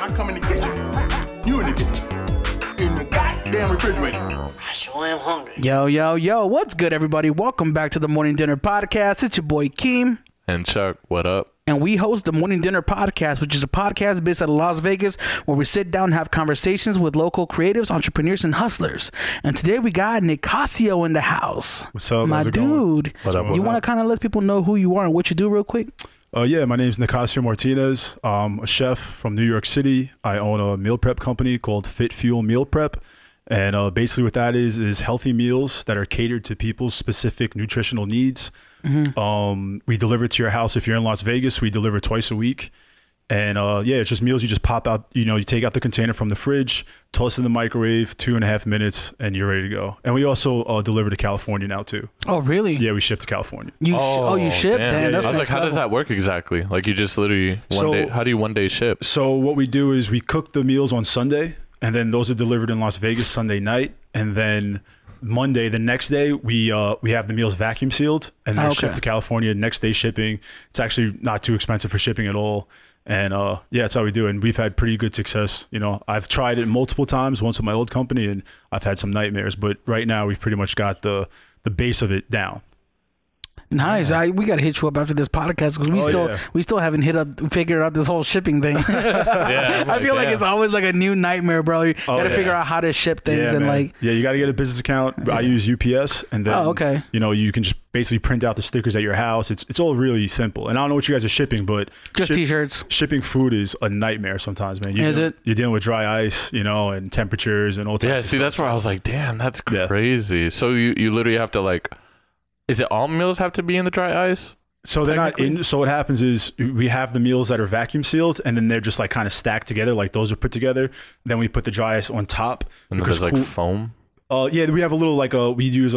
I come in the kitchen. You in the kitchen. In the goddamn refrigerator. I sure am hungry. Yo, what's good, everybody? Welcome back to the Morning Dinner Podcast. It's your boy, Keem. And Chuck, what up? And we host the Morning Dinner Podcast, which is a podcast based out of Las Vegas, where we sit down and have conversations with local creatives, entrepreneurs, and hustlers. And today we got Nicasio in the house. What's up? My dude. What up? You want to kind of let people know who you are and what you do real quick? Yeah, my name is Nicasio Martinez. I'm a chef from New York City. I own a meal prep company called Fit Fuel Meal Prep. And basically what that is healthy meals that are catered to people's specific nutritional needs. Mm-hmm. We deliver to your house. If you're in Las Vegas, we deliver twice a week. And yeah, it's just meals you just pop out, you take out the container from the fridge, toss it in the microwave, 2.5 minutes, and you're ready to go. And we also deliver to California now too. Oh, really? Yeah, we ship to California. You ship? Damn, I was like, how does that work exactly? Like you just literally one day, how do you one day ship? So what we do is we cook the meals on Sunday, and then those are delivered in Las Vegas Sunday night, and then Monday, the next day, we have the meals vacuum sealed, and they're shipped to California. Next day shipping. It's actually not too expensive for shipping at all, and yeah, that's how we do it. And we've had pretty good success. I've tried it multiple times, once with my old company, and I've had some nightmares. But right now, we've pretty much got the base of it down. Nice. We gotta hit you up after this podcast because we still haven't figured out this whole shipping thing. I feel like it's always like a new nightmare, bro. You gotta figure out how to ship things you gotta get a business account. I use UPS, and then you can just basically print out the stickers at your house. It's all really simple. And I don't know what you guys are shipping, but just t-shirts. Shipping food is a nightmare sometimes, man. You're dealing with dry ice, and temperatures and all types. Yeah, see, that's where I was like, damn, that's crazy. Yeah. So you literally have to like. Is it all meals have to be in the dry ice? So they're not in. So what happens is we have the meals that are vacuum sealed, and then they're just like kind of stacked together, like those are put together. Then we put the dry ice on top. And there's like foam. Yeah, we have a little we use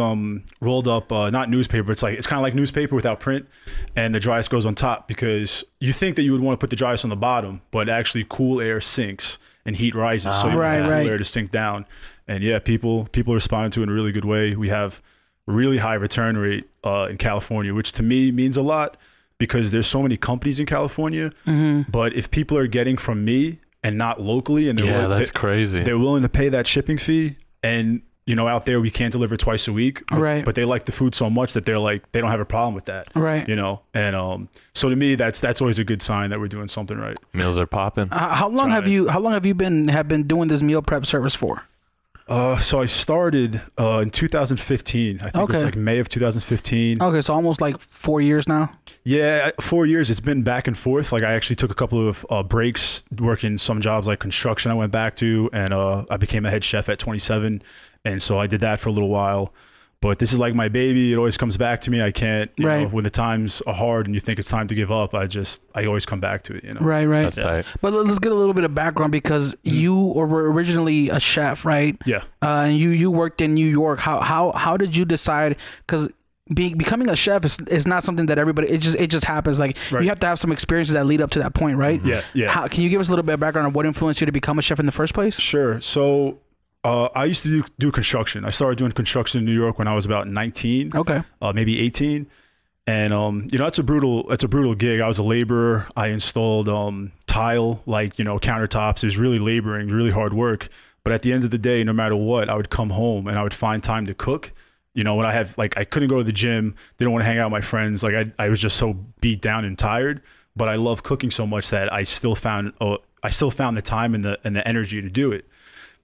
rolled up not newspaper. It's kind of like newspaper without print, and the dry ice goes on top because you think that you would want to put the dry ice on the bottom, but actually cool air sinks and heat rises, so you want cool air to sink down. And yeah, people responded to it in a really good way. We have really high return rate in California, which to me means a lot because there's so many companies in California. Mm-hmm. But if people are getting from me and not locally, and that's crazy. They're willing to pay that shipping fee, and out there we can't deliver twice a week, but they like the food so much that they're like they don't have a problem with that, right? And so to me that's always a good sign that we're doing something right. Meals are popping. How long have you been doing this meal prep service for? So I started in 2015. I think it was like May of 2015. Okay, so almost like 4 years now. Yeah, 4 years. It's been back and forth. Like I actually took a couple of breaks working some jobs like construction I went back to, and I became a head chef at 27, and so I did that for a little while. But this is like my baby. It always comes back to me. I can't, when the times are hard and you think it's time to give up, I always come back to it, Right. That's tight. But let's get a little bit of background because you were originally a chef, right? Yeah. And you worked in New York. How did you decide? Because becoming a chef is not something that everybody, it just happens. Like you have to have some experiences that lead up to that point, right? Yeah. Can you give us a little bit of background on what influenced you to become a chef in the first place? Sure. So I used to do construction. I started doing construction in New York when I was about 19. Okay. Maybe 18. And that's a brutal gig. I was a laborer. I installed tile, countertops. It was really laboring, really hard work. But at the end of the day, no matter what, I would come home and I would find time to cook. When I couldn't go to the gym, didn't want to hang out with my friends. I was just so beat down and tired. But I love cooking so much that I still found the time and the energy to do it.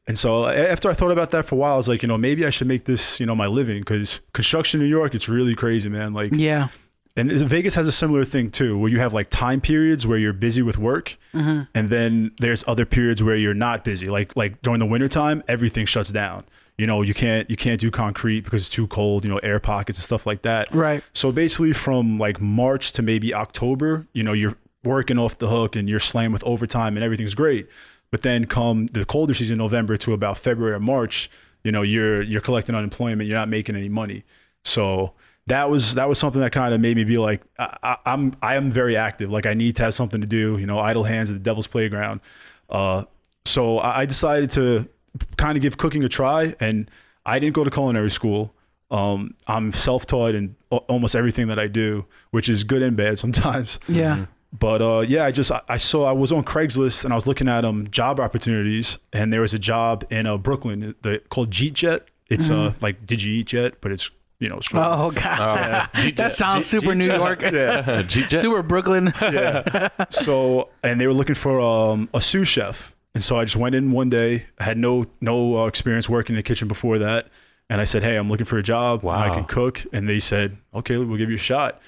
And so after I thought about that for a while, I was like, maybe I should make this, my living, because construction in New York, it's really crazy, man. And Vegas has a similar thing too, where you have time periods where you're busy with work, and then there's other periods where you're not busy. Like during the wintertime, everything shuts down. You can't do concrete because it's too cold. Air pockets and stuff like that. Right. So basically, from March to maybe October, you're working off the hook and you're slammed with overtime and everything's great. But then come the colder season, November to about February or March, you're collecting unemployment. You're not making any money. So that was something that kind of made me be like, I am very active. I need to have something to do. Idle hands at the devil's playground. So I decided to kind of give cooking a try, and I didn't go to culinary school. I'm self-taught in almost everything that I do, which is good and bad sometimes. Yeah. But yeah, I was on Craigslist and I was looking at job opportunities, and there was a job in Brooklyn called JetJet. It's like did you eat jet, but it's oh god, that sounds super New York. Yeah, super Brooklyn. Yeah. So and they were looking for a sous chef, and so I just went in one day. I had no experience working in the kitchen before that, and I said, hey, I'm looking for a job. Wow. I can cook, and they said, okay, we'll give you a shot.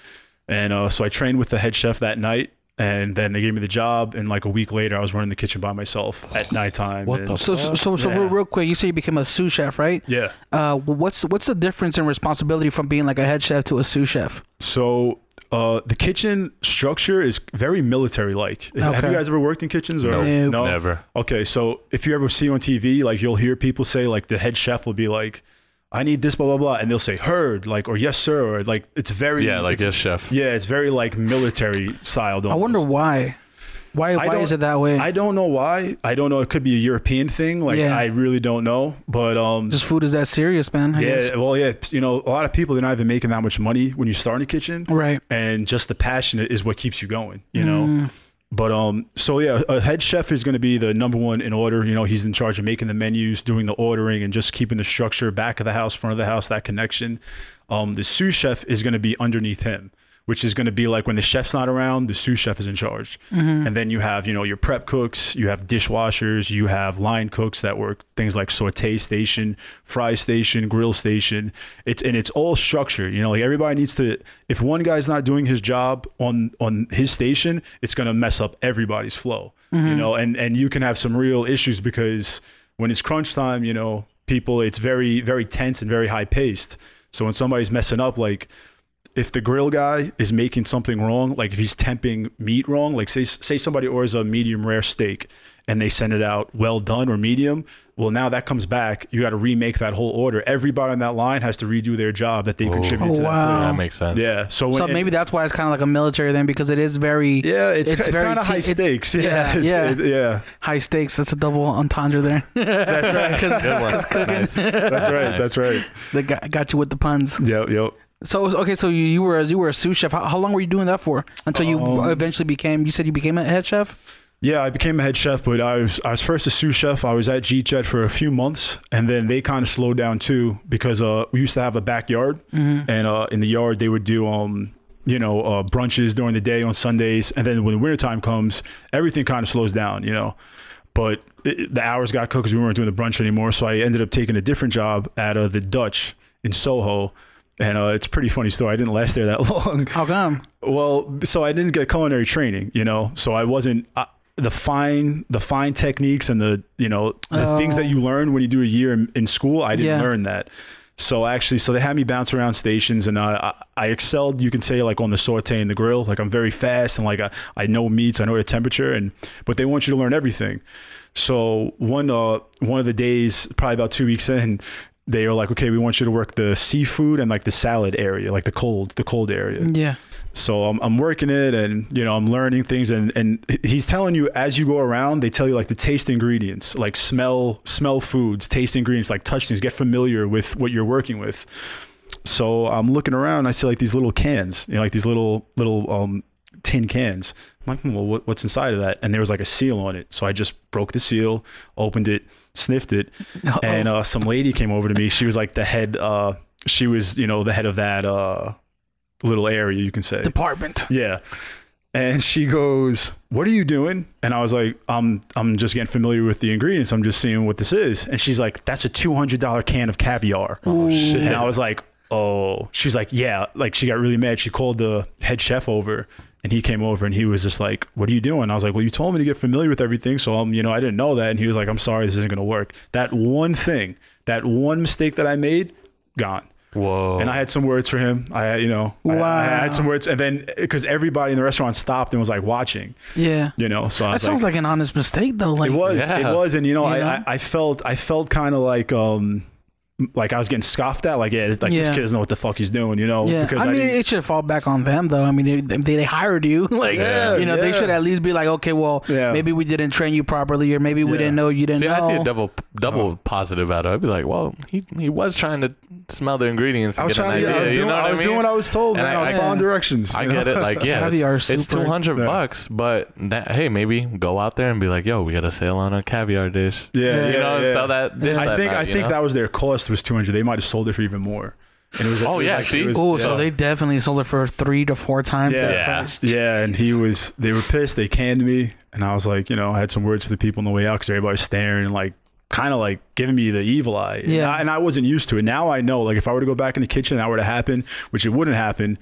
And so I trained with the head chef that night. And then they gave me the job, and like a week later, I was running the kitchen by myself at nighttime. So real quick, you say you became a sous chef, right? Yeah. What's the difference in responsibility from being like a head chef to a sous chef? So the kitchen structure is very military-like. Okay. Have you guys ever worked in kitchens? Or no, never. Okay, so if you ever see on TV, like you'll hear people say, like the head chef will be like, I need this, blah, blah, blah. And they'll say, heard, like, or yes, sir. Or like, it's very. Yeah, like yes, chef. Yeah, it's very like military style. I wonder why. Why is it that way? I don't know why. I don't know. It could be a European thing. Like, I really don't know. But just food is that serious, man. I guess. Well, yeah. A lot of people, they're not even making that much money when you start in the kitchen. Right. And just the passion is what keeps you going, you know? But so yeah, a head chef is going to be the number one in order. He's in charge of making the menus, doing the ordering, and just keeping the structure, back of the house, front of the house, that connection. The sous chef is going to be underneath him, which is going to be like when the chef's not around, the sous chef is in charge. And then you have, your prep cooks, you have dishwashers, you have line cooks that work things like saute station, fry station, grill station. It's all structured. Like everybody needs to. If one guy's not doing his job on his station, it's going to mess up everybody's flow. And you can have some real issues because when it's crunch time, people, it's very, very tense and very high paced. So when somebody's messing up, like, if the grill guy is making something wrong, like if he's temping meat wrong, like say somebody orders a medium rare steak and they send it out well done or medium, well, now that comes back. You got to remake that whole order. Everybody on that line has to redo their job that they contribute to that. Wow. That makes sense. Yeah. So maybe that's why it's kind of like a military then, because it is very. Yeah, it's kind of high stakes. Yeah. High stakes. That's a double entendre there. That's right. Because cooking. Nice. That's right. They got you with the puns. Yep. So you were a sous chef. How long were you doing that for? Until you eventually became. You said you became a head chef. Yeah, I became a head chef, but I was first a sous chef. I was at JetJet for a few months, and then they kind of slowed down too because we used to have a backyard, and in the yard they would do brunches during the day on Sundays, and then when the wintertime comes, everything kind of slows down, But the hours got cut because we weren't doing the brunch anymore, so I ended up taking a different job at the Dutch in Soho. And it's a pretty funny story. I didn't last there that long. How come? Well, so I didn't get culinary training, so I wasn't the fine techniques and the things that you learn when you do a year in school. I didn't learn that. So they had me bounce around stations, and I excelled, you can say, like on the saute and the grill. Like I'm very fast, and like I know meats, I know the temperature, but they want you to learn everything. So one of the days, probably about 2 weeks in, they are like, okay, we want you to work the seafood and like the salad area, like the cold area. Yeah. So I'm working it, and I'm learning things, and he's telling you as you go around, they tell you like to taste ingredients, like smell foods, taste ingredients, like touch things, get familiar with what you're working with. So I'm looking around, and I see like these little cans, like these little tin cans. I'm like, well, what's inside of that? And there was like a seal on it. So I just broke the seal, opened it, sniffed it, and some lady came over to me. She was like the head. She was the head of that little area, you can say, department. Yeah. And she goes, what are you doing? And I was like, I'm just getting familiar with the ingredients. I'm just seeing what this is. And she's like, that's a $200 can of caviar. Oh shit. And I was like, oh. She's like, yeah. Like she got really mad. She called the head chef over, and he came over, and he was just like, what are you doing? I was like, well, you told me to get familiar with everything, so I didn't know that. And he was like, I'm sorry, this isn't going to work. That one mistake that I made, gone. Whoa. And I had some words for him. I had some words, and then because everybody in the restaurant stopped and was like watching. Yeah. So that sounds like an honest mistake though. Like it was, and I felt kind of like I was getting scoffed at, like this kid doesn't know what the fuck he's doing, Yeah. Because it should fall back on them though. I mean, they hired you, like they should at least be like, okay, well, maybe we didn't train you properly, or maybe we didn't know you didn't know. I see a double positive out of it. I'd be like, well, he was trying to smell the ingredients. I was doing what I was told, man. I was following directions. I get it. Like, yeah, it's $200, but hey, maybe go out there and be like, yo, we got a sale on a caviar dish. Yeah, and sell that dish. I think that was their cost was $200. They might have sold it for even more. And it was so they definitely sold it for 3 to 4 times that price. Yeah, and they were pissed. They canned me, and I was like, I had some words for the people on the way out because everybody was staring and like kind of like giving me the evil eye. Yeah, and I wasn't used to it. Now I know, like, if I were to go back in the kitchen, that were to happen, which it wouldn't happen.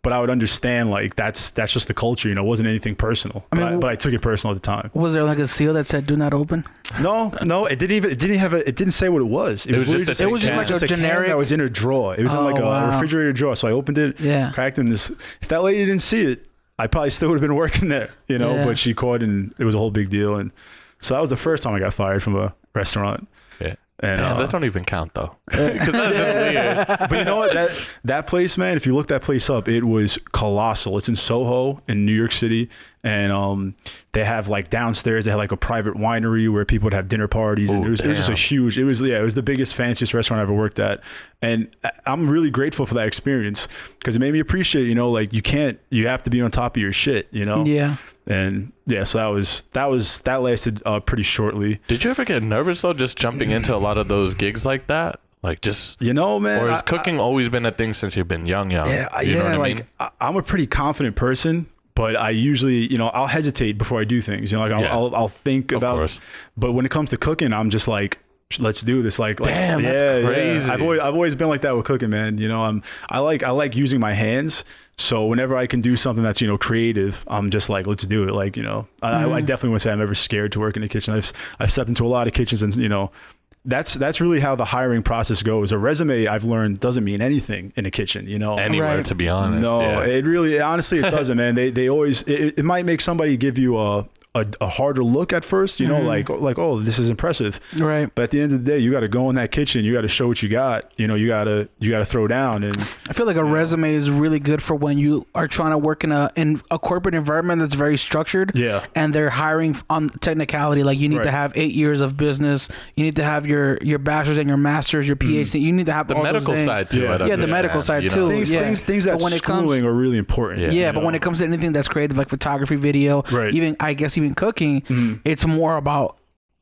But I would understand, like, that's just the culture, it wasn't anything personal. But I took it personal at the time. Was there like a seal that said "Do not open"? No, it didn't say what it was. It was just like a generic can that was in a drawer. It was in like a refrigerator drawer. So I opened it, cracked in this. If that lady didn't see it, I probably still would have been working there, But she caught, and it was a whole big deal. And so that was the first time I got fired from a restaurant. Yeah. And that don't even count though, because that's just weird. But you know what? That place, man. If you look that place up, it was colossal. It's in Soho in New York City, and they have like downstairs. They had like a private winery where people would have dinner parties, and it was just a huge. It was the biggest, fanciest restaurant I ever worked at, and I'm really grateful for that experience because it made me appreciate. Like you have to be on top of your shit. Yeah. And so that lasted pretty shortly. Did you ever get nervous though, just jumping into a lot of those gigs like that? Like just man. Or has cooking always been a thing since you've been young? Yeah, you know what I mean? I'm a pretty confident person, but I usually I'll hesitate before I do things. I'll think about. But when it comes to cooking, I'm just like, let's do this. Damn, that's crazy. Yeah. I've always been like that with cooking, man. I like using my hands. So whenever I can do something that's, creative, I'm just like, let's do it. Like, I definitely wouldn't say I'm ever scared to work in the kitchen. I've stepped into a lot of kitchens, and, that's really how the hiring process goes. A resume, I've learned, doesn't mean anything in a kitchen, Anywhere, to be honest. No, it really, honestly, it doesn't, man. They always, it might make somebody give you a harder look at first, like, oh, this is impressive. Right. But at the end of the day, you got to go in that kitchen. You got to show what you got. You got to throw down. And I feel like a resume is really good for when you are trying to work in a corporate environment that's very structured. Yeah. And they're hiring on technicality. Like you need to have 8 years of business. You need to have your bachelor's and your master's, your PhD. You need to have the all medical those side too. Yeah, the medical side too. Things that schooling are really important. Yeah, but when it comes to anything that's creative, like photography, video, even cooking. It's more about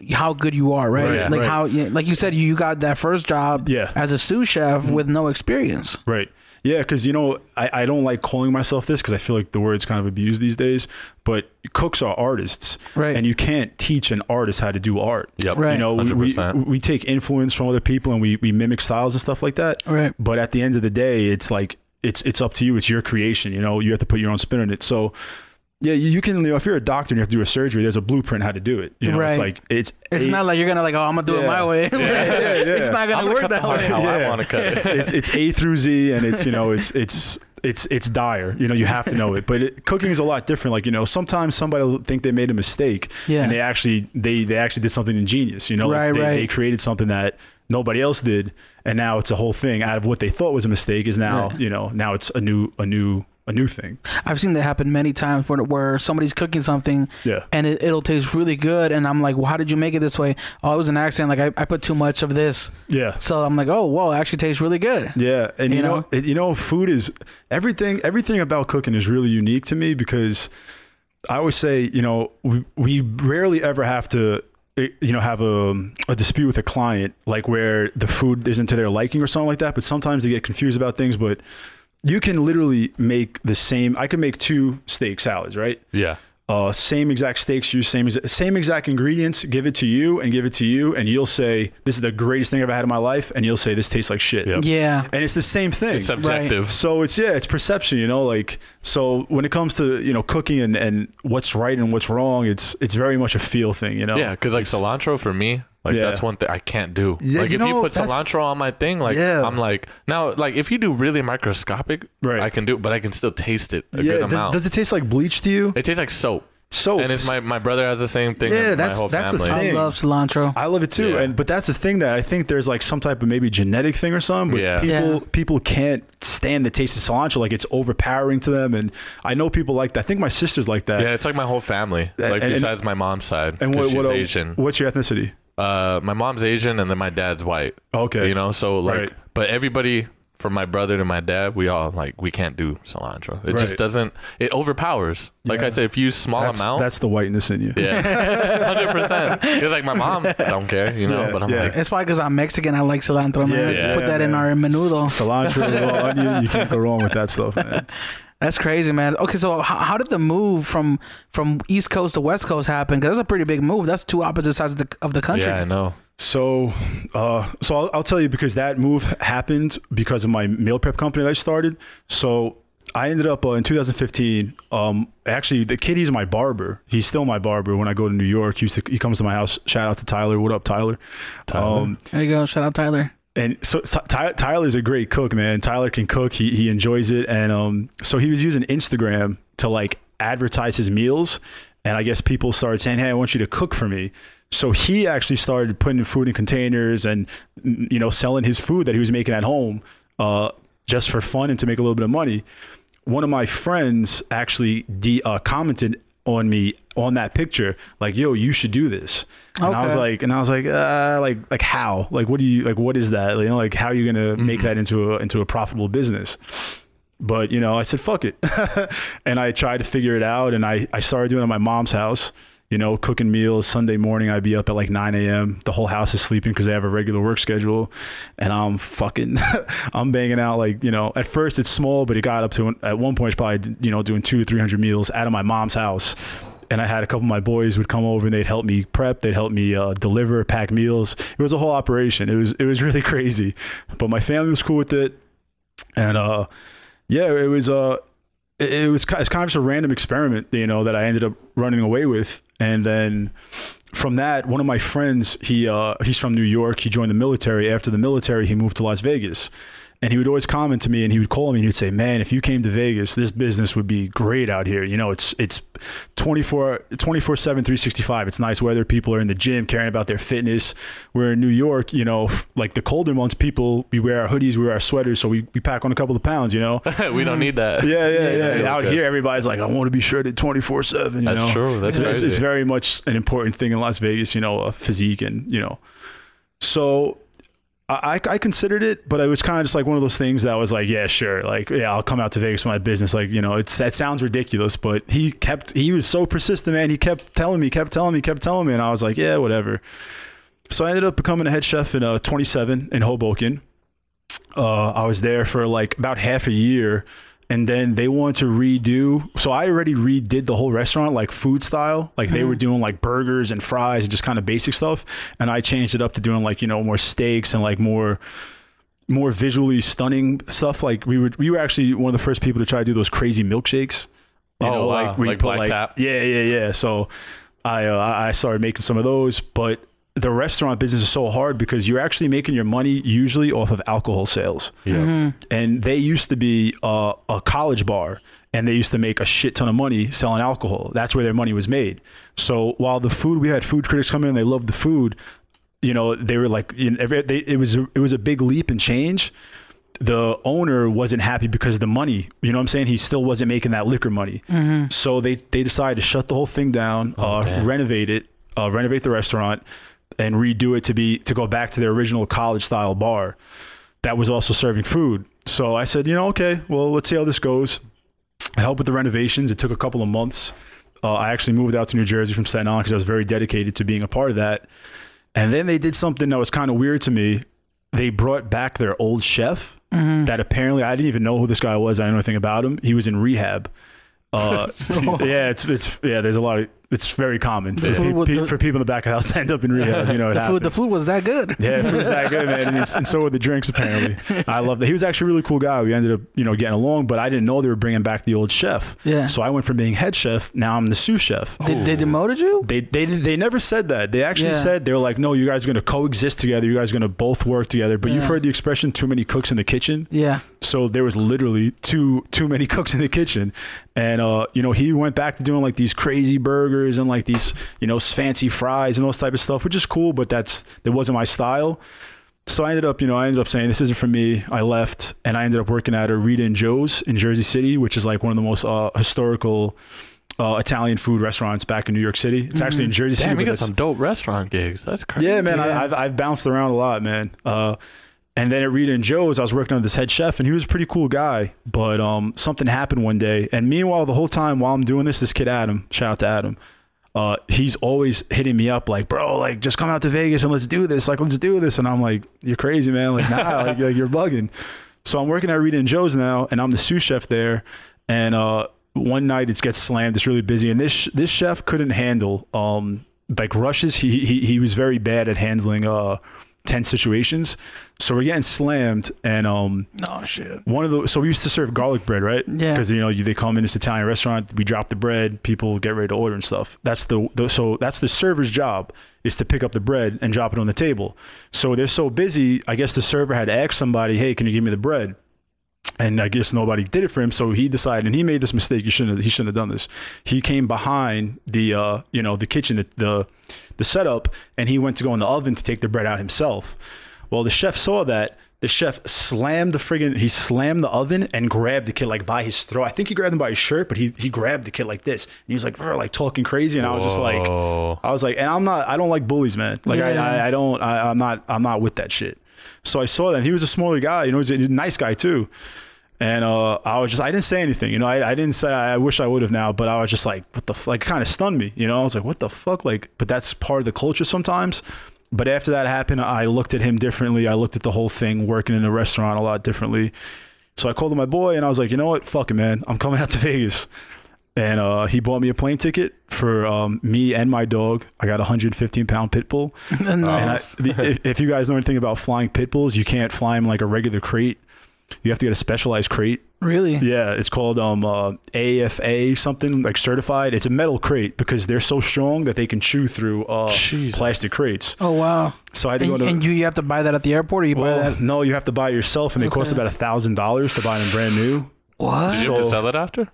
how good you are, right? How, like you said, you got that first job as a sous chef with no experience. Right. Yeah, because, I don't like calling myself this because I feel like the word's kind of abused these days, but cooks are artists. Right. And you can't teach an artist how to do art. Yep. Right. We take influence from other people and we mimic styles and stuff like that. Right. But at the end of the day, it's like, it's up to you. It's your creation. You have to put your own spin on it. So, yeah, you can. If you're a doctor and you have to do a surgery, there's a blueprint how to do it. It's like it's not like you're gonna like, oh, I'm gonna do it my way. It's not gonna work that way. How I want to cut it. It's A through Z, and it's dire. You have to know it. But cooking is a lot different. Like sometimes somebody will think they made a mistake, and they actually did something ingenious. They created something that nobody else did, and now it's a whole thing out of what they thought was a mistake is now now it's a new thing. I've seen that happen many times where somebody's cooking something and it'll taste really good, and I'm like, well, how did you make it this way? Oh, it was an accident. Like I put too much of this. Yeah. So I'm like, oh, well, it actually tastes really good. Yeah. And you know, food is everything about cooking is really unique to me because I always say, we rarely ever have to have a dispute with a client, like where the food isn't to their liking or something like that. But sometimes they get confused about things, but you can literally make I can make 2 steak salads, right? Yeah. Same exact steaks, use same exact ingredients, give it to you, and you'll say, this is the greatest thing I've ever had in my life, and you'll say, this tastes like shit. Yep. Yeah. And it's the same thing. It's subjective. Right. So it's perception, so when it comes to, cooking and what's right and what's wrong, it's very much a feel thing, Yeah, because like cilantro for me, that's one thing I can't do. Yeah, like if you put cilantro on my thing, I'm like, now, like if you do really microscopic, I can do it, but I can still taste it a good amount. Does it taste like bleach to you? It tastes like soap. And it's my brother has the same thing. Yeah, that's a thing. I love cilantro. I love it too. But that's the thing that I think there's like some type of maybe genetic thing or something. But people can't stand the taste of cilantro. Like it's overpowering to them. And I know people like that. I think my sister's like that. Yeah, it's like my whole family. Like besides my mom's side. And she's Asian. What's your ethnicity? My mom's Asian and then my dad's white. Okay. So like, But everybody, from my brother to my dad, we all like, we can't do cilantro. It just doesn't, it overpowers. Like I said, if you use small amount. That's the whiteness in you. Yeah. 100%. It's like my mom, I don't care, you know, but I'm like. It's probably because I'm Mexican. I like cilantro, man. Put that in our menudo. Cilantro, raw onion, you can't go wrong with that stuff, man. That's crazy, man. Okay, so how did the move from East Coast to West Coast happen? Because that's a pretty big move. That's two opposite sides of the country. Yeah, I know. So I'll tell you, because that move happened because of my meal prep company that I started. So I ended up in 2015. Actually, the kid, he's my barber. He's still my barber when I go to New York. He comes to my house. Shout out to Tyler. What up, Tyler? There you go. Shout out Tyler. And so Tyler's a great cook, man. Tyler can cook. He enjoys it. And so he was using Instagram to like advertise his meals. And I guess people started saying, hey, I want you to cook for me. So he actually started putting food in containers and, you know, selling his food that he was making at home just for fun and to make a little bit of money. One of my friends actually commented on me on that picture, like, yo, you should do this. And I was like how? Like, what do you, like, what is that? You know, like, how are you going to make that into a profitable business? But, you know, I said, fuck it. And I tried to figure it out. And I started doing it at my mom's house, you know, cooking meals. Sunday morning, I'd be up at like 9 a.m. The whole house is sleeping because they have a regular work schedule. And I'm banging out, like, you know, at first it's small, but it got up to, at one point, it's probably, you know, doing 200 to 300 meals out of my mom's house. And I had a couple of my boys would come over and they'd help me prep. They'd help me deliver, pack meals. It was a whole operation. It was really crazy, but my family was cool with it. And it's kind of just a random experiment, you know, that I ended up running away with. And then from that, one of my friends, he's from New York. He joined the military. After the military, he moved to Las Vegas. And he would always comment to me, and he would call me and he would say, man, if you came to Vegas, this business would be great out here. You know, it's 24/7, 365. It's nice weather. People are in the gym caring about their fitness. We're in New York, you know, like the colder months, we wear our hoodies, we wear our sweaters. So we pack on a couple of pounds, you know. We don't need that. Yeah. Out here, everybody's like, I want to be shredded 24/7. That's true. It's very much an important thing in Las Vegas, you know, physique and, you know. So I considered it, but it was kind of just like one of those things that was like, yeah, sure. Like, yeah, I'll come out to Vegas for my business. Like, you know, that sounds ridiculous, but he was so persistent, man. He kept telling me. And I was like, yeah, whatever. So I ended up becoming a head chef in 27 in Hoboken. I was there for like about half a year. And then they wanted to redo. So I already redid the whole restaurant, like food style. Like they were doing like burgers and fries and just kind of basic stuff. And I changed it up to doing like, you know, more steaks and like more visually stunning stuff. Like we were actually one of the first people to try to do those crazy milkshakes. You know, wow. like where you put like tap. Yeah. So I started making some of those, but the restaurant business is so hard because you're actually making your money usually off of alcohol sales. Yeah. And they used to be a college bar, and they used to make a shit ton of money selling alcohol. That's where their money was made. So while the food, we had food critics come in and they loved the food, you know, they were like, you know, it was a big leap and change. The owner wasn't happy because of the money, you know what I'm saying? He still wasn't making that liquor money. So they decided to shut the whole thing down, renovate the restaurant, and redo it to go back to their original college style bar that was also serving food. So I said, you know, okay, well, let's see how this goes. I helped with the renovations. It took a couple of months. I actually moved out to New Jersey from Staten Island because I was very dedicated to being a part of that. And then they did something that was kind of weird to me. They brought back their old chef that apparently I didn't even know who this guy was. I didn't know anything about him. He was in rehab. There's a lot of, it's very common for people in the back of the house to end up in rehab. You know, the food was that good. Yeah, the food was that good, man. And so were the drinks, apparently. I love that. He was actually a really cool guy. We ended up, you know, getting along, but I didn't know they were bringing back the old chef. Yeah. So I went from being head chef, now I'm the sous chef. They demoted you? They never said that. They actually said, they were like, no, you guys are going to coexist together. You guys are going to both work together. But you've heard the expression, too many cooks in the kitchen. Yeah. So there was literally too many cooks in the kitchen. And, you know, he went back to doing like these crazy burgers and like these, you know, fancy fries and all this type of stuff, which is cool, but that wasn't my style. So I ended up saying, this isn't for me. I left, and I ended up working at a Rita and Joe's in Jersey City, which is like one of the most historical Italian food restaurants back in New York City. It's actually in Jersey City. We got some dope restaurant gigs. That's crazy. Yeah, man. I've bounced around a lot, man. And then at Rita and Joe's, I was working on this head chef, and he was a pretty cool guy. But something happened one day. And meanwhile, the whole time while I'm doing this kid Adam, shout out to Adam, he's always hitting me up like, bro, like, just come out to Vegas and let's do this. Like, let's do this. And I'm like, you're crazy, man. Like, nah, like you're bugging. So I'm working at Rita and Joe's now, and I'm the sous chef there. And one night it gets slammed. It's really busy. And this chef couldn't handle like rushes. He was very bad at handling tense situations. So we're getting slammed, and oh shit. So we used to serve garlic bread, right? Yeah. Because they come in this Italian restaurant, we drop the bread, people get ready to order and stuff. That's the server's job, is to pick up the bread and drop it on the table. So they're so busy, I guess the server had to ask somebody, hey, can you give me the bread? And I guess nobody did it for him, so he decided, and he made this mistake. He shouldn't have done this. He came behind the kitchen, the setup, and he went to go in the oven to take the bread out himself. Well, the chef saw that. The chef slammed the oven and grabbed the kid like by his throat. I think he grabbed him by his shirt, but he grabbed the kid like this. And he was like talking crazy, and I was just like, and I don't like bullies, man. Like I'm not with that shit. So I saw that, and he was a smaller guy, he's a nice guy too. And I didn't say anything, I didn't say, I wish I would have now, but I was just like, what the fuck, like, kind of stunned me, I was like, what the fuck, like, but that's part of the culture sometimes. But after that happened, I looked at him differently. I looked at the whole thing, working in a restaurant, a lot differently. So I called my boy, and I was like, you know what, fuck it, man, I'm coming out to Vegas. And he bought me a plane ticket for me and my dog. I got a 115-pound pit bull. Nice. And if you guys know anything about flying pit bulls, you can't fly them like a regular crate. You have to get a specialized crate. Really? Yeah, it's called AFA something, like certified. It's a metal crate because they're so strong that they can chew through plastic crates. Oh wow! So I had to go to. And you have to buy that at the airport, or you buy that? No, you have to buy it yourself, and they cost about $1,000 to buy them brand new. What? Did you have to sell it after?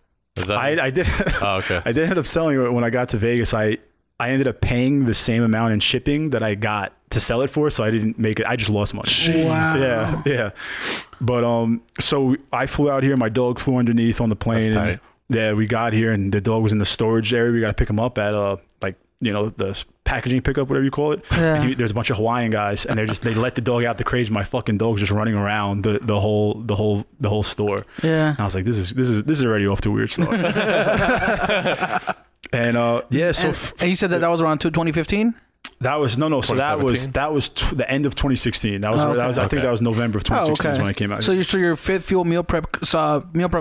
I did. Oh, okay. I did end up selling it when I got to Vegas. I ended up paying the same amount in shipping that I got to sell it for, so I didn't make it. I just lost money. Wow. Yeah. But so I flew out here. My dog flew underneath on the plane. That's tight. And, we got here, and the dog was in the storage area. We got to pick him up at the packaging pickup, whatever you call it. Yeah. And there's a bunch of Hawaiian guys, and they let the dog out the cage. My fucking dog's just running around the whole store. Yeah. And I was like, this is already off to a weird start. And and you said that was around 2015. That was no. So that was the end of 2016. That was I think that was November of 2016 is when I came out. So your Fit Fuel meal prep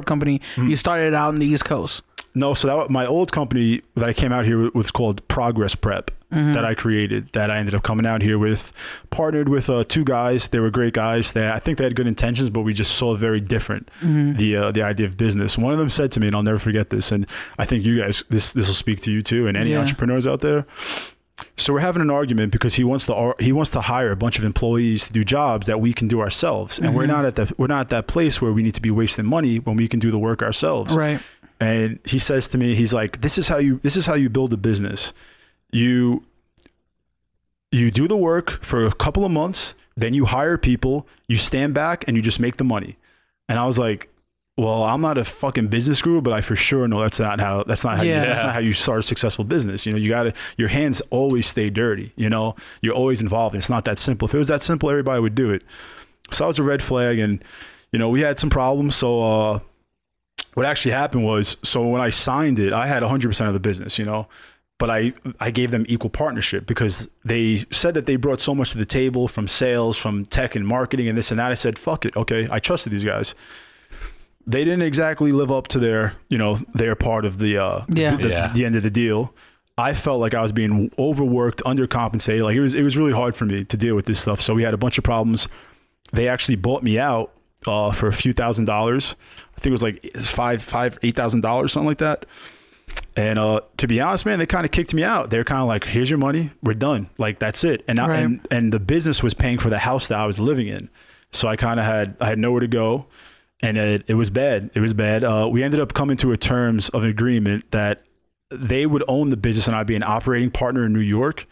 company, you started out on the East Coast. No, so my old company that I came out here with was called Progress Prep, that I created, that I ended up coming out here with, partnered with two guys. They were great guys. I think they had good intentions, but we just saw very different the idea of business. One of them said to me, and I'll never forget this, and I think you guys, this will speak to you too, and any entrepreneurs out there. So we're having an argument because he wants to hire a bunch of employees to do jobs that we can do ourselves, and we're not at that place where we need to be wasting money when we can do the work ourselves. Right. And he says to me, he's like, this is how you build a business. You do the work for a couple of months, then you hire people, you stand back, and you just make the money. And I was like, well, I'm not a fucking business guru, but I for sure know that's not how you start a successful business. Your hands always stay dirty. You're always involved. It's not that simple. If it was that simple, everybody would do it. So that was a red flag, and we had some problems. So what actually happened was, so when I signed it, I had 100% of the business, but I gave them equal partnership because they said that they brought so much to the table from sales, from tech and marketing and this and that. I said, fuck it. Okay. I trusted these guys. They didn't exactly live up to their part of the end of the deal. I felt like I was being overworked, undercompensated. Like it was really hard for me to deal with this stuff. So we had a bunch of problems. They actually bought me out for a few $1,000s. I think it was like $8,000, something like that. And to be honest, man, they kind of kicked me out. They're kind of like, here's your money. We're done. Like, that's it. And and the business was paying for the house that I was living in. So I kind of had nowhere to go. And it was bad. It was bad. We ended up coming to a terms of agreement that they would own the business and I'd be an operating partner in New York.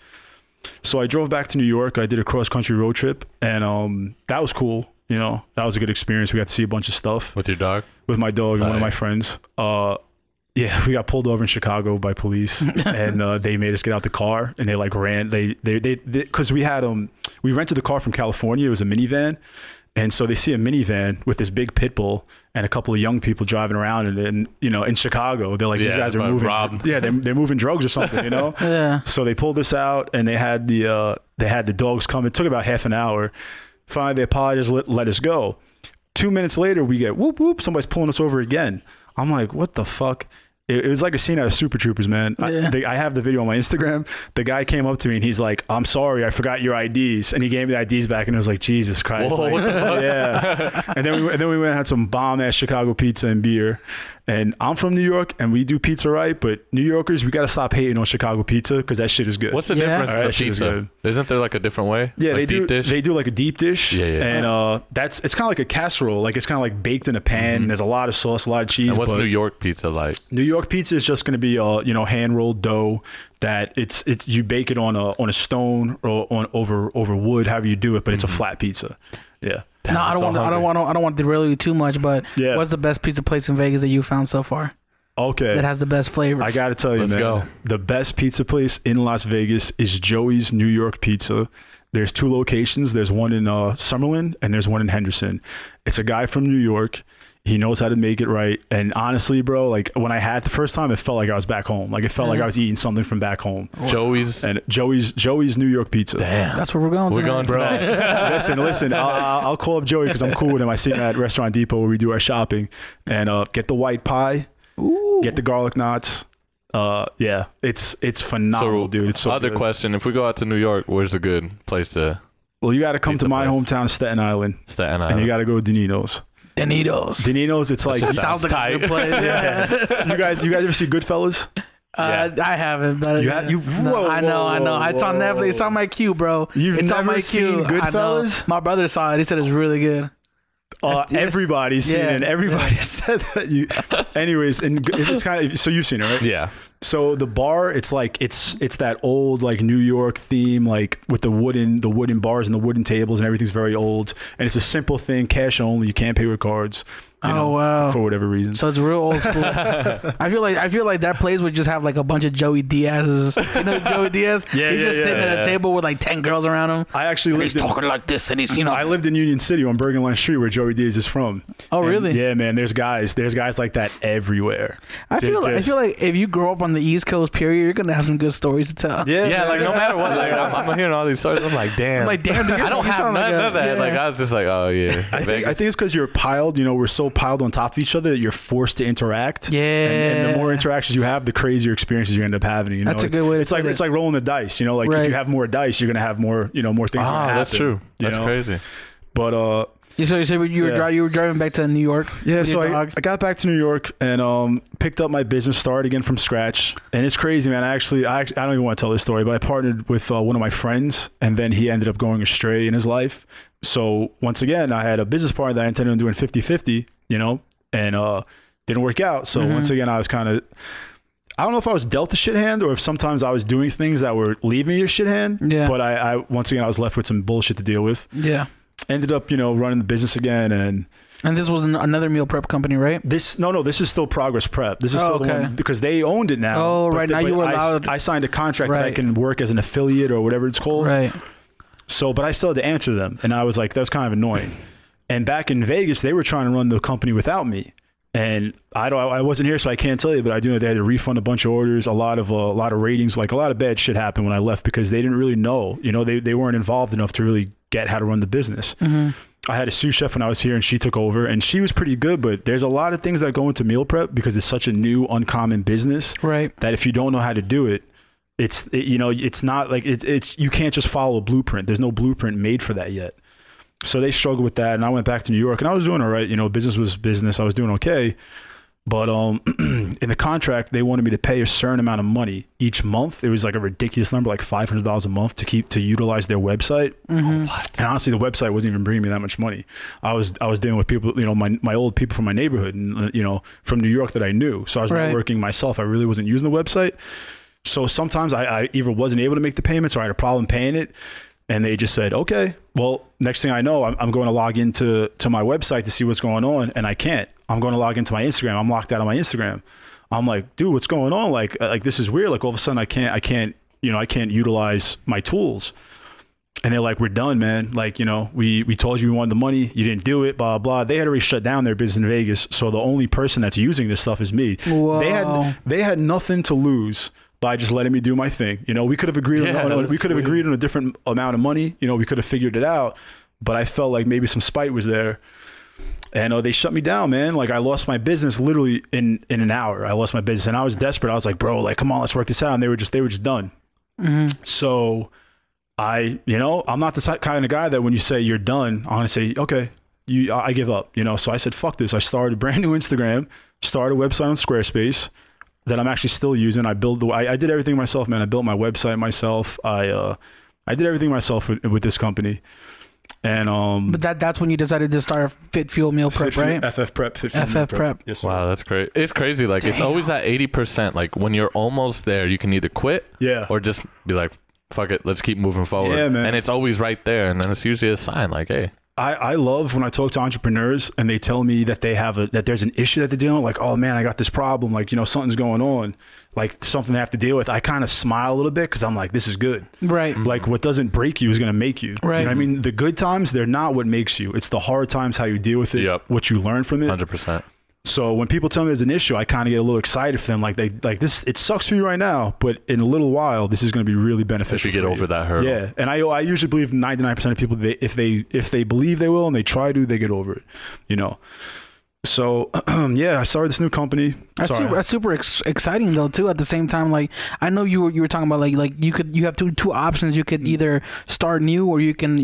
So I drove back to New York. I did a cross-country road trip. And that was cool. That was a good experience. We got to see a bunch of stuff. With your dog? With my dog and one of my friends. Yeah, we got pulled over in Chicago by police, and they made us get out the car, and they like ran. They because we rented the car from California. It was a minivan, And so they see a minivan with this big pit bull and a couple of young people driving around, and you know, in Chicago, they're like, these guys are moving, they're moving drugs or something, you know? Yeah. So they pulled this out, and they had the dogs come. It took about half an hour. Finally, they apologized, let us go. 2 minutes later, we get whoop whoop. Somebody's pulling us over again. I'm like, what the fuck? It was like a scene out of Super Troopers, man. I have the video on my Instagram. The guy came up to me and he's like, I'm sorry, I forgot your IDs. And he gave me the IDs back, and it was like, Jesus Christ. Whoa, like, what the fuck? Yeah. And then we went and had some bomb-ass Chicago pizza and beer. And I'm from New York, and we do pizza right, but New Yorkers, we got to stop hating on Chicago pizza, because that shit is good. What's the difference in the pizza? Isn't there like a different way? Yeah, like they do like a deep dish. Yeah. And it's kind of like a casserole. Like, it's kind of like baked in a pan. There's a lot of sauce, a lot of cheese. And what's New York pizza like? New York pizza is just going to be hand rolled dough that it's you bake it on a stone or over wood, however you do it, but it's a flat pizza. Yeah. Damn, no, I don't want to derail you too much, but what's the best pizza place in Vegas that you found so far? Okay. That has the best flavors. I got to tell you, Let's man. Go. The best pizza place in Las Vegas is Joey's New York Pizza. There's 2 locations. There's one in Summerlin, and there's one in Henderson. It's a guy from New York. He knows how to make it right. And honestly, bro, like, when I had it the first time, it felt like I was back home. Like, it felt like I was eating something from back home. Joey's New York Pizza. Damn. That's where we're going. We're going, bro. Listen. I'll call up Joey, because I'm cool with him. I see him at Restaurant Depot where we do our shopping, and get the white pie. Ooh. Get the garlic knots. Yeah, it's phenomenal, dude. It's so good. Question: if we go out to New York, where's a good place to? Well, you got to come to my hometown, Staten Island, and you got to go to Danino's. It's like, that sounds like a good place. Yeah. You guys ever see Goodfellas? I haven't. But I know. It's on Netflix. It's on my queue, bro. You've never seen Goodfellas? My brother saw it. He said it's really good. Everybody's seen it. Everybody said that. Anyways, and it's kind of, so you've seen it, right? Yeah. So the bar, it's like it's that old like New York theme, like with the wooden bars and the wooden tables, and everything's very old. And it's a simple thing, cash only. You can't pay with cards. Wow. For whatever reason. So it's real old school. I feel like that place would just have like a bunch of Joey Diaz's. You know Joey Diaz? Yeah, he's just sitting at a table with like 10 girls around him. I actually lived he's talking like this, and he's I lived in Union City on Bergen Line Street, where Joey Diaz is from. Oh, really? Yeah, man. There's guys like that everywhere. I feel like if you grow up on the East Coast, period, you're gonna have some good stories to tell. Yeah, like no matter what, like I'm hearing all these stories. I'm like, damn. Dude, I don't have none of that. Like, I was just like, oh yeah. I think it's because you're piled. We're so piled on top of each other that you're forced to interact. Yeah. And the more interactions you have, the crazier experiences you end up having. That's a good way to put it. It's like rolling the dice. Like if you have more dice, you're gonna have more. More things. Oh, that's true. That's crazy. But So you were driving back to New York. Yeah, so I got back to New York and picked up my business, started again from scratch. And it's crazy, man. I don't even want to tell this story, but I partnered with one of my friends, and then he ended up going astray in his life. So once again, I had a business partner that I intended on doing 50-50, and didn't work out. So once again, I was kind of, I don't know if I was dealt a shit hand or if sometimes I was doing things that were leaving me a shit hand. Yeah. But I once again, I was left with some bullshit to deal with. Yeah. Ended up, running the business again, and this was another meal prep company, right? This is still Progress Prep. This is still the one, because they owned it now. Oh, right. Now you were allowed. I signed a contract that I can work as an affiliate or whatever it's called. Right. So, but I still had to answer them, and I was like, that was kind of annoying. And back in Vegas, they were trying to run the company without me, and I wasn't here, so I can't tell you, but I do know they had to refund a bunch of orders, a lot of ratings, like a lot of bad shit happened when I left because they didn't really know. They weren't involved enough to really get how to run the business. I had a sous chef when I was here, and she took over, and she was pretty good, but there's a lot of things that go into meal prep because it's such a new, uncommon business, right? That if you don't know how to do it, it's not like it's you can't just follow a blueprint. There's no blueprint made for that yet. So they struggled with that, and I went back to New York, and I was doing all right. Business was business. I was doing okay. But in the contract, they wanted me to pay a certain amount of money each month. It was like a ridiculous number, like $500 a month to utilize their website. And honestly, the website wasn't even bringing me that much money. I was dealing with people, my old people from my neighborhood, and from New York that I knew. So I was networking myself. I really wasn't using the website. So sometimes I either wasn't able to make the payments or I had a problem paying it. And they just said, okay, well, next thing I know, I'm going to log into my website to see what's going on, and I can't. I'm going to log into my Instagram. I'm locked out of my Instagram. I'm like, dude, what's going on? Like this is weird. Like all of a sudden I can't utilize my tools. And they're like, we're done, man. Like, you know, we told you we wanted the money. You didn't do it, blah, blah. They had already shut down their business in Vegas. So the only person that's using this stuff is me. Whoa. They had nothing to lose by just letting me do my thing. You know, we could have agreed on a different amount of money. You know, we could have figured it out. But I felt like maybe some spite was there. And they shut me down, man. Like, I lost my business literally in an hour. I lost my business, and I was desperate. I was like, bro, like, come on, let's work this out. And they were just done. So I'm not the kind of guy that when you say you're done, I'm going to say, okay, I give up, you know? So I said, fuck this. I started a brand new Instagram, started a website on Squarespace that I'm actually still using. I did everything myself, man. I built my website myself. I did everything myself with this company. And but that's when you decided to start Fit Fuel Meal Prep, right? FF Prep. FF Prep. Yes, sir. Wow, that's great. It's crazy. Like, it's always at 80%. Like, when you're almost there, you can either quit, or just be like, fuck it, let's keep moving forward. Yeah, man. And it's always right there, and then it's usually a sign like, hey. I love when I talk to entrepreneurs and they tell me that that there's an issue that they're dealing with. Like, oh man, I got this problem. Like, you know, something's going on. Like, something they have to deal with. I kind of smile a little bit because I'm like, this is good. Right. Like, what doesn't break you is going to make you. Right. You know what I mean? The good times, they're not what makes you. It's the hard times, how you deal with it, what you learn from it. 100%. So when people tell me there's an issue, I kind of get a little excited for them. Like, this, it sucks for you right now, but in a little while, this is going to be really beneficial. If you get over that hurdle. Yeah. And I usually believe 99% of people, if they believe they will and they try to, they get over it, you know? So, I started this new company. That's super exciting though too. At the same time, like, I know you were talking about like you have two options. You could either start new or you can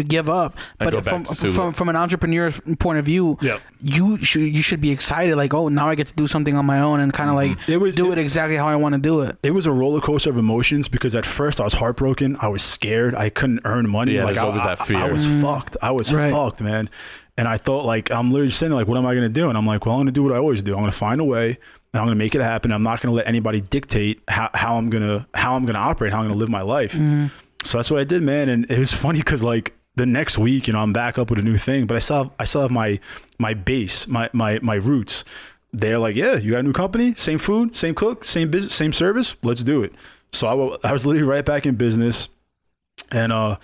give up. But from an entrepreneur's point of view, you should be excited. Like, oh, now I get to do something on my own and kind of like do it exactly how I want to do it. It was a roller coaster of emotions because at first I was heartbroken. I was scared. I couldn't earn money. Yeah, like, there's always that fear. I was fucked. I was fucked, man. And I thought, like, I'm literally sitting there, like, what am I going to do? And I'm like, well, I'm going to do what I always do. I'm going to find a way and I'm going to make it happen. I'm not going to let anybody dictate how I'm going to operate, how I'm going to live my life. So that's what I did, man. And it was funny because, like, the next week, you know, I'm back up with a new thing, but I still have my base, my roots. They're like, yeah, you got a new company, same food, same cook, same business, same service. Let's do it. So I was literally right back in business. And I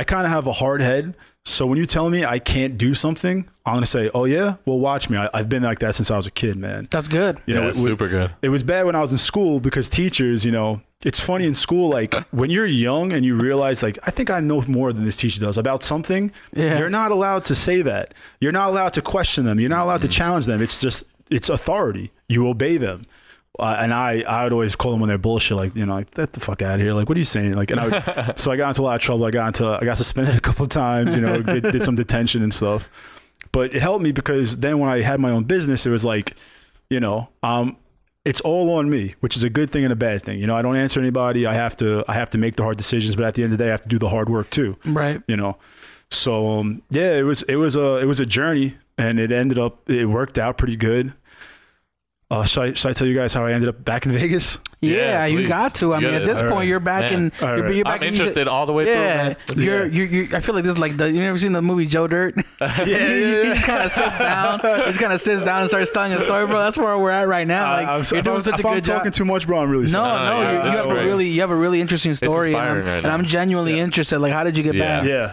kind of have a hard head. So when you tell me I can't do something, I'm going to say, oh yeah, well, watch me. I've been like that since I was a kid, man. That's good. You know, it's super good. It was bad when I was in school because teachers, you know, it's funny in school, like when you're young and you realize, like, I think I know more than this teacher does about something. You're not allowed to say that. You're not allowed to question them. You're not allowed to challenge them. It's authority. You obey them. And I would always call them when they're bullshit, like, you know, like, get the fuck out of here. Like, what are you saying? Like, and so I got into a lot of trouble. I got suspended a couple of times, you know, did some detention and stuff. But it helped me because then when I had my own business, it was like, you know, it's all on me, which is a good thing and a bad thing. You know, I don't answer anybody. I have to make the hard decisions, but at the end of the day, I have to do the hard work too. Right. You know, so it was a journey, and it worked out pretty good. Should I tell you guys how I ended up back in Vegas? Yeah, you got to. I mean, at this point, you're back in. You're back. I'm interested all the way through. Yeah, I feel like this is like you ever seen the movie Joe Dirt? He just kind of sits down. He just kind of sits down and starts telling a story, bro. That's where we're at right now. Like, you're doing such a good job. I'm talking too much, bro. I'm really sorry. You have a really interesting story, and I'm genuinely interested. Like, how did you get back? Yeah.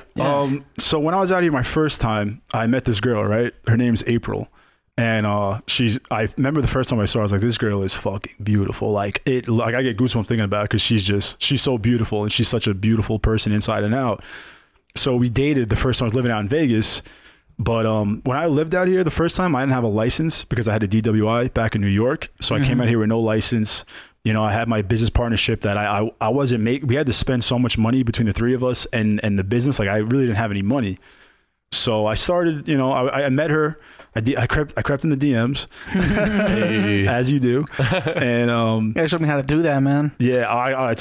So when I was out here my first time, I met this girl. Right, her name's April. And I remember the first time I saw her, I was like, this girl is fucking beautiful. Like I get goosebumps thinking about it because she's so beautiful and she's such a beautiful person inside and out. So we dated the first time I was living out in Vegas. But when I lived out here the first time, I didn't have a license because I had a DWI back in New York. So I came out here with no license. You know, I had my business partnership that I wasn't we had to spend so much money between the three of us and the business. Like, I really didn't have any money. So I started, you know, I met her. I crept in the DMs, as you do, and you showed me how to do that, man. Yeah,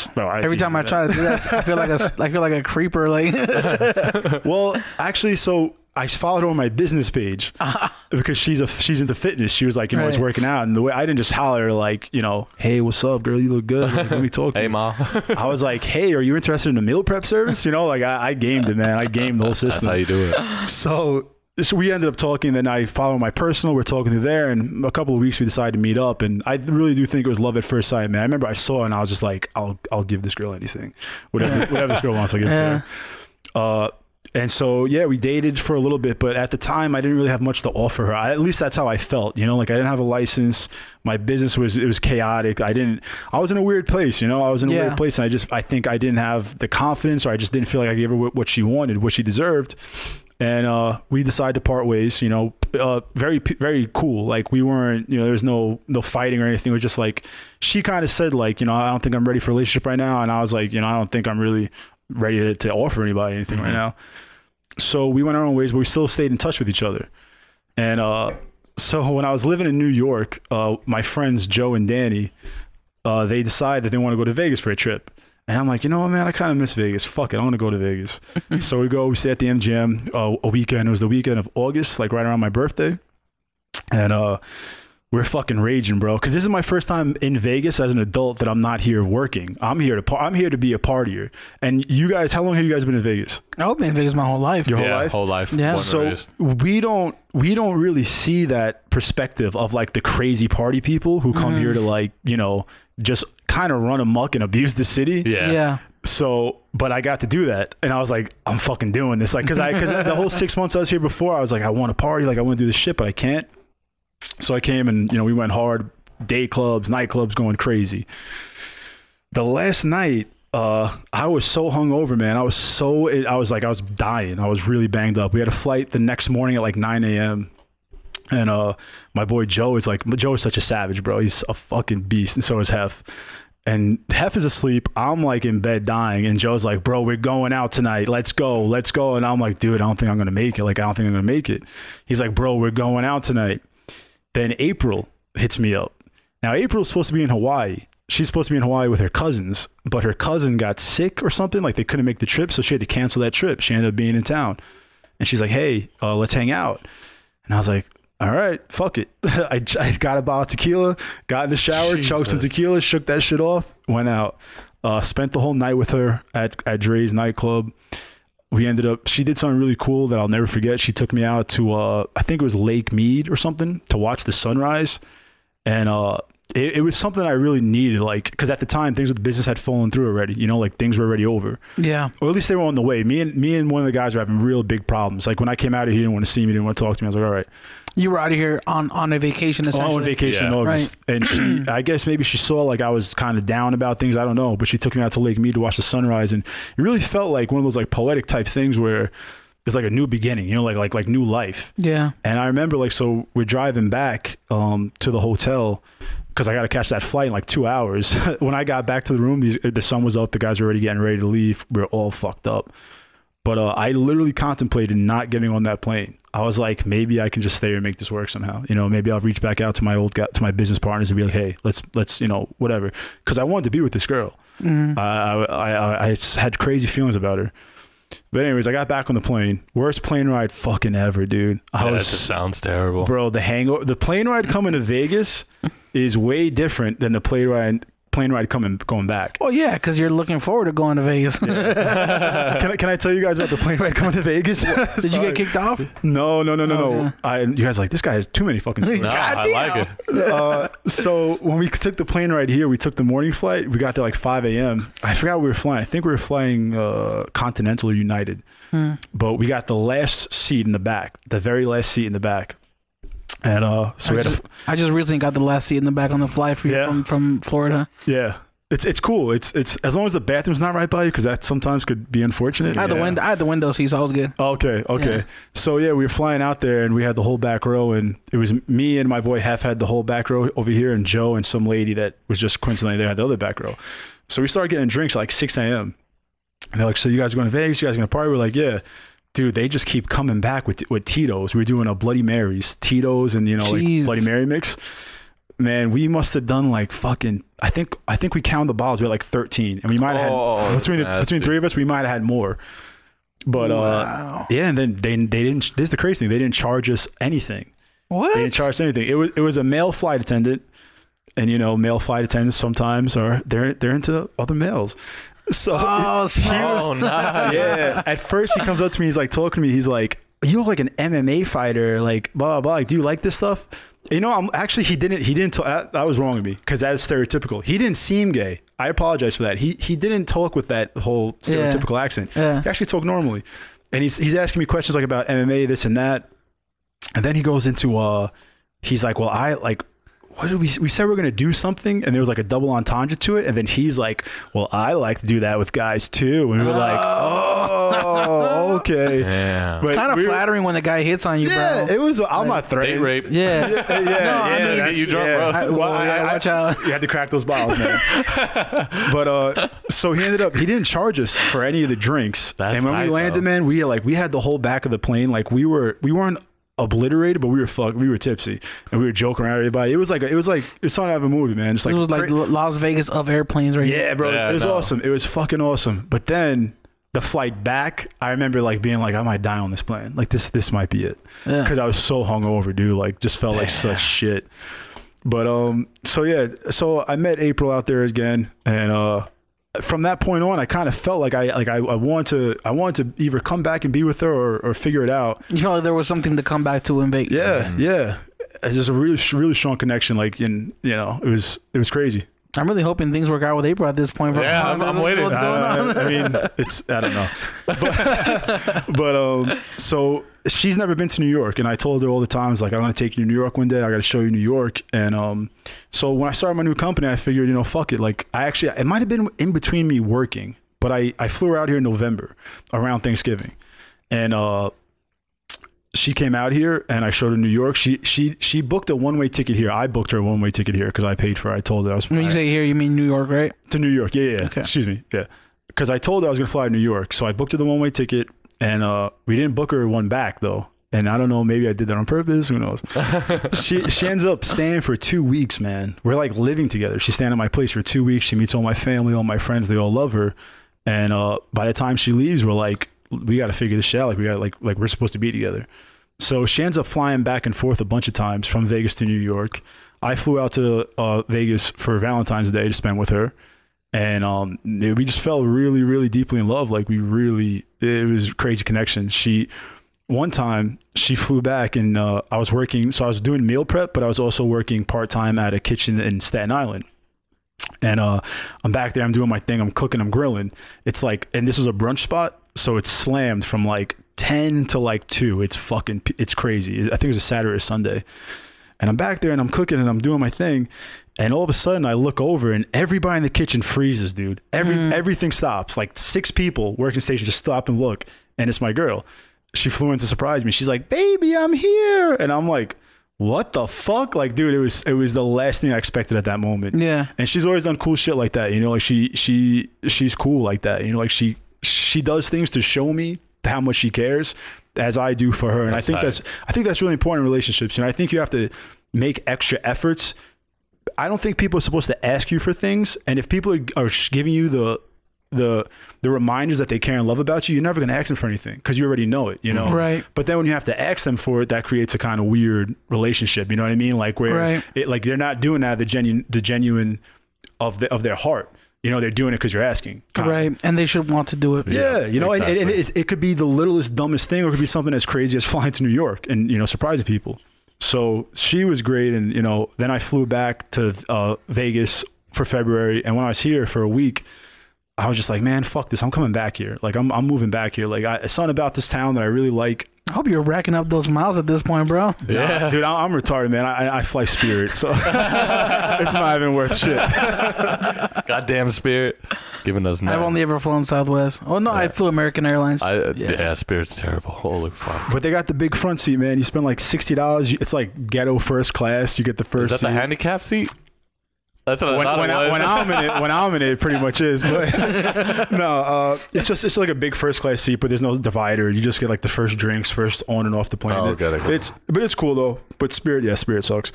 every time I try to do that, I feel like a creeper. Like, well, actually, so I followed her on my business page because she's into fitness. She was like, you know, it's working out, and the way I didn't just holler at her like, you know, hey, what's up, girl? You look good. Like, let me talk to you. Hey, ma. I was like, hey, are you interested in a meal prep service? You know, like I gamed it, man. I gamed the whole system. That's how you do it. So So we ended up talking. Then I followed my personal. We're talking through there, and a couple of weeks we decided to meet up. And I really do think it was love at first sight, man. I remember I saw her and I was just like, I'll give this girl anything, whatever this girl wants, I'll give it to her. And so yeah, we dated for a little bit, but at the time I didn't really have much to offer her. At least that's how I felt, you know. Like I didn't have a license. My business was chaotic. I was in a weird place, you know. I was in a weird place, and I think I didn't have the confidence, or I just didn't feel like I gave her what she wanted, what she deserved. And we decided to part ways, you know. Very, very cool. Like we weren't, you know, there was no fighting or anything. It was just like, she kind of said like, you know, I don't think I'm ready for a relationship right now. And I was like, you know, I don't think I'm really ready to offer anybody anything right now. So we went our own ways, but we still stayed in touch with each other. And so when I was living in New York, my friends Joe and Danny, they decided that they want to go to Vegas for a trip. And I'm like, you know what, man, I kind of miss Vegas. Fuck it, I want to go to Vegas. So we stay at the MGM a weekend. It was the weekend of August, like right around my birthday. And we're fucking raging, bro. Because this is my first time in Vegas as an adult that I'm not here working. I'm here to be a partier. And you guys, how long have you guys been in Vegas? I've been in Vegas my whole life. Your whole life? Yeah. So we don't really see that perspective of like the crazy party people who come here to like, you know, just kind of run amok and abuse the city. Yeah. So, but I got to do that, and I was like, I'm fucking doing this. Like, because the whole 6 months I was here before, I was like, I want to party, like I want to do this shit, but I can't. So I came and, you know, we went hard, day clubs, nightclubs, going crazy. The last night, I was so hungover, man. I was dying. I was really banged up. We had a flight the next morning at like 9 a.m. And my boy Joe is such a savage, bro. He's a fucking beast, and so is Hef. And Hef is asleep. I'm like in bed dying, and Joe's like, bro, we're going out tonight. Let's go. And I'm like, dude, I don't think I'm gonna make it. He's like, bro, we're going out tonight. Then April hits me up. Now April's supposed to be in Hawaii. She's supposed to be in Hawaii with her cousins, but her cousin got sick or something. Like they couldn't make the trip, so she had to cancel that trip. She ended up being in town, and she's like, hey, let's hang out. And I was like, all right, fuck it. I got a bottle of tequila, got in the shower, chugged some tequila, shook that shit off, went out, spent the whole night with her at Dre's nightclub. She did something really cool that I'll never forget. She took me out to, I think it was Lake Mead or something, to watch the sunrise. And it was something I really needed, like, because at the time things with the business had fallen through already, you know, like things were already over. Yeah. Or at least they were on the way. Me and one of the guys were having real big problems. Like when I came out of here, he didn't want to see me, didn't want to talk to me. I was like, all right. You were out of here on a vacation, essentially. On vacation in August. Right. And I guess maybe she saw like I was kind of down about things. I don't know. But she took me out to Lake Mead to watch the sunrise. And it really felt like one of those like poetic type things where it's like a new beginning, you know, like new life. Yeah. And I remember like, so we're driving back to the hotel because I got to catch that flight in like 2 hours. When I got back to the room, the sun was up. The guys were already getting ready to leave. We were all fucked up. But I literally contemplated not getting on that plane. I was like, maybe I can just stay here and make this work somehow. You know, maybe I'll reach back out to my business partners and be like, hey, let's you know, whatever. Because I wanted to be with this girl. Mm-hmm. I had crazy feelings about her. But anyways, I got back on the plane. Worst plane ride fucking ever, dude. That just sounds terrible. Bro, the plane ride coming to Vegas is way different than the plane ride going back. Well, yeah, because you're looking forward to going to Vegas. Yeah. Can I tell you guys about the plane ride coming to Vegas? Did you get kicked off? No. You guys are like, this guy has too many fucking stories. No, I like it. So when we took the plane ride here, we took the morning flight. We got there like 5 a.m. I forgot we were flying. I think we were flying Continental or United. But we got the last seat in the back, the very last seat in the back. And so I just recently got the last seat in the back on the flight from Florida. Yeah, it's cool. It's as long as the bathroom's not right by you, because that sometimes could be unfortunate. I had the window seat, so I was good. Okay. Yeah. So yeah, we were flying out there, and we had the whole back row, and it was me and my boy Hef had the whole back row over here, and Joe and some lady that was just coincidentally there had the other back row. So we started getting drinks at like 6 a.m. And they're like, so you guys are going to Vegas? You guys are going to party? We're like, yeah. Dude, they just keep coming back with Tito's. We're doing a Bloody Marys, Tito's, and like Bloody Mary mix. Man, we must have done like fucking. I think we counted the bottles. We had like 13, and we might have had between three of us. We might have had more. But wow. Yeah, and then they didn't. This is the crazy thing. They didn't charge us anything. What? They didn't charge us anything. It was a male flight attendant, and male flight attendants sometimes they're into other males. So nice. yeah. At first he comes up to me, he's like talking to me, he's like, you look like an MMA fighter, like blah blah. Like, do you like this stuff? You know, I'm actually he didn't that was wrong of me because that's stereotypical. He didn't seem gay. I apologize for that. He didn't talk with that whole stereotypical accent. He actually talked normally, and he's asking me questions like about MMA, this and that, and then he goes into he's like, well, I like. What did we said we were going to do something, and there was like a double entendre to it, and then he's like, well, I like to do that with guys too, and we were like, oh, okay. Yeah. But it's kind of flattering when the guy hits on you, bro. It was. I'm not threatening. Date rape. Yeah. I mean, you drunk, bro. Watch out. You had to crack those bottles, man. But so he didn't charge us for any of the drinks. That's and when we landed, man, we had the whole back of the plane. Like we weren't obliterated, but we were tipsy and we were joking around everybody. It was something out of a movie, man. Just like, it was like Las Vegas of airplanes, right? Yeah, bro. It was awesome. It was fucking awesome. But then the flight back, I remember like being like, I might die on this plane. Like this might be it. Because I was so hungover, dude. Like just felt like such shit. But so I met April out there again, and from that point on, I kind of felt like I wanted to either come back and be with her or figure it out. You felt like there was something to come back to in Vegas. Yeah. It's just a really strong connection. Like, it was crazy. I'm really hoping things work out with April at this point. Yeah, I'm waiting. What's going on? I mean, I don't know. But so she's never been to New York, and I told her all the times, like, I'm going to take you to New York one day. I got to show you New York. And so when I started my new company, I figured, fuck it. Like, it might have been in between me working, but I flew her out here in November around Thanksgiving. And she came out here, and I showed her New York. She booked a one-way ticket here. I booked her a one-way ticket here because I paid for it. I told her I was. When you say here, you mean New York, right? To New York, yeah. Okay. Excuse me, yeah. Because I told her I was going to fly to New York, so I booked her the one-way ticket, and we didn't book her one back though. And I don't know, maybe I did that on purpose. Who knows? She ends up staying for 2 weeks, man. We're like living together. She's staying at my place for 2 weeks. She meets all my family, all my friends. They all love her. And by the time she leaves, we're like, we got to figure this shit out. Like we got like we're supposed to be together. So she ends up flying back and forth a bunch of times from Vegas to New York. I flew out to Vegas for Valentine's Day to spend with her. And we just fell really, really deeply in love. Like it was a crazy connection. One time she flew back and I was working. So I was doing meal prep, but I was also working part-time at a kitchen in Staten Island. And I'm back there, I'm doing my thing. I'm cooking, I'm grilling. It's like, and this was a brunch spot. So it's slammed from like 10 to like 2. It's crazy. I think it was a Saturday or Sunday. And I'm back there and I'm cooking and I'm doing my thing. And all of a sudden I look over and everybody in the kitchen freezes, dude. Everything stops. Like 6 people working station just stop and look. And it's my girl. She flew in to surprise me. She's like, baby, I'm here. And I'm like, what the fuck? Like, dude, it was the last thing I expected at that moment. Yeah. And she's always done cool shit like that. Like she's cool like that. Like she does things to show me how much she cares as I do for her. And I think that's really important in relationships. I think you have to make extra efforts. I don't think people are supposed to ask you for things. And if people are giving you the reminders that they care and love about you, you're never going to ask them for anything because you already know it, Right. But then when you have to ask them for it, that creates a kind of weird relationship. You know what I mean? Like where they're not doing that the genuine of their heart. They're doing it because you're asking. Right. And they should want to do it. Yeah. Exactly. And it could be the littlest, dumbest thing, or it could be something as crazy as flying to New York and, surprising people. So she was great. And, then I flew back to Vegas for February. And when I was here for a week, I was just like, man, fuck this. I'm coming back here. Like, I'm moving back here. Like, it's something about this town that I really like. I hope you're racking up those miles at this point, bro. Yeah. Nah, dude, I'm retarded, man. I fly Spirit, so it's not even worth shit. Goddamn Spirit. Giving us I've only ever flown Southwest. Oh, no, I flew American Airlines. Spirit's terrible. Holy fuck. But they got the big front seat, man. You spend like $60. It's like ghetto first class. You get the first seat. Is that the handicap seat? That's what I thought when I'm in it, it pretty much is. But no, it's like a big first class seat, but there's no divider. You just get like the first drinks, first on and off the plane. Oh, good. But it's cool though. But Spirit sucks.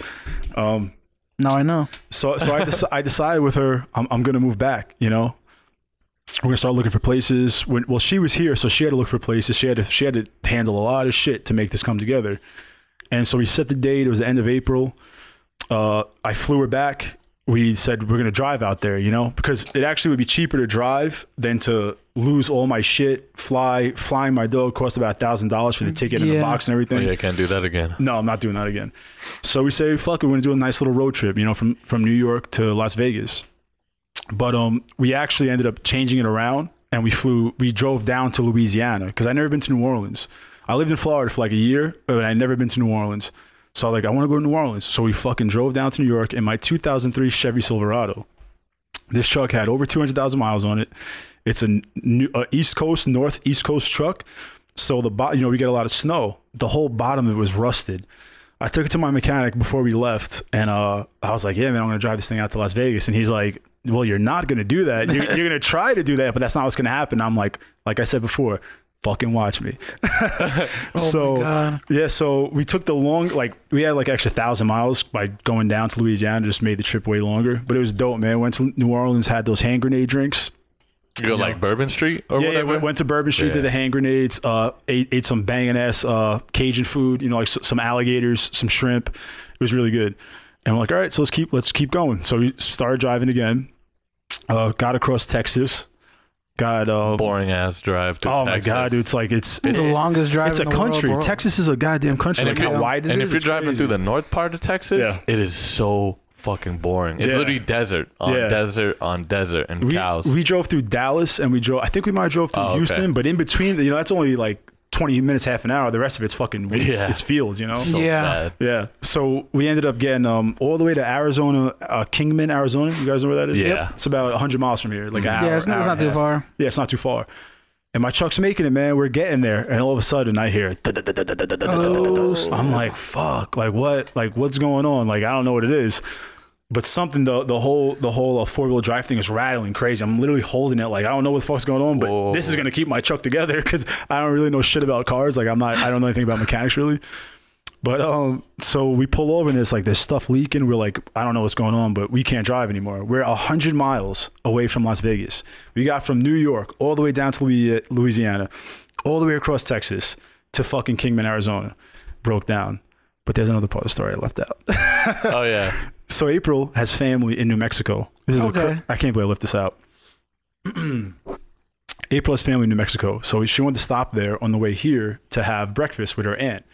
No, I know. So I decided with her, I'm gonna move back. We're gonna start looking for places. Well, she was here, so she had to look for places. She had to handle a lot of shit to make this come together. And so we set the date. It was the end of April. I flew her back. We said we're going to drive out there, because it actually would be cheaper to drive than to lose all my shit, flying my dog cost about $1,000 for the ticket and the box and everything. Yeah, I can't do that again. No, I'm not doing that again. So we say, fuck it, we're gonna do a nice little road trip, you know, from New York to Las Vegas. But we actually ended up changing it around, and we drove down to Louisiana, because I'd never been to New Orleans. I lived in Florida for like a year, but I'd never been to New Orleans. So I was like, I want to go to New Orleans. So we fucking drove down to New York in my 2003 Chevy Silverado. This truck had over 200,000 miles on it. It's a northeast coast truck. So we get a lot of snow. The whole bottom of it was rusted. I took it to my mechanic before we left, and I was like, yeah, man, I'm going to drive this thing out to Las Vegas. And he's like, well, you're not going to do that. You're going to try to do that, but that's not what's going to happen. I'm like I said before, fucking watch me. So we took the we had like extra 1,000 miles by going down to Louisiana, just made the trip way longer, but it was dope, man. Went to New Orleans, had those hand grenade drinks. You go like Bourbon Street or whatever? Yeah, went to Bourbon Street, did the hand grenades, ate some banging ass Cajun food, you know, like some alligators, some shrimp. It was really good. And we're like, all right, so let's keep going. So we started driving again, got across Texas. Boring ass drive to Texas. My god, dude! It's the longest drive. It's a country. World, Texas is a goddamn country. And how wide it is. And if you're driving through the north part of Texas, it is so fucking boring. It's literally desert on desert and cows. We drove through Dallas, and I think we might have drove through Houston, but in between, you know, that's only like 20 minutes, half an hour. The rest of it's fucking it's fields, you know? So bad. Yeah. So we ended up getting all the way to Arizona, Kingman, Arizona. You guys know where that is? Yeah. It's about 100 miles from here, like an hour. Yeah, it's not too far. Yeah, it's not too far. And my truck's making it, man. We're getting there. And all of a sudden I hear, I'm like, fuck, like what? Like what's going on? Like, I don't know what it is. But something, the whole four-wheel drive thing is rattling crazy. I'm literally holding it like, I don't know what the fuck's going on, but this is going to keep my truck together, because I don't really know shit about cars. Like I don't know anything about mechanics really. But so we pull over and it's like there's stuff leaking. We're like, I don't know what's going on, but we can't drive anymore. We're 100 miles away from Las Vegas. We got from New York all the way down to Louisiana, all the way across Texas to fucking Kingman, Arizona. Broke down. But there's another part of the story I left out. Oh yeah. So April has family in New Mexico. This is I can't believe I left this out. April has family in New Mexico. So she wanted to stop there on the way here to have breakfast with her aunt.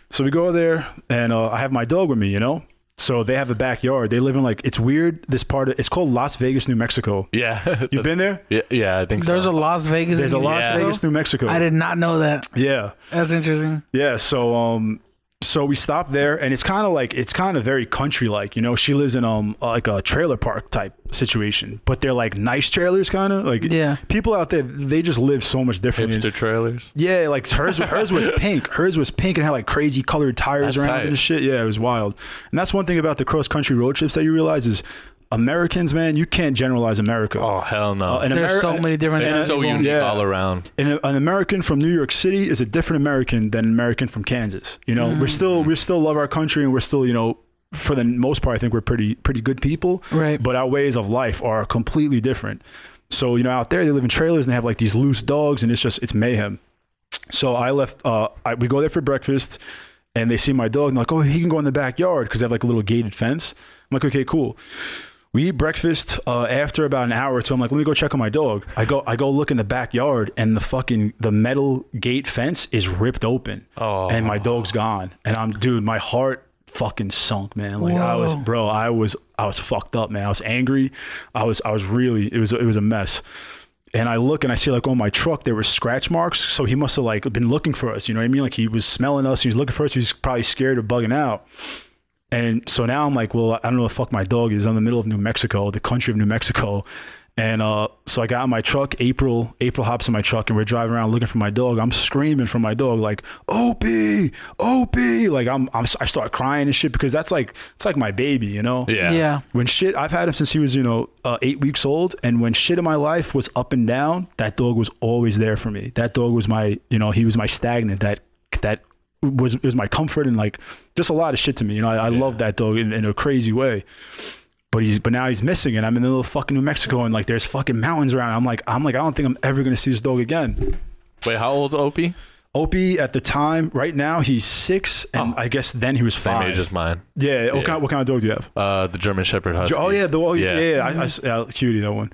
So we go there, and I have my dog with me, you know? So they have a backyard. They live in it's weird. It's called Las Vegas, New Mexico. Yeah. You've been there? Yeah, I think There's a Las Vegas. There's a Las Vegas, New Mexico. I did not know that. Yeah. That's interesting. Yeah. So we stopped there, and it's kind of very country like, you know. She lives in like a trailer park type situation, but they're like nice trailers, kind of like people out there, they just live so much differently. Hipster trailers. Yeah, like hers was pink. Hers was pink and had like crazy colored tires around it and shit. Yeah, it was wild. And that's one thing about the cross country road trips that you realize is Americans, man, you can't generalize America. Oh hell no! There's so many different. It's so unique all around. And an American from New York City is a different American than an American from Kansas. You know, we still love our country, and we're still, you know, for the most part, I think we're pretty good people. Right. But our ways of life are completely different. So, you know, out there they live in trailers and they have like these loose dogs, and it's mayhem. So I left. We go there for breakfast, and they see my dog, and they're like, oh, he can go in the backyard because they have like a little gated fence. I'm like, okay, cool. We eat breakfast. After about an hour or two, I'm like, let me go check on my dog. I go look in the backyard, and the metal gate fence is ripped open, and my dog's gone. And my heart fucking sunk, man. Like I was fucked up, man. I was angry. I was really, it was a mess. And I look and I see like on my truck there were scratch marks. So he must have like been looking for us. You know what I mean? Like he was smelling us. He was looking for us. He was probably scared or bugging out. And so now I'm like, well, I don't know what the fuck my dog is. I'm in the middle of New Mexico, the country of New Mexico. And so I got in my truck. April hops in my truck, and we're driving around looking for my dog. I'm screaming for my dog, like, Opie. Like I start crying and shit, because it's like my baby, you know? Yeah. When shit, I've had him since he was, 8 weeks old. And when shit in my life was up and down, that dog was always there for me. That dog was my, he was my stagnant. That was my comfort, and like just a lot of shit to me. I love that dog in a crazy way. But now he's missing, and I'm in the middle of fucking New Mexico, and like there's fucking mountains around. I'm like, I don't think I'm ever gonna see this dog again. Wait, how old is Opie? Opie at the time, right now he's 6, and I guess then he was 5. Same age as mine. Yeah. What kind of dog do you have? The German Shepherd Husky. Oh yeah, I cutie, that one.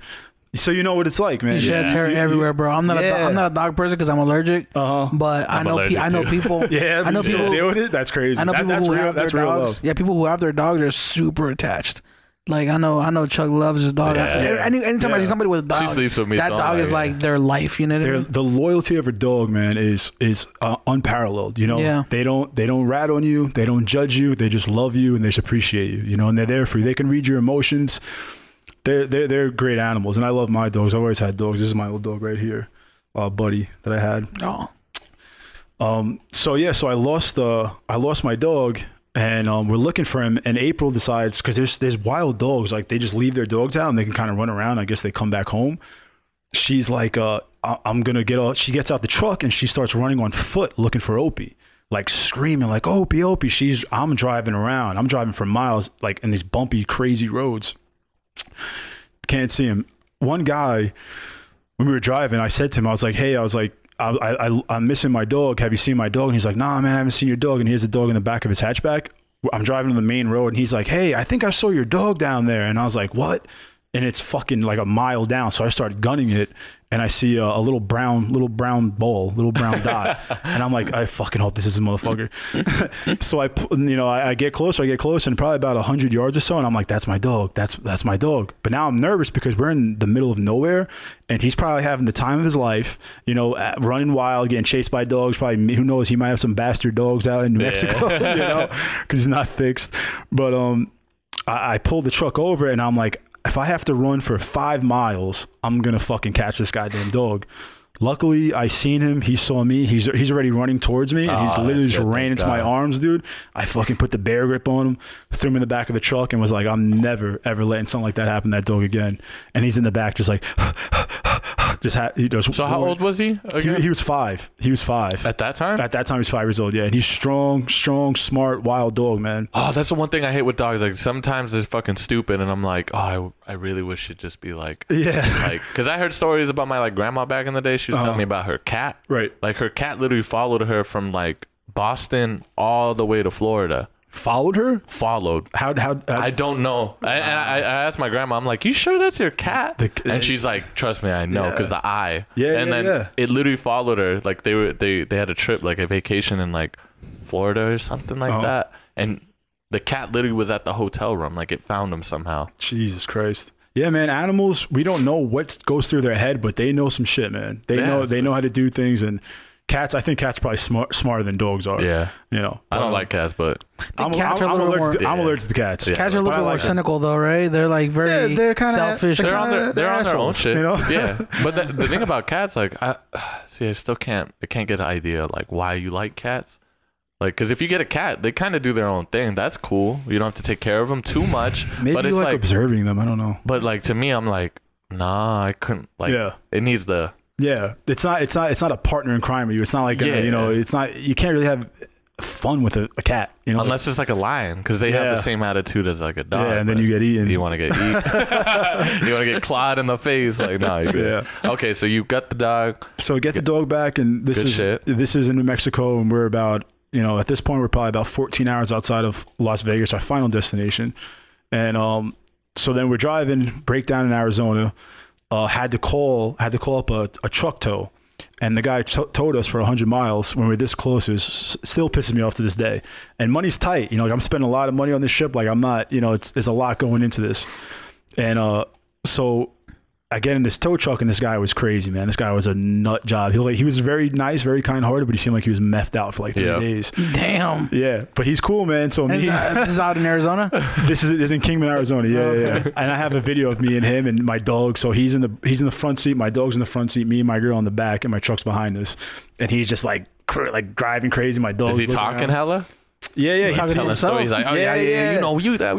So you know what it's like, man. You shed hair everywhere, bro. I'm not a dog person because I'm allergic. But I know people. Yeah, I know people deal with it. That's crazy. I know people who have their dogs. Yeah, people who have their dogs are super attached. Like I know Chuck loves his dog. Anytime I see somebody with a dog, she sleeps with me. That dog is like their life. You know what I mean? The loyalty of a dog, man, is unparalleled. You know, they don't rat on you. They don't judge you. They just love you and they just appreciate you. You know, and they're there for you. They can read your emotions. They're great animals, and I love my dogs. I've always had dogs. This is my old dog right here, Buddy, that I had. So I lost my dog, and we're looking for him. And April decides, because there's wild dogs, like they just leave their dogs out and they can kind of run around. I guess they come back home. She's like, I'm gonna get out. She gets out the truck and she starts running on foot looking for Opie. Like screaming, like Opie. I'm driving around. I'm driving for miles, like in these bumpy, crazy roads. Can't see him. One guy, when we were driving, I said to him, I was like, hey, I'm missing my dog. Have you seen my dog? And he's like, nah, man, I haven't seen your dog. And he has a dog in the back of his hatchback. I'm driving on the main road and he's like, hey, I think I saw your dog down there. And I was like, what? And it's fucking like a mile down. So I started gunning it and I see a little brown dot. And I'm like, I fucking hope this is a motherfucker. So I get closer and probably about 100 yards or so. And I'm like, that's my dog. That's my dog. But now I'm nervous because we're in the middle of nowhere and he's probably having the time of his life, you know, running wild, getting chased by dogs. Probably, who knows, he might have some bastard dogs out in New Mexico, you know, because he's not fixed. But I pulled the truck over and I'm like, if I have to run for 5 miles, I'm going to fucking catch this goddamn dog. Luckily, I seen him. He saw me. He's already running towards me. And he's literally just ran into my arms, dude. I fucking put the bear grip on him, threw him in the back of the truck and was like, I'm never, ever letting something like that happen to that dog again. And he's in the back just like... So how old was he again? He was 5. He was 5. At that time? At that time, he was 5 years old, yeah. And he's strong, smart, wild dog, man. Oh, that's the one thing I hate with dogs. Like, sometimes they're fucking stupid, and I'm like, oh, I really wish it'd just be like... Yeah. Like, because I heard stories about my, like, grandma back in the day. She was telling me about her cat. Right. Like, her cat literally followed her from, like, Boston all the way to Florida. Followed her? Followed. How I don't know. I asked my grandma, I'm like, you sure that's your cat? And she's like, trust me, I know, because the eye. Yeah, and then it literally followed her. Like they had a trip, like a vacation in like Florida or something like that. And the cat literally was at the hotel room. Like it found him somehow. Jesus Christ. Yeah, man. Animals, we don't know what goes through their head, but they know some shit, man. They know how to do things. And cats, I think cats probably smarter than dogs are. Yeah. You know. I don't like cats, but I'm allergic to cats. Yeah. Cats are a little more cynical though, right? They're like very they're kind of selfish. They're on their own shit. You know? Yeah. But the thing about cats, like I still can't get an idea like why you like cats. Like, because if you get a cat, they kind of do their own thing. That's cool. You don't have to take care of them too much. Maybe but it's like observing them. I don't know. But like to me, I'm like, nah, I couldn't. Like, it needs the. Yeah, it's not a partner in crime with you. It's not like you know, it's not. You can't really have fun with a cat, you know, unless it's like a lion, because they have the same attitude as like a dog. Yeah, and then you get eaten. You want to get eaten. You want to get clawed in the face. Like, no, you're good. Yeah. Okay, so you got the dog. So get the dog back, and this is in New Mexico, and we're about, you know, at this point we're probably about 14 hours outside of Las Vegas, our final destination, and so then we're driving, breakdown in Arizona. Had to call up a truck tow, and the guy towed us for 100 miles when we were this close. It still pisses me off to this day. And money's tight, you know. Like, I'm spending a lot of money on this trip. Like, I'm not, you know, it's a lot going into this. And so I get in this tow truck, and this guy was crazy, man. This guy was a nut job. He was very nice, very kind-hearted, but he seemed like he was methed out for like 3 days. Damn. Yeah, but he's cool, man. So this is out in Arizona? This is in Kingman, Arizona. Yeah. And I have a video of me and him and my dog. So he's in the front seat, my dog's in the front seat, me and my girl in the back, and my truck's behind us. And he's just like driving crazy. My dog's Is he talking around. Hella? Yeah. He's telling stories like, you know,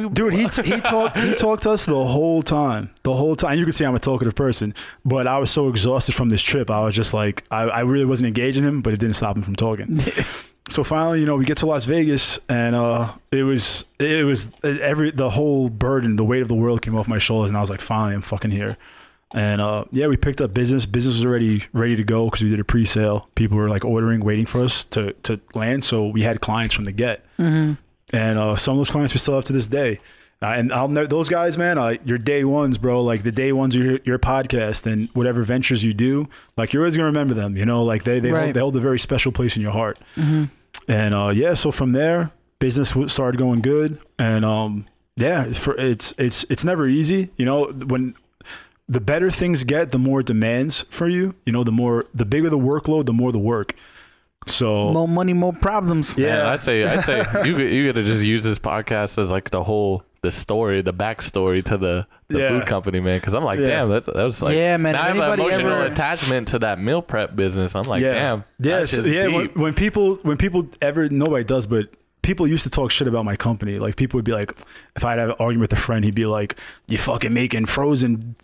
dude. He talked to us the whole time. You can see I'm a talkative person, but I was so exhausted from this trip. I was just like, I really wasn't engaging him, but it didn't stop him from talking. So finally, you know, we get to Las Vegas, and it was the whole burden, the weight of the world came off my shoulders, and I was like, finally, I'm fucking here. And we picked up business. Business was already ready to go because we did a pre-sale. People were like ordering, waiting for us to land. So we had clients from the get. Mm-hmm. And some of those clients we still have to this day. And I'll know those guys, man. Your day ones, bro. Like the day ones of your podcast and whatever ventures you do. Like you're always gonna remember them. You know, like they hold a very special place in your heart. And so from there, business started going good. And it's never easy. You know, when the better things get, the more demands for you. You know, the bigger the workload, the more the work. So more money, more problems. Yeah, man, I say you gotta just use this podcast as like the story, the backstory to the food company, man. Because I'm like, damn, that was like, man. Now I have an emotional attachment to that meal prep business. I'm like, damn, When people ever, nobody does, but people used to talk shit about my company. Like people would be like, if I'd have an argument with a friend, he'd be like, you fucking making frozen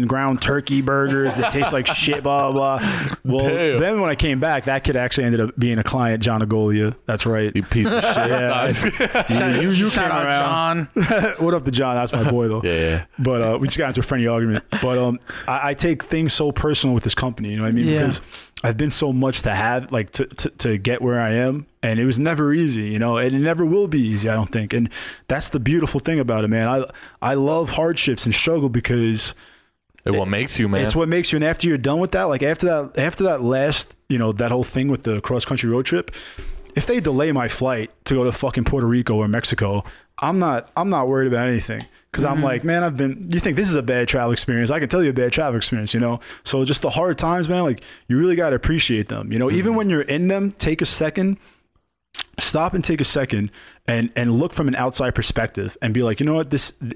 ground turkey burgers that taste like shit, blah, blah. Well, then when I came back, that kid actually ended up being a client, John Agolia. That's right. You piece of shit. Yeah. you came around. John. What up to John? That's my boy though. Yeah. But we just got into a friendly argument. But I take things so personal with this company, you know what I mean? Yeah. Because I've been so much to have, like to get where I am. And it was never easy, you know, and it never will be easy, I don't think. And that's the beautiful thing about it, man. I love hardships and struggle because it's what makes you, man. It's what makes you. And after you're done with that, like after that last, you know, that whole thing with the cross country road trip, if they delay my flight to go to fucking Puerto Rico or Mexico, I'm not worried about anything. Cause I'm like, man, you think this is a bad travel experience. I can tell you a bad travel experience, you know? So just the hard times, man, like you really got to appreciate them, you know, even when you're in them, take a second, stop and take a second and look from an outside perspective and be like, you know what,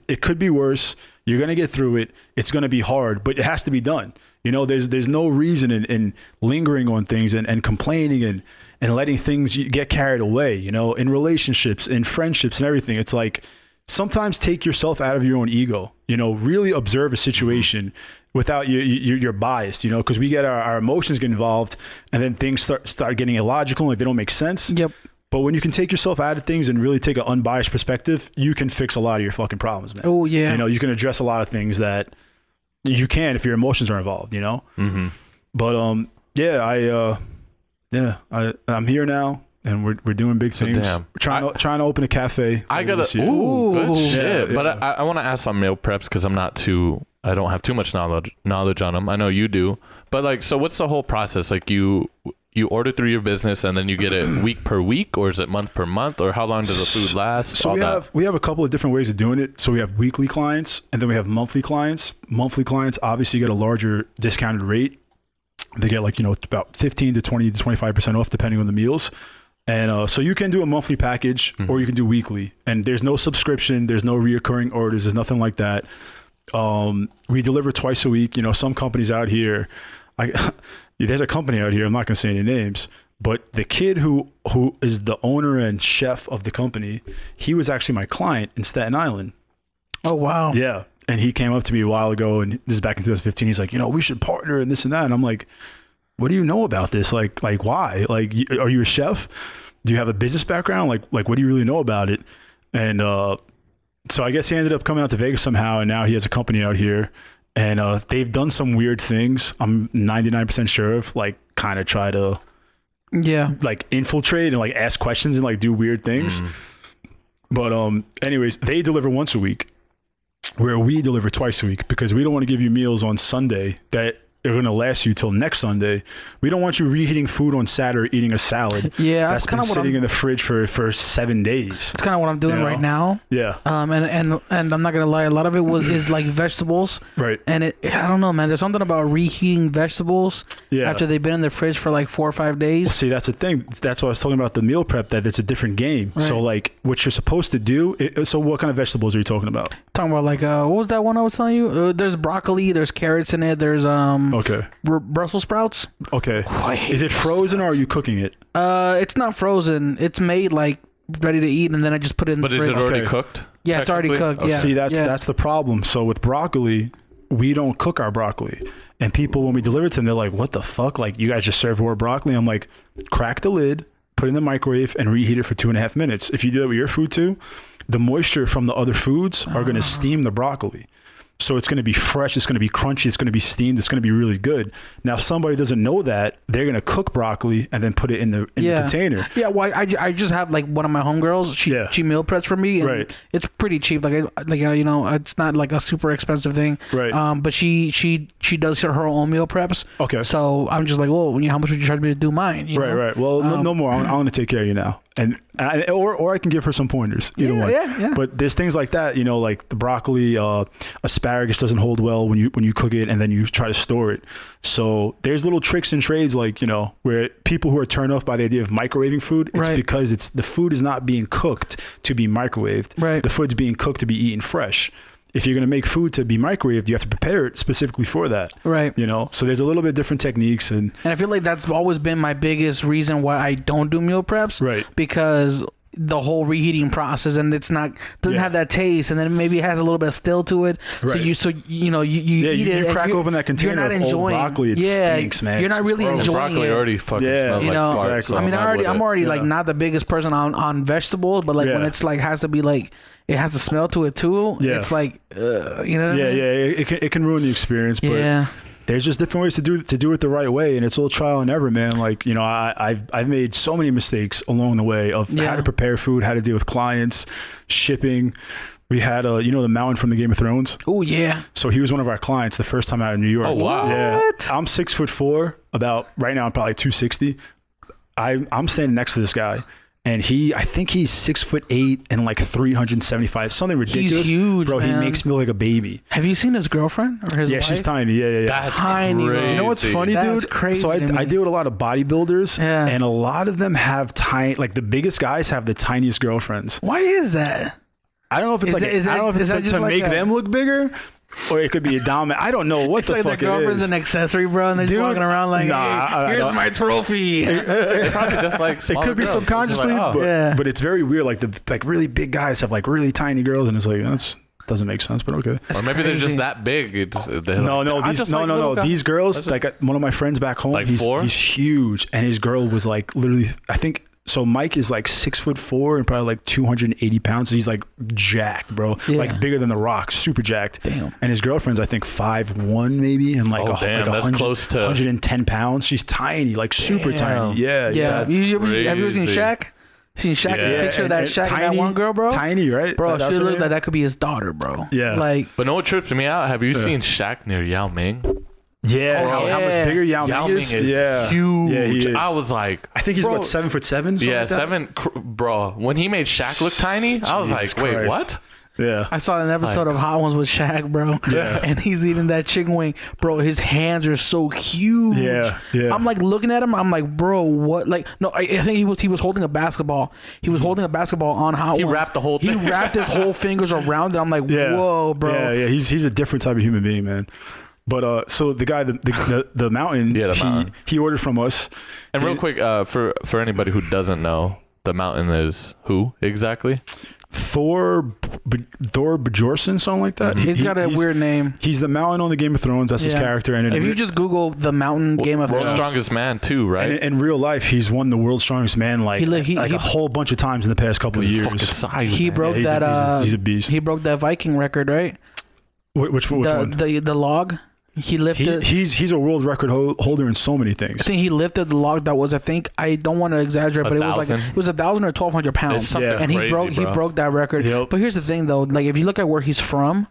it could be worse. You're going to get through it. It's going to be hard, but it has to be done. You know, there's no reason in lingering on things and complaining and letting things get carried away, you know, in relationships, in friendships and everything. It's like, sometimes take yourself out of your own ego, you know, really observe a situation without you're biased, you know, because we get our emotions get involved and then things start getting illogical, like they don't make sense. Yep. But when you can take yourself out of things and really take an unbiased perspective, you can fix a lot of your fucking problems, man. Oh, yeah. You know, you can address a lot of things that you can if your emotions are involved, you know? But, I'm here now. And we're doing big things. We're trying to open a cafe. I gotta good shit. Yeah. But I want to ask on meal preps because I don't have too much knowledge on them. I know you do. But like, so what's the whole process? Like you order through your business and then you get it week per week, or is it month per month, or how long does the food last? So we have a couple of different ways of doing it. So we have weekly clients and then we have monthly clients. Monthly clients obviously get a larger discounted rate. They get like, you know, about 15 to 20 to 25% off depending on the meals. And so you can do a monthly package or you can do weekly, and there's no subscription, there's no reoccurring orders, there's nothing like that. We deliver twice a week. You know, some companies out here, there's a company out here, I'm not going to say any names, but the kid who is the owner and chef of the company, he was actually my client in Staten Island. Oh, wow. Yeah. And he came up to me a while ago, and this is back in 2015. He's like, you know, we should partner and this and that. And I'm like, what do you know about this? Like why? Like, are you a chef? Do you have a business background? Like, what do you really know about it? And so I guess he ended up coming out to Vegas somehow, and now he has a company out here, and they've done some weird things. I'm 99% sure of, like, kind of try to, like, infiltrate and like ask questions and like do weird things. But anyways, they deliver once a week, where we deliver twice a week, because we don't want to give you meals on Sunday that are going to last you till next Sunday. We don't want you reheating food on Saturday, eating a salad. Yeah, that's been sitting in the fridge for 7 days. That's kind of what I'm doing right now. Yeah. And I'm not gonna lie, a lot of it is like vegetables. Right. And I don't know, man. There's something about reheating vegetables after they've been in the fridge for like 4 or 5 days. Well, see, that's the thing. That's what I was talking about, the meal prep. That it's a different game. Right. So like, what you're supposed to do. So what kind of vegetables are you talking about? Talking about like what was that one I was telling you? There's broccoli. There's carrots in it. There's Brussels sprouts. Okay. Is it frozen or are you cooking it? It's not frozen. It's made like ready to eat, and then I just put it in the fridge. But is it already cooked? Yeah, it's already cooked. Yeah. See, that's the problem. So with broccoli, we don't cook our broccoli. And people, when we deliver it to them, they're like, what the fuck? Like, you guys just serve raw broccoli? I'm like, crack the lid, put it in the microwave, and reheat it for 2.5 minutes. If you do that with your food too, the moisture from the other foods are going to steam the broccoli. So it's going to be fresh, it's going to be crunchy, it's going to be steamed, it's going to be really good. Now, if somebody doesn't know that, they're going to cook broccoli and then put it in the container. Yeah, well, I just have like one of my homegirls. She meal preps for me, and it's pretty cheap. Like you know, it's not like a super expensive thing. Right. But she does her own meal preps. Okay. So I'm just like, well, how much would you charge me to do mine? You know? Right. Well, no more. I'm going to take care of you now. Or I can give her some pointers. Either one. Yeah. But there's things like that, like the broccoli, asparagus doesn't hold well when you cook it and then you try to store it. So there's little tricks and trades, like, where people who are turned off by the idea of microwaving food, it's because the food is not being cooked to be microwaved. Right. The food's being cooked to be eaten fresh. If you're going to make food to be microwaved, you have to prepare it specifically for that. Right. So there's a little bit different techniques. And I feel like that's always been my biggest reason why I don't do meal preps. Right. Because the whole reheating process, and doesn't have that taste, and then maybe it has a little bit of still to it. Right. So you eat it. You crack open that container. You're not enjoying old broccoli. It stinks, man. You're not really enjoying broccoli it. Already fucking smells like fart. Exactly. I mean, I'm already like not the biggest person on vegetables, but like when it's like has to be like it has a smell to it too. Yeah. It's like What I mean? It can ruin the experience. But there's just different ways to do it the right way, and it's all trial and error, man. Like, I've made so many mistakes along the way of how to prepare food, how to deal with clients, shipping. We had the Mountain from the Game of Thrones. Oh yeah. So he was one of our clients the first time out in New York. Oh wow. Yeah. I'm 6'4", right now I'm probably 260. I'm standing next to this guy. And I think he's 6'8" and like 375, something ridiculous. He's huge, bro. Man. He makes me look like a baby. Have you seen his girlfriend or his wife? She's tiny. Yeah. That's tiny. Crazy. You know what's funny, That's dude? crazy. So I deal with a lot of bodybuilders, and a lot of them have like the biggest guys have the tiniest girlfriends. Why is that? I don't know if it's to make them look bigger. Or it could be a dominant. I don't know what the fuck it is. It's like their girlfriend's an accessory, bro, and they're just walking around like, here's my trophy. It probably just like it could be subconsciously, but it's very weird. Like really big guys have like really tiny girls, and it's like doesn't make sense, but okay. Or maybe they're just that big. These girls, like one of my friends back home, like he's huge, and his girl was like literally, I think. So Mike is like 6'4" and probably like 280 pounds. So he's like jacked, bro. Yeah. Like bigger than The Rock, super jacked. Damn. And his girlfriend's I think 5'1" maybe, and like that's close to 110 pounds. She's tiny, like super tiny. Yeah. Have you ever seen Shaq? Seen Shaq? Picture that Shaq and that one girl, bro. Tiny, right? Bro, she looks like that could be his daughter, bro. Yeah. But no, what trips me out? Have you seen Shaq near Yao Ming? Yeah, how much bigger Yao Ming is? Huge. Yeah, he is. I was like, I think he's about 7'7". Yeah, like 7, bro. When he made Shaq look tiny, I was like, wait, what? Yeah, I saw an episode of Hot Ones with Shaq, bro. Yeah, and he's eating that chicken wing, bro. His hands are so huge. Yeah. I'm like looking at him. I'm like, bro, what? Like, no, I think he was holding a basketball. He was holding a basketball on Hot Ones. He wrapped the whole thing. He wrapped his whole fingers around it. I'm like, whoa, bro. Yeah. He's a different type of human being, man. But so the guy, the Mountain, he ordered from us. And real quick, for anybody who doesn't know, the Mountain is who exactly? Thor Bjornsson, something like that. He's got a weird name. He's the Mountain on the Game of Thrones. That's his character. And if you just Google the Mountain Game of Thrones, World's Strongest Man too, right? And in real life, he's won the World's Strongest Man like a whole bunch of times in the past couple of years. Size, he broke that. He's a beast. He broke that Viking record, right? Which one? The log. He lifted. He's a world record holder in so many things. I think he lifted the log that was. I don't want to exaggerate, but it was 1,000 or 1,200 pounds. And he broke that record. Yep. But here's the thing, though. Like if you look at where he's from.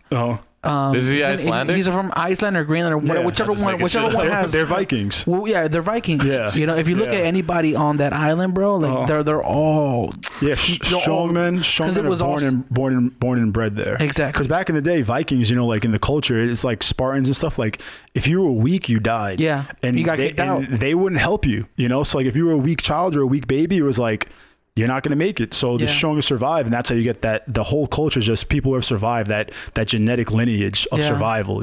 Is he Icelandic? He's from Iceland or Greenland or whichever one has. They're Vikings. Well, yeah, they're Vikings. Yeah. If you look at anybody on that island, bro, like they're all strongmen. Strongmen are born and bred there. Exactly. Because back in the day, Vikings, like in the culture, it's like Spartans and stuff. Like if you were weak, you died. Yeah. And you got kicked out. And they wouldn't help you. So like if you were a weak child or a weak baby, it was like, you're not going to make it. So the strongest survive, and that's how you get that. The whole culture is just people who have survived that genetic lineage of survival.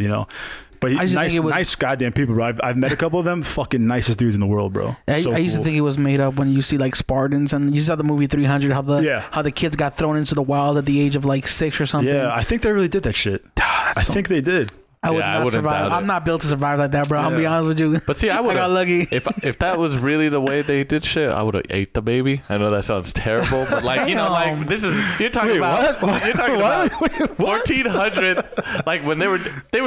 But nice goddamn people, bro. I've met a couple of them. Fucking nicest dudes in the world, bro. I used to think it was made up when you see like Spartans, and you saw the movie 300, how the kids got thrown into the wild at the age of like 6 or something. Yeah, I think they really did that shit. I think they did. I would not survive. I'm not built to survive like that, bro. I'll be honest with you. But see, I got lucky. If that was really the way they did shit, I would have ate the baby. I know that sounds terrible, but like, you know, like this is you're talking about 1400, like when they were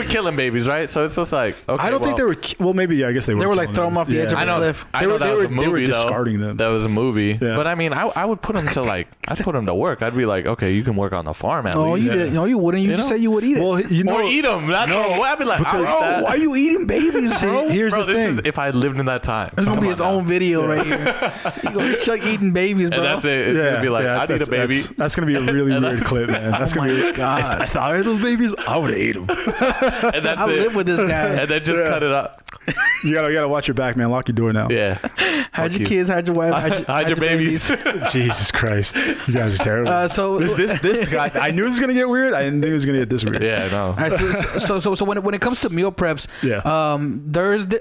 killing babies, right? So it's just like, okay, I don't think they were. Well, maybe I guess they were. They were like throwing them off the edge of the cliff. I know that was a movie. They were discarding them. That was a movie. Yeah. But I mean, I would put them to like, I'd put them to work. I'd be like, okay, you can work on the farm at least. No, you wouldn't. You just say you would eat it. Well, you know, or eat them. That's what I'd be like. Why are you eating babies, bro? See, here's the thing. This is if I lived in that time. It's gonna be his own video right here. You gonna Chuck eating babies, bro. And that's it. It's gonna be like, I'd eat a baby. That's gonna be a really weird clip, man. That's gonna be. God. If I had those babies, I would have ate them. And that's I live with this guy. And then just cut it up. You gotta watch your back, man. Lock your door now. Yeah. Hide your kids. Hide your wife. Hide your babies. Jesus Christ, you guys are terrible. So this guy, I knew it was gonna get weird. I didn't think it was gonna get this weird. Yeah, I know. So when it comes to meal preps,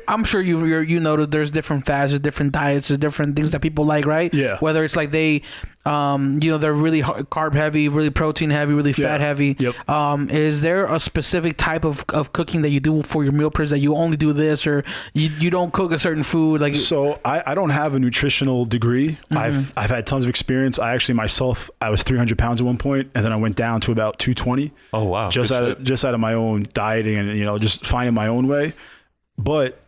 I'm sure you noticed there's different fads, there's different diets, there's different things that people like, right? Yeah. Whether it's like they, they're really carb heavy, really protein heavy, really fat heavy. Yep. Is there a specific type of cooking that you do for your meal preps, that you only do this, or you don't cook a certain food? Like, so I don't have a nutritional degree. I've had tons of experience. I was 300 pounds at one point, and then I went down to about 220. Oh wow! Just out of my own dieting and just finding my own way. But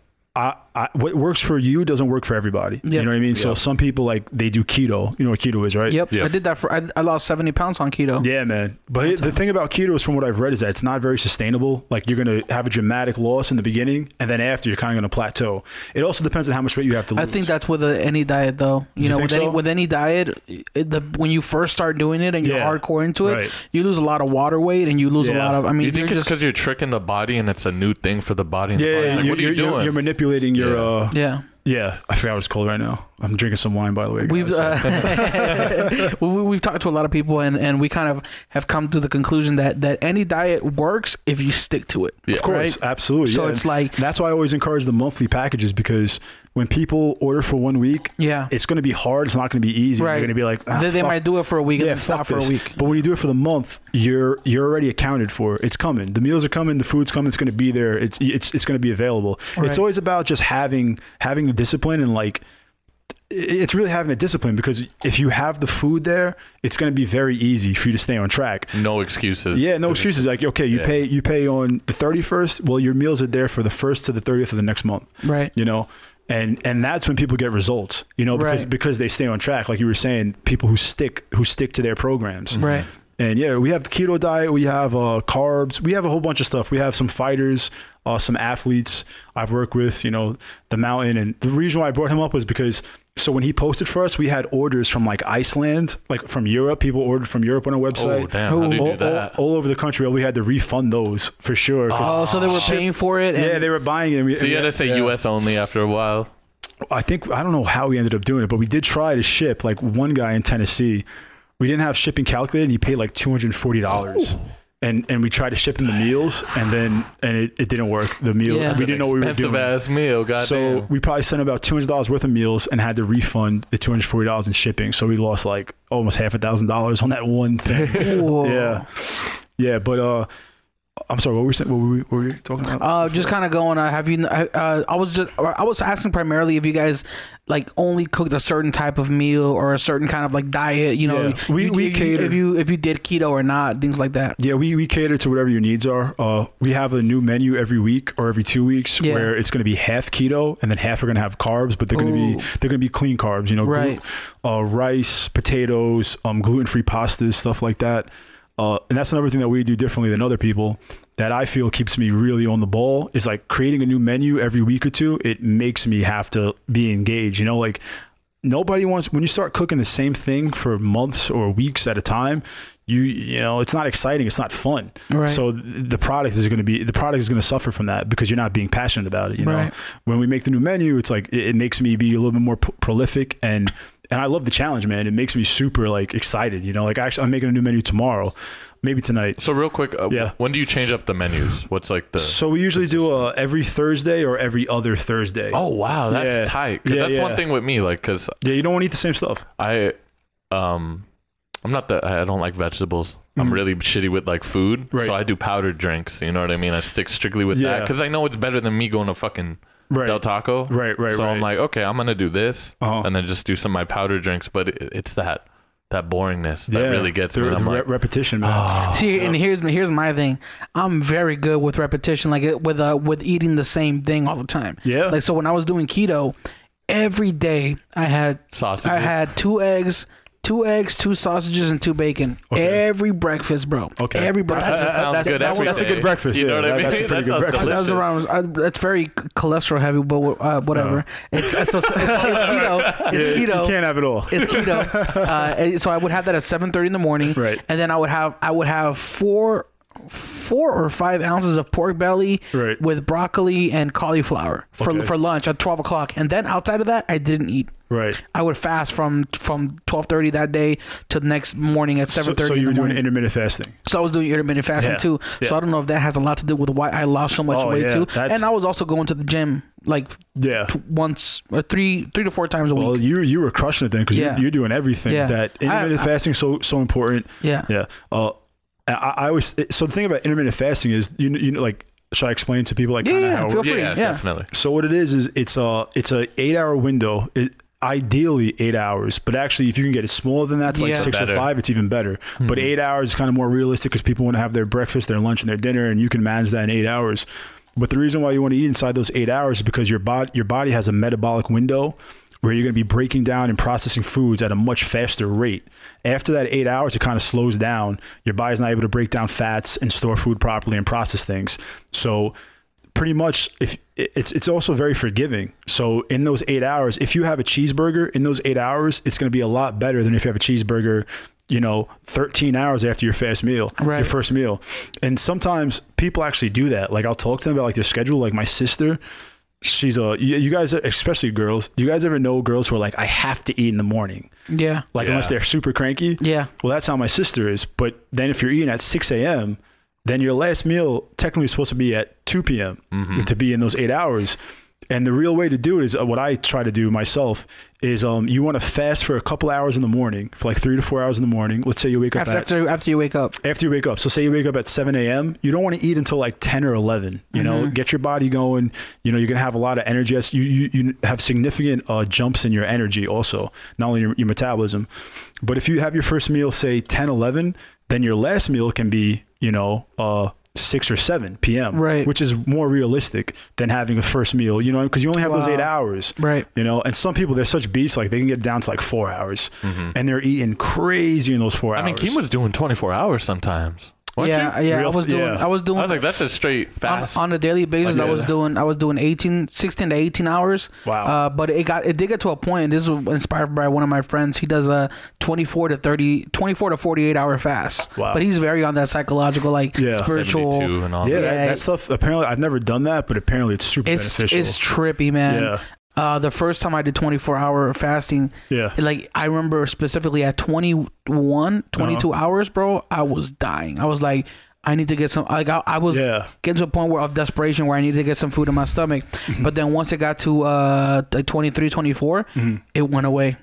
what works for you doesn't work for everybody. Yep. You know what I mean? Yep. So some people, like, they do keto. You know what keto is, right? Yep. I did that I lost 70 pounds on keto. Yeah, man. But the thing about keto is, from what I've read, is that it's not very sustainable. Like, you're going to have a dramatic loss in the beginning, and then after, you're kind of going to plateau. It also depends on how much weight you have to lose. I think that's with any diet, though. With any diet, when you first start doing it and you're hardcore into it, you lose a lot of water weight, and you lose a lot of, you think it's because you're tricking the body and it's a new thing for the body? And the body's like, what are you doing? You're manipulating your... Yeah, I forgot what it's called right now. I'm drinking some wine, by the way. We've talked to a lot of people, and we kind of have come to the conclusion that any diet works if you stick to it. Yeah. Of course, absolutely. So it's like, that's why I always encourage the monthly packages, because when people order for 1 week, it's going to be hard. It's not going to be easy. Right. You're going to be like, they might do it for a week and then stop for a week. But when you do it for the month, you're already accounted for. It's coming. The meals are coming. The food's coming. It's going to be there. It's going to be available. Right. It's always about just having the discipline, and like, it's really having the discipline, because if you have the food there, it's going to be very easy for you to stay on track. No excuses. Yeah, no excuses. Like, okay, you pay on the 31st. Well, your meals are there for the 1st to the 30th of the next month. Right. And that's when people get results, because they stay on track. Like you were saying, people who stick to their programs. Right. And we have the keto diet. We have carbs. We have a whole bunch of stuff. We have some fighters, some athletes I've worked with, the Mountain. And the reason why I brought him up was because, so when he posted for us, we had orders from like Iceland, like from Europe. People ordered from Europe on our website. Oh, damn. How do you do that? All over the country. We had to refund those for sure. Oh, so they were paying for it? Yeah, they were buying it. So you had to say US only after a while? I don't know how we ended up doing it, but we did try to ship. Like, one guy in Tennessee, we didn't have shipping calculated, and he paid like $240. And we tried to ship him the meals, and it didn't work. The meal, we didn't know what we were doing. Expensive ass meal, goddamn. So we probably sent about $200 worth of meals and had to refund the $240 in shipping. So we lost like almost $1,000 on that one thing. Yeah. But I'm sorry. What were we saying? What were we talking about? Just kind of going. Have you? I was asking primarily if you guys like only cooked a certain type of meal or a certain kind of like diet. We cater. If you did keto or not, things like that. Yeah, we cater to whatever your needs are. We have a new menu every week or every 2 weeks where it's going to be half keto and then half are going to have carbs, but they're going to be clean carbs. Right. Rice, potatoes, gluten-free pastas, stuff like that. And that's another thing that we do differently than other people that I feel keeps me really on the ball, is like creating a new menu every week or two. It makes me have to be engaged. Like, nobody wants, when you start cooking the same thing for months or weeks at a time, it's not exciting. It's not fun. Right. So the product is going to suffer from that because you're not being passionate about it. Right. When we make the new menu, it's like, it makes me be a little bit more prolific, and I love the challenge, man. It makes me super like excited. Like, actually, I'm making a new menu tomorrow, maybe tonight. So real quick, when do you change up the menus? What's like the? So we usually do every Thursday or every other Thursday. Oh wow, that's tight. Cause that's one thing with me, like, cause you don't want to eat the same stuff. I don't like vegetables. I'm really shitty with like food. So I do powdered drinks. You know what I mean? I stick strictly with that because I know it's better than me going to fucking Del Taco. So I'm like, okay, I'm gonna do this and then just do some of my powdered drinks. But it's that boringness that really gets me. I'm like, repetition, man. See, and here's my thing. I'm very good with repetition, like with eating the same thing all the time. Yeah. Like, so when I was doing keto, every day I had sausages. I had 2 eggs, 2 sausages, and 2 bacon. Every breakfast, bro. Every breakfast. That's a good breakfast. You know what I mean? That's a pretty good breakfast. That's around. It's very cholesterol heavy, but whatever. It's keto. It's keto. You can't have it all. It's keto. So I would have that at 7:30 in the morning, and then I would have 4 or 5 ounces of pork belly with broccoli and cauliflower for lunch at 12 o'clock, and then outside of that, I didn't eat. I would fast from 12:30 that day to the next morning at 7:30. So you were doing intermittent fasting. So I was doing intermittent fasting too. So I don't know if that has a lot to do with why I lost so much weight too. And I was also going to the gym like once or 3 to 4 times a week. Well, you were crushing it then because you're doing everything. That intermittent fasting is so important. I always the thing about intermittent fasting is you know like, should I explain to people like kind of how it works? Feel free. Definitely. So what it is it's a 8-hour window. Ideally 8 hours, but actually if you can get it smaller than that to like 6 or 5, it's even better. But 8 hours is kind of more realistic because people want to have their breakfast, their lunch, and their dinner, and you can manage that in 8 hours. But the reason why you want to eat inside those 8 hours is because your body has a metabolic window where you're going to be breaking down and processing foods at a much faster rate. After that 8 hours, it kind of slows down. Your body's not able to break down fats and store food properly and process things. So pretty much if it's also very forgiving. So in those 8 hours, if you have a cheeseburger in those 8 hours, it's going to be a lot better than if you have a cheeseburger, 13 hours after your first meal. And sometimes people actually do that. Like I'll talk to them about like their schedule. Like my sister, she's you guys, especially girls, do you guys ever know girls who are like, I have to eat in the morning? Unless they're super cranky. Well, that's how my sister is. But then if you're eating at 6 a.m., then your last meal technically is supposed to be at 2 p.m. To be in those 8 hours. And the real way to do it is what I try to do myself is you want to fast for a couple hours in the morning, for like 3 to 4 hours in the morning. Let's say you wake up after you wake up. After you wake up. So say you wake up at 7 a.m. You don't want to eat until like 10 or 11. You know, get your body going. You're going to have a lot of energy. You have significant jumps in your energy also, not only your metabolism. But if you have your first meal, say 10, 11, then your last meal can be, 6 or 7 p.m. Which is more realistic than having a first meal, because you only have those 8 hours, and some people, they're such beasts, like they can get down to like 4 hours and they're eating crazy in those 4 hours. I mean, Kim was doing 24 hours sometimes. I was doing. I was like, that's a straight fast on a daily basis. I was doing 16 to 18 hours. Wow. But it did get to a point, and this was inspired by one of my friends. He does a 24 to 48 hour fast. Wow. But he's very on that psychological, like spiritual and all that stuff. Apparently, I've never done that, but apparently it's super beneficial. It's trippy, man. Yeah. The first time I did 24-hour fasting, like I remember specifically at 22 hours, bro, I was dying. I was like, I need to get some, like I was getting to a point of desperation where I needed to get some food in my stomach. But then once it got to like 23, 24, it went away.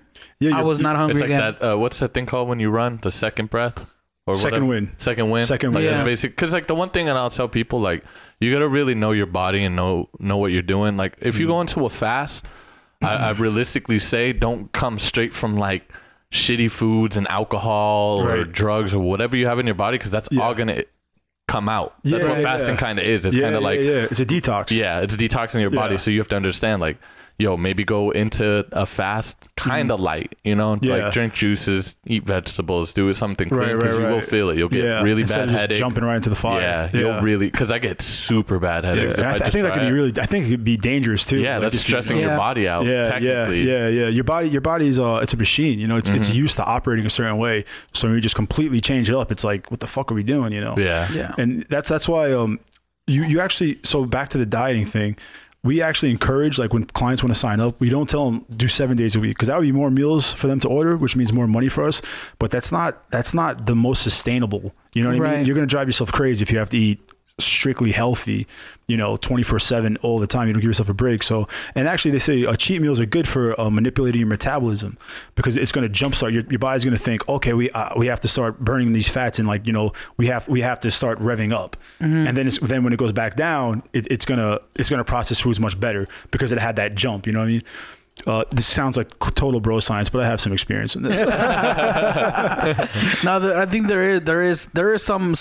I was not hungry again. That, what's that thing called when you run? The second breath? Or second wind. Second wind. That's basic. Because like the one thing, and I'll tell people, like, you gotta really know your body and know what you're doing. Like if you go into a fast, I realistically say don't come straight from like shitty foods and alcohol or drugs or whatever you have in your body, because that's all gonna come out. That's what fasting kind of is. It's kind of like it's a detox. Yeah, it's detoxing your body. So you have to understand, like, maybe go into a fast kind of light, like drink juices, eat vegetables, do something clean, because you will feel it. You'll get really bad headache. Jumping right into the fire. You'll really, because I get super bad headaches. I think that could be I think it could be dangerous too. Yeah, like that's stressing your body out. Technically. Your body's it's a machine. It's used to operating a certain way. So when you just completely change it up, it's like, what the fuck are we doing? Yeah. And that's why you actually, so back to the dieting thing. We actually encourage, like when clients want to sign up, we don't tell them do 7 days a week, because that would be more meals for them to order, which means more money for us. But that's not the most sustainable. You know what I mean? You're going to drive yourself crazy if you have to eat strictly healthy, 24/7 all the time. You don't give yourself a break. So, and actually they say cheat meals are good for manipulating your metabolism, because it's going to jumpstart your body's going to think, okay, we have to start burning these fats, and we have to start revving up. And then when it goes back down, it's gonna process foods much better because it had that jump. You know what I mean? This sounds like total bro science, but I have some experience in this. Now, I think there is some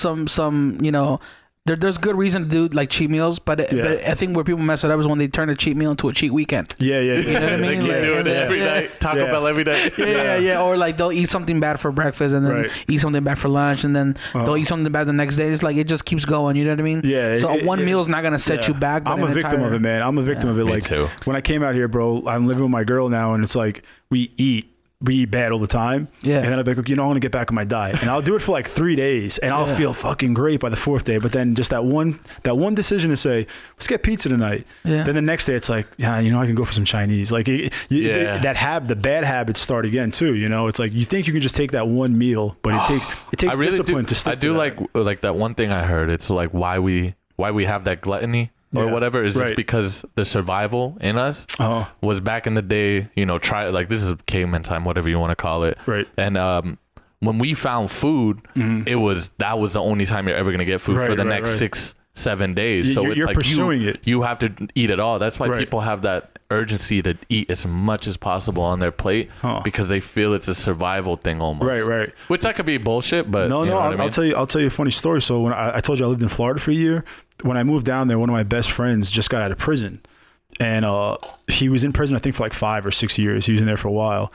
there's good reason to do like cheat meals, but I think where people mess it up is when they turn a cheat meal into a cheat weekend. Yeah. You know what I mean? They keep doing it every night. Taco Bell every day. Yeah. Or like they'll eat something bad for breakfast and then eat something bad for lunch, and then they'll eat something bad the next day. It's like it just keeps going. You know what I mean? Yeah. So one meal is not gonna set you back. I'm a victim of it, man. I'm a victim of it. Me too. When I came out here, bro, I'm living with my girl now, and it's like we eat bad all the time. Yeah. And then I'll be like, I want to get back on my diet. And I'll do it for like 3 days, and I'll feel fucking great by the 4th day. But then just that one decision to say, let's get pizza tonight. Yeah. Then the next day it's like, I can go for some Chinese. Like the bad habits start again too. It's like you think you can just take that one meal, but it takes really discipline to stick to that. I do like that one thing I heard. It's like why we have that gluttony or whatever is just because the survival in us was back in the day, try like this is caveman time, whatever you want to call it. Right. And when we found food, that was the only time you're ever going to get food for the next 6-7 days. So it's you're like pursuing it. You have to eat it all. That's why people have that urgency to eat as much as possible on their plate because they feel it's a survival thing almost. Right. Which that could be bullshit, but I'll tell you a funny story. So when I told you I lived in Florida for a year, when I moved down there, one of my best friends just got out of prison, and he was in prison I think for like 5 or 6 years. He was in there for a while.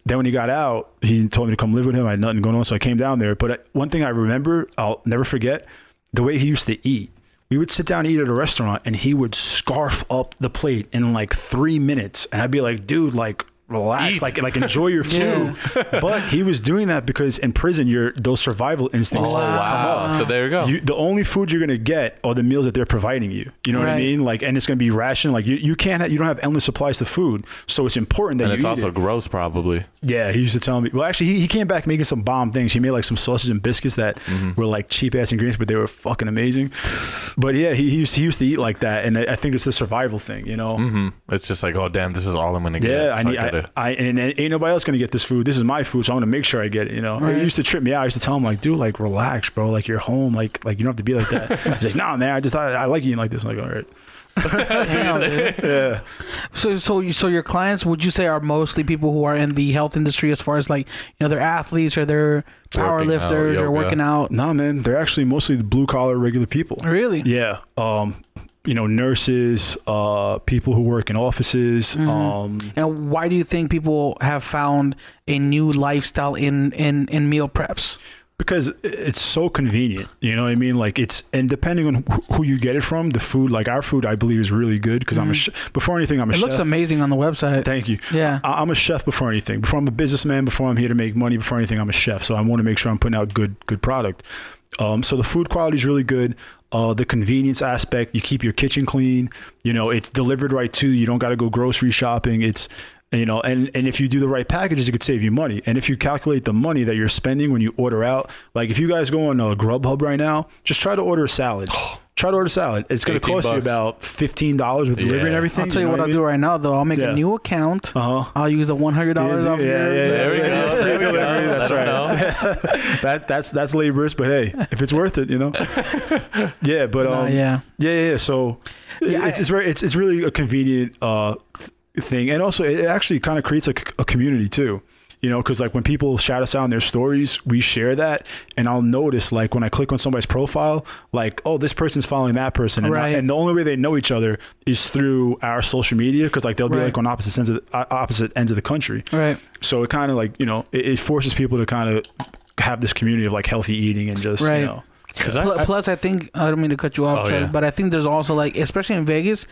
Then when he got out, he told me to come live with him. I had nothing going on, so I came down there. But one thing I remember, I'll never forget, the way he used to eat. We would sit down and eat at a restaurant, and he would scarf up the plate in like 3 minutes. And I'd be like, dude, like, relax, like enjoy your food. But he was doing that because in prison, those survival instincts come up. So there you go. The only food you're gonna get are the meals that they're providing you. You know what I mean? Like, and it's gonna be ration. Like you don't have endless supplies of food, so it's important that it's also gross, probably. Yeah, he used to tell me. Well, actually, he came back making some bomb things. He made like some sausage and biscuits that were like cheap ass ingredients, but they were fucking amazing. But yeah, he used to eat like that, and I think it's the survival thing. It's just like, oh damn, this is all I'm gonna get. Yeah, and ain't nobody else gonna get this food. This is my food, so I'm gonna make sure I get it. It used to trip me out. I used to tell him like, dude, like relax, bro. Like you're home. Like you don't have to be like that. He's like, nah, man. I like eating like this. I'm like, all right. Damn, yeah. So your clients, would you say, are mostly people who are in the health industry, as far as like they're athletes or they're power lifters or working out? No, man, they're actually mostly the blue collar regular people. Really? Yeah. Nurses, people who work in offices. And why do you think people have found a new lifestyle in meal preps? Because it's so convenient, you know what I mean? Like and depending on who you get it from, the food, like our food, I believe is really good because before anything, I'm a chef. It looks amazing on the website. Thank you. Yeah. I'm a chef before anything. Before I'm a businessman, before I'm here to make money, before anything, I'm a chef. So I want to make sure I'm putting out good product. So the food quality is really good. The convenience aspect, you keep your kitchen clean, it's delivered right to you. You don't got to go grocery shopping. It's, and if you do the right packages, it could save you money. And if you calculate the money that you're spending when you order out, like if you guys go on Grubhub right now, just try to order a salad. Try to order a salad. It's going to cost you about $15 with delivery and everything. I'll tell you what I'll do right now, though. I'll make a new account. I'll use the $100 off. There we go. Free delivery. That's right. That's laborious, but hey, if it's worth it, Yeah, but yeah. So it's really a convenient thing, and also it actually kind of creates a community too. Because like when people shout us out in their stories, we share that, and I'll notice like when I click on somebody's profile, like, oh, this person's following that person, and the only way they know each other is through our social media, because like they'll be like on opposite ends of the country, right? So it kind of like it forces people to kind of have this community of like healthy eating and just Plus, I think I don't mean to cut you off, but I think there's also like, especially in Vegas,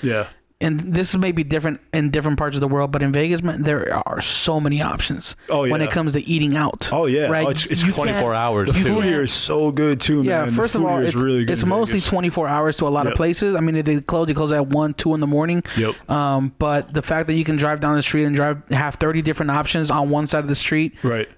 and this may be different in different parts of the world, but in Vegas, man, there are so many options when it comes to eating out. Oh yeah, right? It's 24 hours. The food here is so good too, man. Yeah, first of all, it's really good. It's mostly 24 hours to a lot of places. I mean, they close at 1, 2 in the morning. Yep. But the fact that you can drive down the street and have 30 different options on one side of the street, right?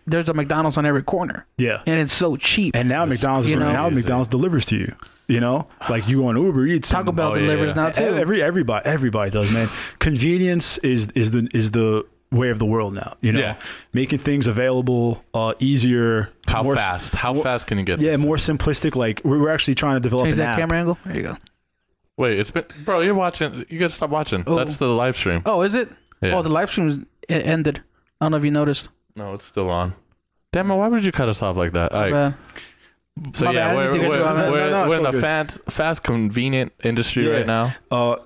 There's a McDonald's on every corner. Yeah, and it's so cheap. And now McDonald's delivers to you. You know, like you on Uber Eats. Taco Bell delivers now too. Everybody does, man. Convenience is the way of the world now. You know, making things available, easier. How fast can you get? Yeah, more simplistic. Like we're actually trying to develop an app. Camera angle. There you go. Wait, it's been, bro. You're watching. You gotta stop watching. Oh. That's the live stream. Oh, is it? Yeah. Oh, the live stream ended. I don't know if you noticed. No, it's still on. Damn it! Why would you cut us off like that? All right. So yeah, we're in a fast, convenient industry right now.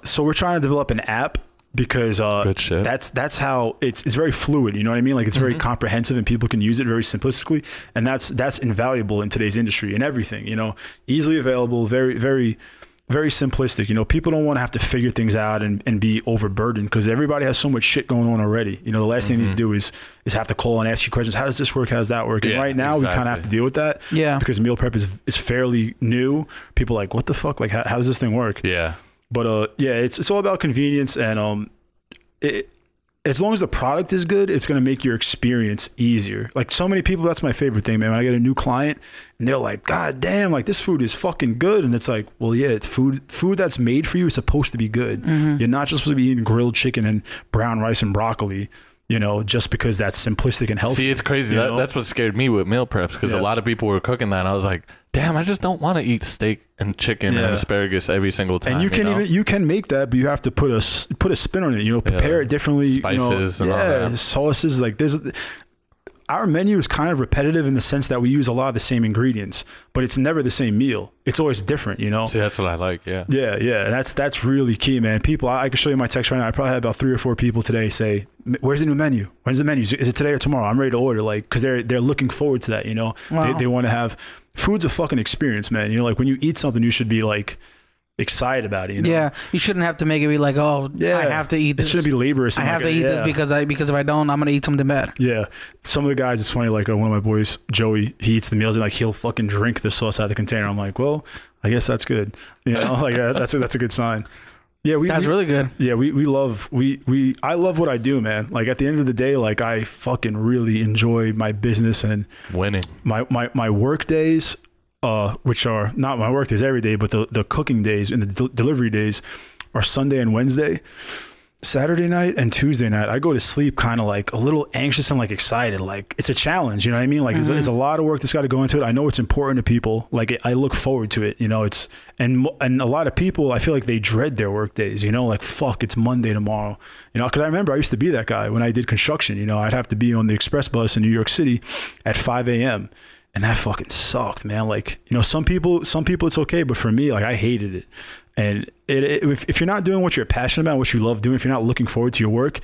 So we're trying to develop an app because that's how it's very fluid. You know what I mean? Like it's very comprehensive and people can use it very simplistically, and that's invaluable in today's industry and everything. You know, easily available, very very. Very simplistic. You know, people don't want to have to figure things out and be overburdened because everybody has so much shit going on already. You know, the last thing you need to do is have to call and ask you questions. How does this work? How does that work? And right now we kind of have to deal with that. Yeah. Because meal prep is fairly new. People are like, what the fuck? Like, how does this thing work? Yeah. But it's all about convenience and as long as the product is good, it's going to make your experience easier. Like so many people, that's my favorite thing, man. When I get a new client and they're like, God damn, like this food is fucking good. And it's like, well, yeah, it's food that's made for you is supposed to be good. You're not just supposed to be eating grilled chicken and brown rice and broccoli, you know, just because that's simplistic and healthy. See, it's crazy. That's what scared me with meal preps because a lot of people were cooking that. And I was like, damn, I just don't want to eat steak and chicken and asparagus every single time. And you can make that, but you have to put a spin on it. You know, prepare it differently. Spices, and all that. Sauces. Like our menu is kind of repetitive in the sense that we use a lot of the same ingredients, but it's never the same meal. It's always different, you know? See, that's what I like, yeah. Yeah. And that's really key, man. People, I can show you my text right now. I probably had about 3 or 4 people today say, where's the new menu? When's the menu? Is it today or tomorrow? I'm ready to order, like, because they're looking forward to that, you know? Wow. They want to have, food's a fucking experience, man. You know, like when you eat something, you should be like, excited about it, you know? Yeah, you shouldn't have to make it be like, oh, I have to eat this. It shouldn't be laborious. I have to eat this because if I don't, I'm gonna eat something bad. Yeah, some of the guys, it's funny. Like one of my boys, Joey, he eats the meals and like he'll fucking drink the sauce out of the container. I'm like, well, I guess that's good. You know, like that's a good sign. Yeah, that's really good. Yeah, I love what I do, man. Like at the end of the day, like I fucking really enjoy my business and winning. My work days. Which are not my work days every day, but the cooking days and the delivery days are Sunday and Wednesday. Saturday night and Tuesday night, I go to sleep kind of like a little anxious and like excited. Like it's a challenge, you know what I mean? Like it's a lot of work that's got to go into it. I know it's important to people. Like I look forward to it, you know. And a lot of people, I feel like they dread their work days, you know. Like fuck, it's Monday tomorrow, you know. Because I remember I used to be that guy when I did construction. You know, I'd have to be on the express bus in New York City at 5 a.m. And that fucking sucked, man. Like, you know, some people it's okay, but for me, like I hated it. And if you're not doing what you're passionate about, what you love doing, if you're not looking forward to your work,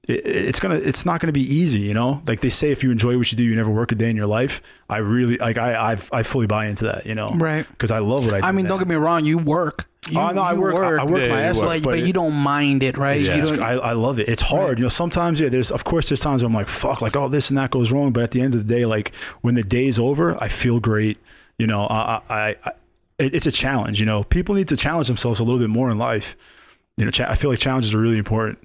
it's not gonna be easy, you know. Like they say, if you enjoy what you do, you never work a day in your life. I really like I fully buy into that, you know, right? Because I love what I do. I mean, don't get me wrong, you work. I work my ass off, but you don't mind it, right? Yeah, I love it. It's hard, you know. Sometimes, there's times where I'm like, fuck, like all this and that goes wrong. But at the end of the day, like when the day's over, I feel great. You know, it's a challenge. You know, people need to challenge themselves a little bit more in life. You know, I feel like challenges are really important.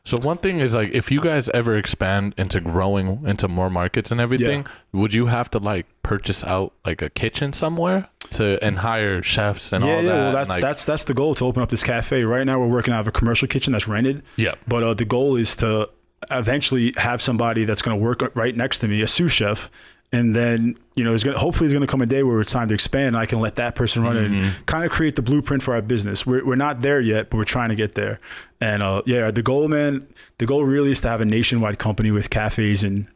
So one thing is like, if you guys ever expand into growing into more markets and everything, would you have to like purchase out like a kitchen somewhere and hire chefs and all that? Yeah, well, that's the goal, to open up this cafe. Right now, we're working out of a commercial kitchen that's rented. Yeah. But the goal is to eventually have somebody that's going to work right next to me, a sous chef. And then, you know, hopefully there's going to come a day where it's time to expand and I can let that person run it and kind of create the blueprint for our business. We're not there yet, but we're trying to get there. And the goal really is to have a nationwide company with cafes in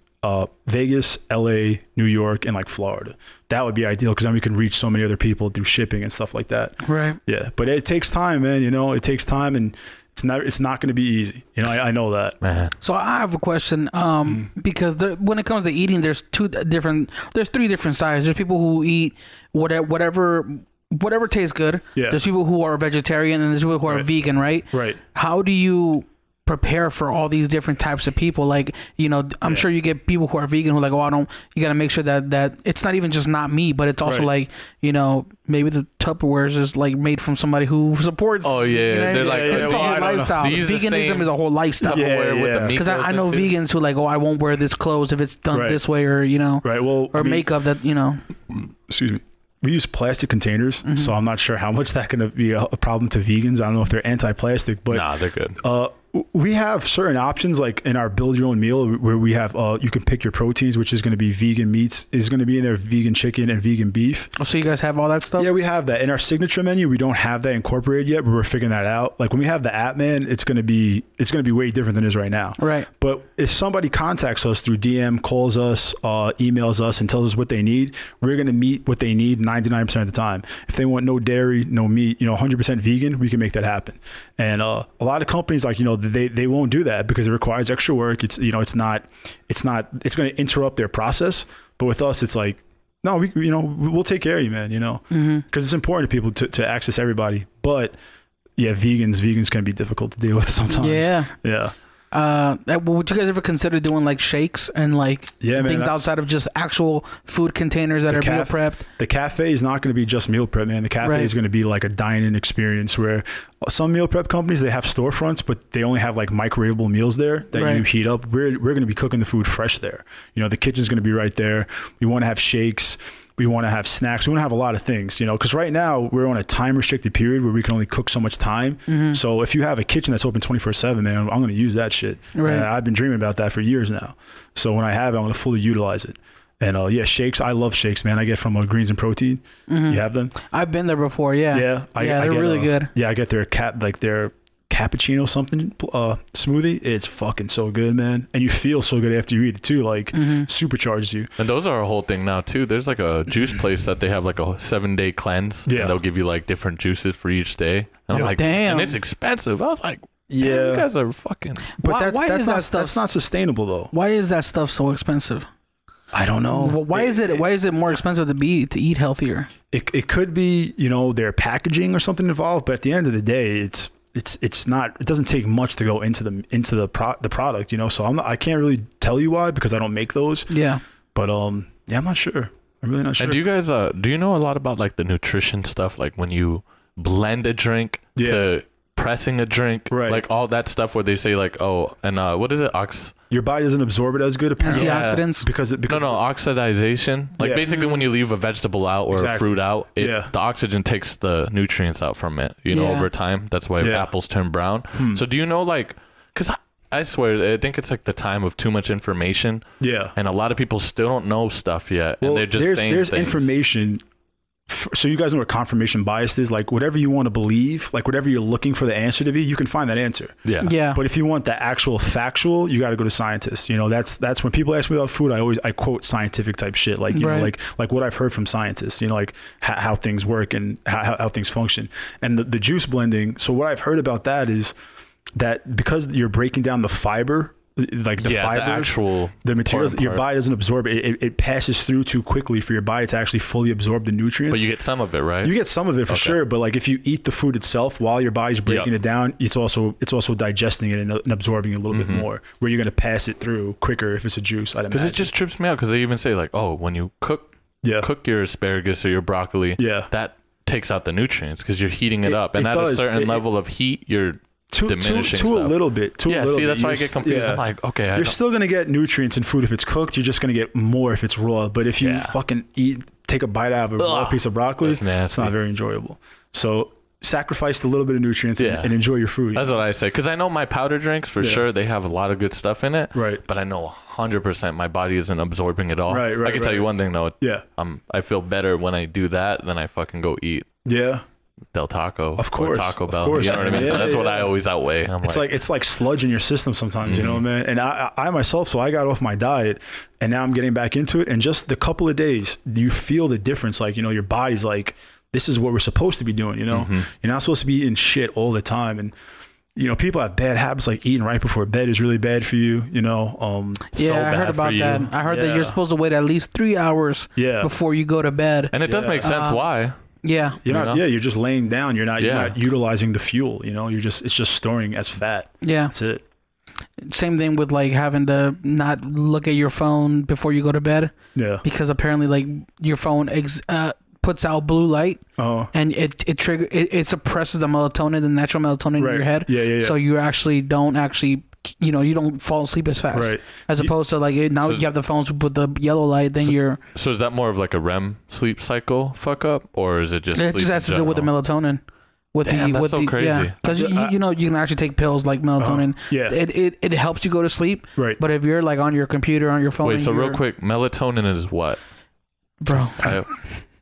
Vegas, LA, New York, and like Florida. That would be ideal because then we can reach so many other people through shipping and stuff like that. Right. Yeah. But it takes time, man. You know, it takes time, and it's not going to be easy. You know, I know that. So I have a question, because when it comes to eating, there's three different sides. There's people who eat whatever tastes good. Yeah. There's people who are vegetarian, and there's people who are vegan, right? Right. How do you prepare for all these different types of people? Like, you know, I'm sure you get people who are vegan who are like, you got to make sure that it's not even just not me, but it's also like, you know, maybe the Tupperware is just like made from somebody who supports. Oh yeah, you know, they're like, it's a whole lifestyle. Veganism is a whole lifestyle. Because I know vegans who like, I won't wear this clothes if it's done this way, or you know, or makeup that, you know. Excuse me. we use plastic containers, so I'm not sure how much that can be a problem to vegans. I don't know if they're anti-plastic, but nah, they're good. We have certain options like in our build your own meal where we have you can pick your proteins, which is going to be vegan meats, is going to be in there vegan chicken and vegan beef. Oh, so you guys have all that stuff? Yeah, we have that in our signature menu. We don't have that incorporated yet, but we're figuring that out. Like when we have the app, man, it's going to be way different than it is right now. Right. But if somebody contacts us through DM, calls us, emails us, and tells us what they need, we're going to meet what they need 99% of the time. If they want no dairy, no meat, 100% vegan, we can make that happen. And a lot of companies, like they won't do that because it requires extra work. It's it's going to interrupt their process. But with us, it's like, no, we'll take care of you, man. Because it's important to people to access everybody. But yeah, vegans can be difficult to deal with sometimes. Yeah. Would you guys ever consider doing like shakes and like things outside of just actual food containers that are meal prepped? The cafe is not going to be just meal prep, man. The cafe is going to be like a dine-in experience where some meal prep companies, they have storefronts, but they only have like microwavable meals there that you heat up. We're going to be cooking the food fresh there. The kitchen's going to be right there. We want to have shakes. We want to have snacks. We want to have a lot of things, because right now we're on a time restricted period where we can only cook so much time. So if you have a kitchen that's open 24/7, man, I'm going to use that shit. Right. I've been dreaming about that for years now. So when I have it, I'm going to fully utilize it. And shakes. I love shakes, man. I get from Greens and Protein. You have them? I've been there before. Yeah. Yeah. They're really good. Yeah. I get their cappuccino something smoothie. It's fucking so good, man, and you feel so good after you eat it too. Like supercharges you. And those are a whole thing now too. There's like a juice place that they have like a 7-day cleanse. Yeah, and they'll give you like different juices for each day. And I'm like, damn, and it's expensive. I was like, yeah, you guys are fucking. But that's not sustainable though. Why is that stuff so expensive? I don't know. Well, why is it more expensive to eat healthier? It could be their packaging or something involved, but at the end of the day, it's not. It doesn't take much to go into the product, So I can't really tell you why because I don't make those. Yeah. But I'm not sure. I'm really not sure. And do you guys do you know a lot about like the nutrition stuff, like when you blend a drink to pressing a drink, like all that stuff where they say like, oh, and what is it? Your body doesn't absorb it as good, apparently. Antioxidants? Because oxidization. Like basically when you leave a vegetable out or a fruit out, the oxygen takes the nutrients out from it, over time. That's why apples turn brown. So do you know, like, because I swear, I think it's like the time of too much information. Yeah. And a lot of people still don't know stuff yet. Well, and they're just saying there's things. Information. So you guys know what confirmation bias is? Like whatever you want to believe, like whatever you're looking for the answer to be, you can find that answer. Yeah. But if you want the actual factual, you got to go to scientists. That's when people ask me about food, I quote scientific type shit. Like, like what I've heard from scientists, like how things work and how things function. And the juice blending. So what I've heard about that is that because you're breaking down the fiber, like the fibers, the materials, your body doesn't absorb it. It passes through too quickly for your body to actually fully absorb the nutrients. But you get some of it, right? You get some of it for sure. But like if you eat the food itself while your body's breaking it down, it's also digesting it and absorbing it a little bit more. Where you're going to pass it through quicker if it's a juice. Because it just trips me out. Because they even say like, oh, when you cook your asparagus or your broccoli, that takes out the nutrients because you're heating it up, and at a certain level of heat, you're diminishing to a little bit. That's why I get confused. I'm like, okay, you're still gonna get nutrients in food if it's cooked. You're just gonna get more if it's raw. But if you fucking take a bite out of a raw piece of broccoli, it's not very enjoyable. So sacrifice a little bit of nutrients and enjoy your food. That's what I say. Because I know my powder drinks for sure they have a lot of good stuff in it. Right. But I know 100% my body isn't absorbing it all. Right. I can tell you one thing though. Yeah. I feel better when I do that than I fucking go eat. Yeah. Del Taco, of course, or Taco Bell. You know what I mean? So that's what I always outweigh. It's like sludge in your system sometimes, you know, man. And I myself, so I got off my diet, and now I'm getting back into it. And just the couple of days, you feel the difference. Like, your body's like, this is what we're supposed to be doing. You're not supposed to be eating shit all the time. And people have bad habits like eating right before bed is really bad for you. I heard about that. I heard that you're supposed to wait at least 3 hours before you go to bed. And it does make sense why. Yeah. You're just laying down. You're not utilizing the fuel, it's just storing as fat. Yeah. That's it. Same thing with like having to not look at your phone before you go to bed. Yeah. Because apparently like your phone puts out blue light. Oh. And it suppresses the melatonin, the natural melatonin in your head. Yeah. So you actually don't you don't fall asleep as fast. Right. As opposed to like now you have the phones with the yellow light, then you're. So is that more of like a REM sleep cycle fuck up, or is it just? It just has to do with the melatonin. That's so crazy. Because you can actually take pills like melatonin. It helps you go to sleep. Right. But if you're like on your computer, on your phone. Wait, so real quick, melatonin is what? Bro.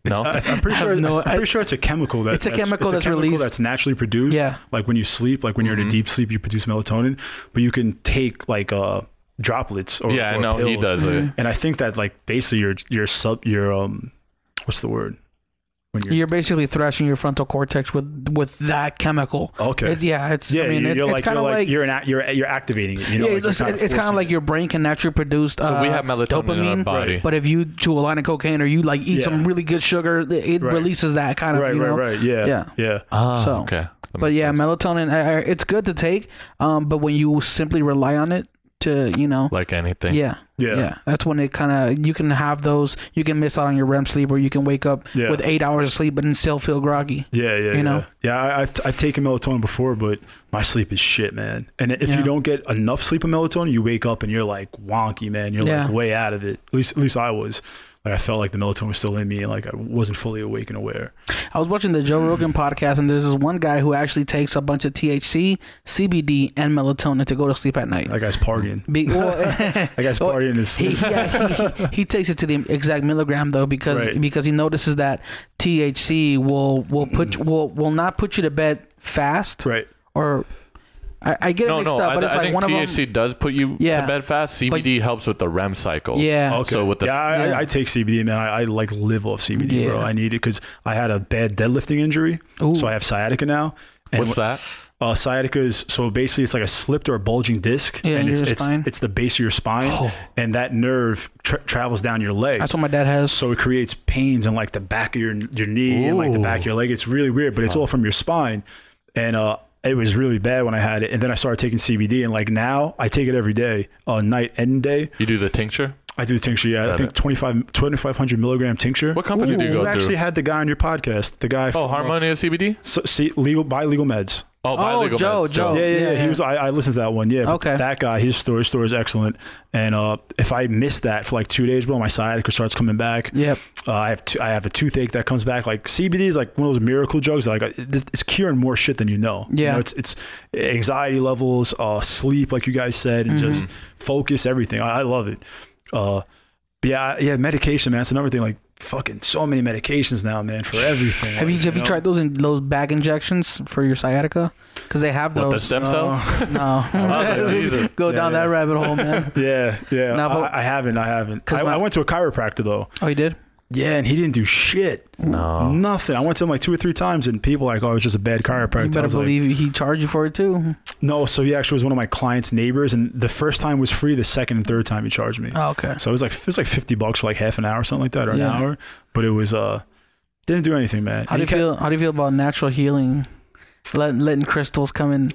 I'm pretty sure it's a chemical that's released. That's naturally produced. Yeah. Like when you sleep, like when you're in a deep sleep, you produce melatonin. But you can take like droplets or I know pills. He does it. And I think that like basically your what's the word? When you're basically thrashing your frontal cortex with that chemical. Okay. You're activating it. You know, it's kind of like your brain can naturally produce. So we have melatonin dopamine, in our body. But if you chew a line of cocaine or you like eat some really good sugar, it releases that kind of. Right. Yeah. Okay. But yeah, melatonin. It's good to take. But when you simply rely on it to like anything. Yeah. That's when it kind of you can have those. You can miss out on your REM sleep, or you can wake up with 8 hours of sleep, but then still feel groggy. Yeah. I've taken melatonin before, but my sleep is shit, man. And if you don't get enough sleep of melatonin, you wake up and you're like wonky, man. You're like way out of it. At least I was. Like I felt like the melatonin was still in me, and like I wasn't fully awake and aware. I was watching the Joe Rogan podcast, and there's this one guy who actually takes a bunch of THC, CBD, and melatonin to go to sleep at night. That guy's partying. That guy's partying his sleep. He takes it to the exact milligram though, because he notices that THC will not put you to bed fast. Right. Or I get it mixed up, but it's like one of them. I think THC does put you to bed fast. CBD helps with the REM cycle. Yeah. Okay. So with I take CBD, man. I like live off CBD, bro. I need it because I had a bad deadlifting injury, so I have sciatica now. And what's that? Sciatica is basically it's like a slipped or a bulging disc, and it's the base of your spine, and that nerve travels down your leg. That's what my dad has. So it creates pains in like the back of your knee and like the back of your leg. It's really weird, but it's all from your spine, and it was really bad when I had it, and then I started taking CBD, and like now I take it every day, night and day. You do the tincture? I do the tincture, yeah. I think 2,500 milligram tincture. What company do you go through? We actually had the guy on your podcast. The guy. Harmonia CBD. So, buy legal meds. Joe. Yeah. He was. I listened to that one. Yeah. Okay. That guy, his story is excellent. And if I miss that for like 2 days, bro, my sciatica starts coming back. Yep. I have a toothache that comes back. Like CBD is like one of those miracle drugs. Like it's curing more shit than you know. Yeah. It's anxiety levels, sleep, like you guys said, and just focus, everything. I love it. Medication, man. It's another thing. Like fucking so many medications now, man, for everything. Have you tried those bag injections for your sciatica? Because they have those. What, the stem cells? No. Jesus. Go down that rabbit hole, man. Yeah. No, I haven't. I went to a chiropractor though. Oh, you did? Yeah, and he didn't do shit. No. Nothing. I went to him like 2 or 3 times, and people were like, oh, it's just a bad chiropractor. You better believe he charged you for it too. No, so he actually was one of my client's neighbors, and the first time was free. The second and third time he charged me. Oh, okay. So it was like $50 for like half an hour or something like that, or an hour. But it was didn't do anything, man. How do you feel about natural healing? Letting crystals come and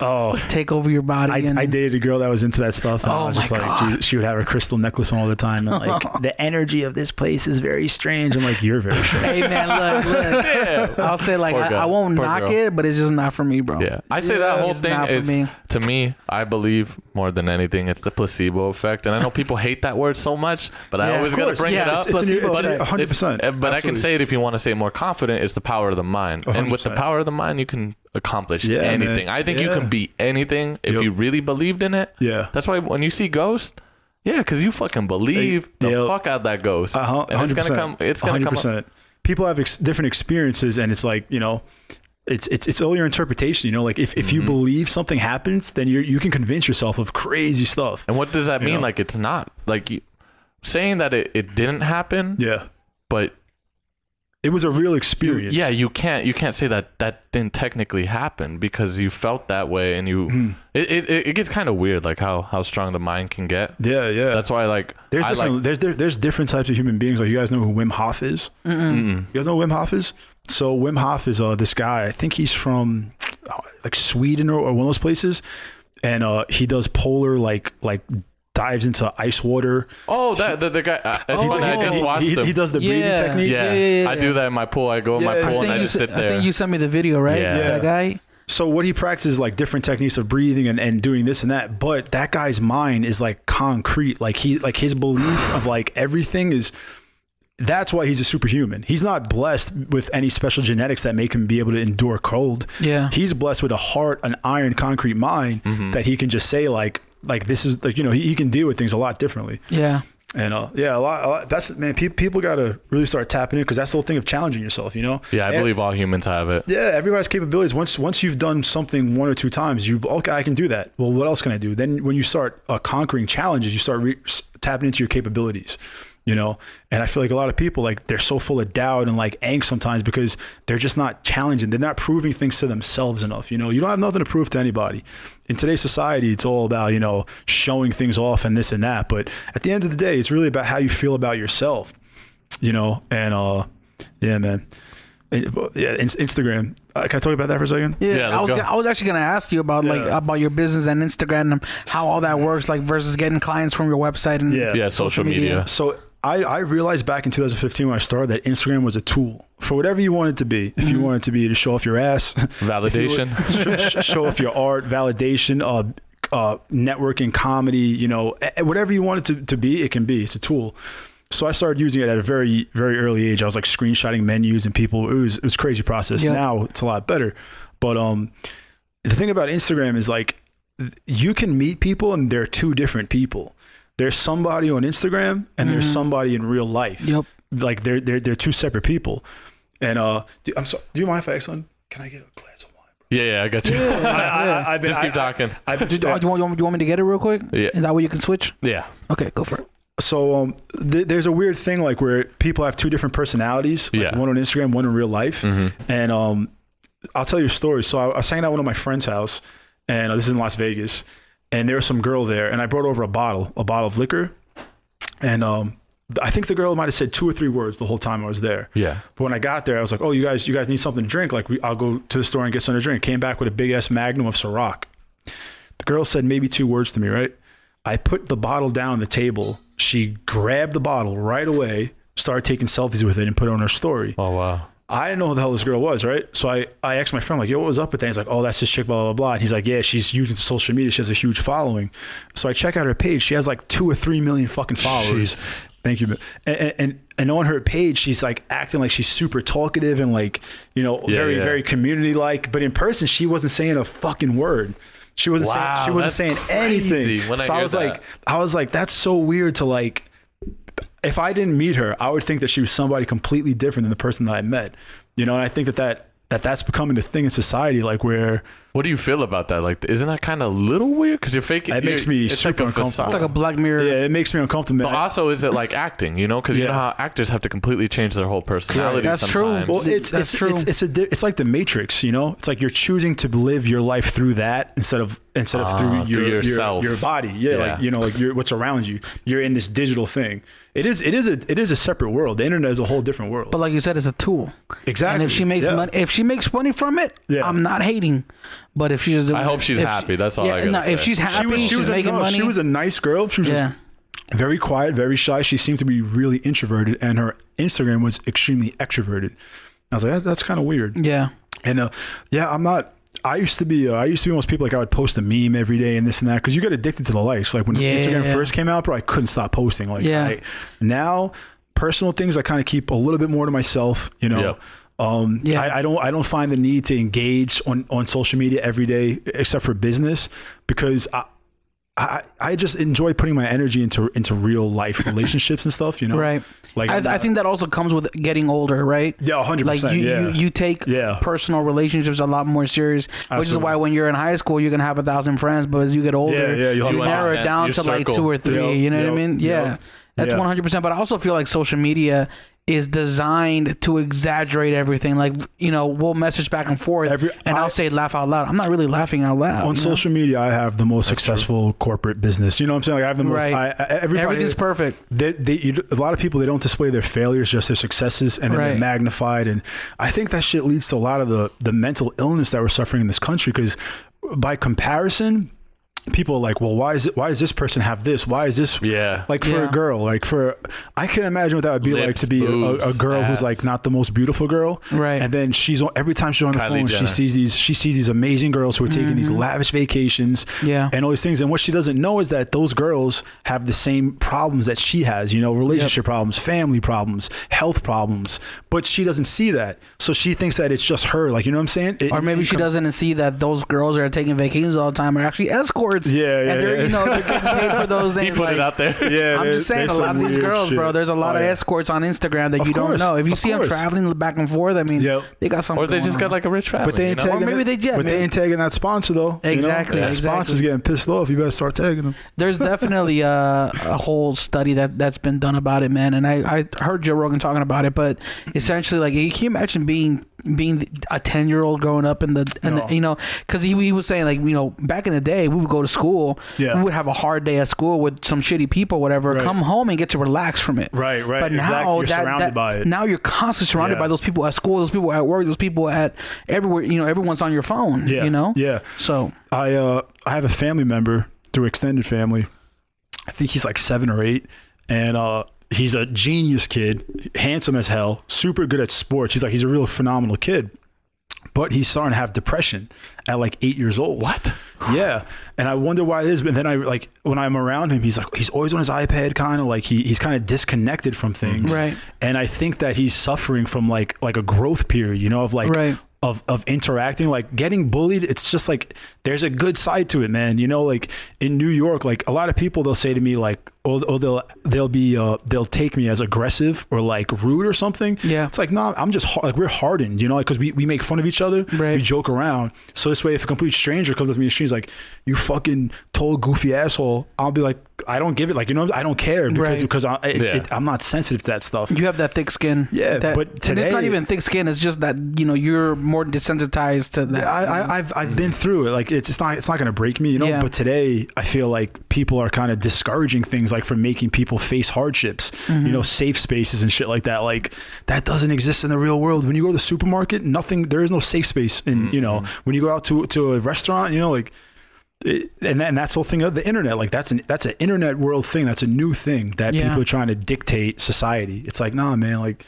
take over your body. I dated a girl that was into that stuff, and I was just like, she would have her crystal necklace on all the time, and like the energy of this place is very strange. I'm like, you're very strange. Hey man, look. Yeah. I'll say like I won't knock it, but it's just not for me, bro. Yeah, I say that whole thing is to me. I believe more than anything, it's the placebo effect, and I know people hate that word so much, but I always gotta bring it up. It's 100%. But I can say it if you want to say it more confident. It's the power of the mind, 100%. And with the power of the mind, you can accomplish anything. Man. I think you can be anything if you really believed in it. Yeah. That's why when you see ghosts, because you fucking believe the fuck out that ghost. And it's gonna come. It's gonna 100%. Come up. People have different experiences, and it's like, it's all your interpretation. Like if you believe something happens, then you can convince yourself of crazy stuff. And what does that mean? Like it's not like saying that it didn't happen. Yeah. But it was a real experience. You can't say that didn't technically happen because you felt that way, and it gets kind of weird, like how strong the mind can get. Yeah. That's why there's different types of human beings. Like, you guys know who Wim Hof is? You guys know who Wim Hof is? So Wim Hof is this guy. I think he's from like Sweden or one of those places, and he does polar like dives into ice water. Oh, the guy. It's funny. I just watched him. He does the breathing technique. Yeah. I do that in my pool. I go in my pool and I just sit there. I think you sent me the video, right? Yeah. That guy. So what he practices like different techniques of breathing and doing this and that, but that guy's mind is like concrete. Like his belief of like everything is, that's why he's a superhuman. He's not blessed with any special genetics that make him be able to endure cold. Yeah. He's blessed with a heart, an iron concrete mind that he can just say like this is like, he can deal with things a lot differently. Yeah. And a lot. That's, man. People got to really start tapping in, because that's the whole thing of challenging yourself. Yeah, I believe all humans have it. Yeah, everybody's capabilities. Once you've done something 1 or 2 times, okay, I can do that. Well, what else can I do? Then when you start conquering challenges, you start tapping into your capabilities. And I feel like a lot of people, like, they're so full of doubt and like angst sometimes because they're just not challenging. They're not proving things to themselves enough. You don't have nothing to prove to anybody. In today's society, it's all about, showing things off and this and that. But at the end of the day, it's really about how you feel about yourself, and yeah, man. Yeah, Instagram. Can I talk about that for a second? Yeah, I was actually gonna ask you about about your business and Instagram and how all that works, like versus getting clients from your website and social media. So I realized back in 2015 when I started that Instagram was a tool for whatever you want it to be. If you want it to be to show off your ass, validation, show off your art, validation, networking, comedy, whatever you want it to be, it can be. It's a tool. So I started using it at a very, very early age. I was like screenshotting menus and people. It was a crazy process. Now it's a lot better. But the thing about Instagram is like you can meet people and they're 2 different people. There's somebody on Instagram and there's somebody in real life. Yep. Like they're 2 separate people. And I'm sorry. Do you mind if I ask son? Can I get a glass of wine? Yeah, I got you. Just keep talking. Do you want me to get it real quick? Yeah. Is that way you can switch? Yeah. Okay, go for it. So there's a weird thing like where people have 2 different personalities, like one on Instagram, one in real life. And I'll tell you a story. So I was hanging out at one of my friend's house, and this is in Las Vegas, and there was some girl there, and I brought over a bottle of liquor, and I think the girl might have said 2 or 3 words the whole time I was there. Yeah. But when I got there, I was like, "Oh, you guys need something to drink? Like, I'll go to the store and get something to drink." Came back with a big ass Magnum of Ciroc. The girl said maybe 2 words to me, right? I put the bottle down on the table. She grabbed the bottle right away, started taking selfies with it, and put it on her story. Oh, wow. I didn't know who the hell this girl was, right? So I asked my friend, like, yo, what was up with that? He's like, oh, that's this chick, blah, blah, blah. And he's like, yeah, she's using social media. She has a huge following. So I check out her page. She has like 2 or 3 million fucking followers. Jeez. Thank you. And on her page, she's like acting like she's super talkative and like, very community-like. But in person, she wasn't saying a fucking word. She wasn't saying anything. So I was like, that's so weird to like, if I didn't meet her, I would think that she was somebody completely different than the person that I met. And I think that's becoming a thing in society, like where. What do you feel about that? Like, isn't that kind of a little weird? Because you're faking. It makes me super uncomfortable. It's like a Black Mirror. Yeah, it makes me uncomfortable. But also, is it like acting? Because you know how actors have to completely change their whole personality. That's sometimes. true. Well, it's true. It's like the Matrix. It's like you're choosing to live your life through that instead of through your body. Yeah, like what's around you. You're in this digital thing. It is a separate world. The internet is a whole different world. But like you said, it's a tool. Exactly. And if she makes money from it, I'm not hating. But if she's, I hope she's happy. That's all I gotta say. If she's happy, she's making money. She was a nice girl. She was very quiet, very shy. She seemed to be really introverted, and her Instagram was extremely extroverted. I was like, that's kind of weird. Yeah. And I'm not. I used to be one of those people, like I would post a meme every day and this and that, because you get addicted to the likes. Like when Instagram first came out, bro, I couldn't stop posting. Like now, personal things I kind of keep a little bit more to myself. I don't find the need to engage on social media every day except for business, because I just enjoy putting my energy into real life relationships and stuff, Right. Like I think that also comes with getting older, right? Yeah, 100%. Like you take personal relationships a lot more serious, which is why when you're in high school, you can have 1,000 friends, but as you get older, you narrow it down to like 2 or 3. You know what I mean? Yeah. That's 100%. But I also feel like social media is designed to exaggerate everything. Like, we'll message back and forth I'll say laugh out loud. I'm not really laughing out loud. On social media, I have the most successful corporate business. You know what I'm saying? Like, I have the most, everything's perfect. A lot of people, they don't display their failures, just their successes, and then they're magnified. And I think that shit leads to a lot of the mental illness that we're suffering in this country, because by comparison, people are like, well, why does this person have this? Why is this like for a girl? Like I can imagine what that would be like to be a girl who's like not the most beautiful girl. Right. And then every time she's on the phone, she sees these amazing girls who are taking these lavish vacations and all these things. And what she doesn't know is that those girls have the same problems that she has, you know, relationship problems, family problems, health problems, but she doesn't see that. So she thinks that it's just her, like, you know what I'm saying? Or maybe she doesn't see that those girls that are taking vacations all the time are actually escorts. And they're, you know, they're getting paid for those things. He put it out there. I'm just saying, a lot of these girls, bro, there's a lot of escorts on Instagram that you don't know. If you see them traveling back and forth, I mean, they got something. Or they just got like a rich family. But they ain't tagging. Or maybe they did. But they ain't tagging that sponsor though. Exactly. That sponsor's getting pissed off. You better start tagging them. There's definitely a whole study that's been done about it, man. And I heard Joe Rogan talking about it, but essentially, like, can you imagine being a 10-year-old growing up in the you know, because he was saying, like, you know, back in the day we would go to school, we would have a hard day at school with some shitty people, whatever, come home and get to relax from it. Right. But now you're surrounded by it. Now you're constantly surrounded by those people at school, those people at work, those people at everywhere. You know, everyone's on your phone. You know. So I have a family member through extended family. I think he's like 7 or 8, and he's a genius kid, handsome as hell, super good at sports. He's a real phenomenal kid, but he's starting to have depression at like 8 years old. What? Yeah. And I wonder why it is. But then when I'm around him, he's always on his iPad, kind of like he's kind of disconnected from things. Right. And I think that he's suffering from like a growth period, you know, of like, of interacting, like getting bullied. It's just like, there's a good side to it, man. You know, like in New York, like a lot of people, they'll say to me like, they'll take me as aggressive or like rude or something. Yeah. It's like, no, I'm just like, we're hardened, you know, like, cause we make fun of each other. We joke around. So this way, if a complete stranger comes up to me in the street, he's like, you fucking tall, goofy asshole, I'll be like, I don't give it, like, you know, I don't care because I'm not sensitive to that stuff. You have that thick skin. Yeah. But today, and it's not even thick skin. It's just that, you know, you're more desensitized to that. I've been through it. Like it's not going to break me, you know, but today I feel like people are kind of discouraging things like from making people face hardships, you know, safe spaces and shit like that. Like that doesn't exist in the real world. When you go to the supermarket, there is no safe space. And, you know, when you go out to a restaurant, you know, like, and that's the whole thing of the internet. Like that's an internet world thing. That's a new thing that people are trying to dictate society. It's like, nah, man, like,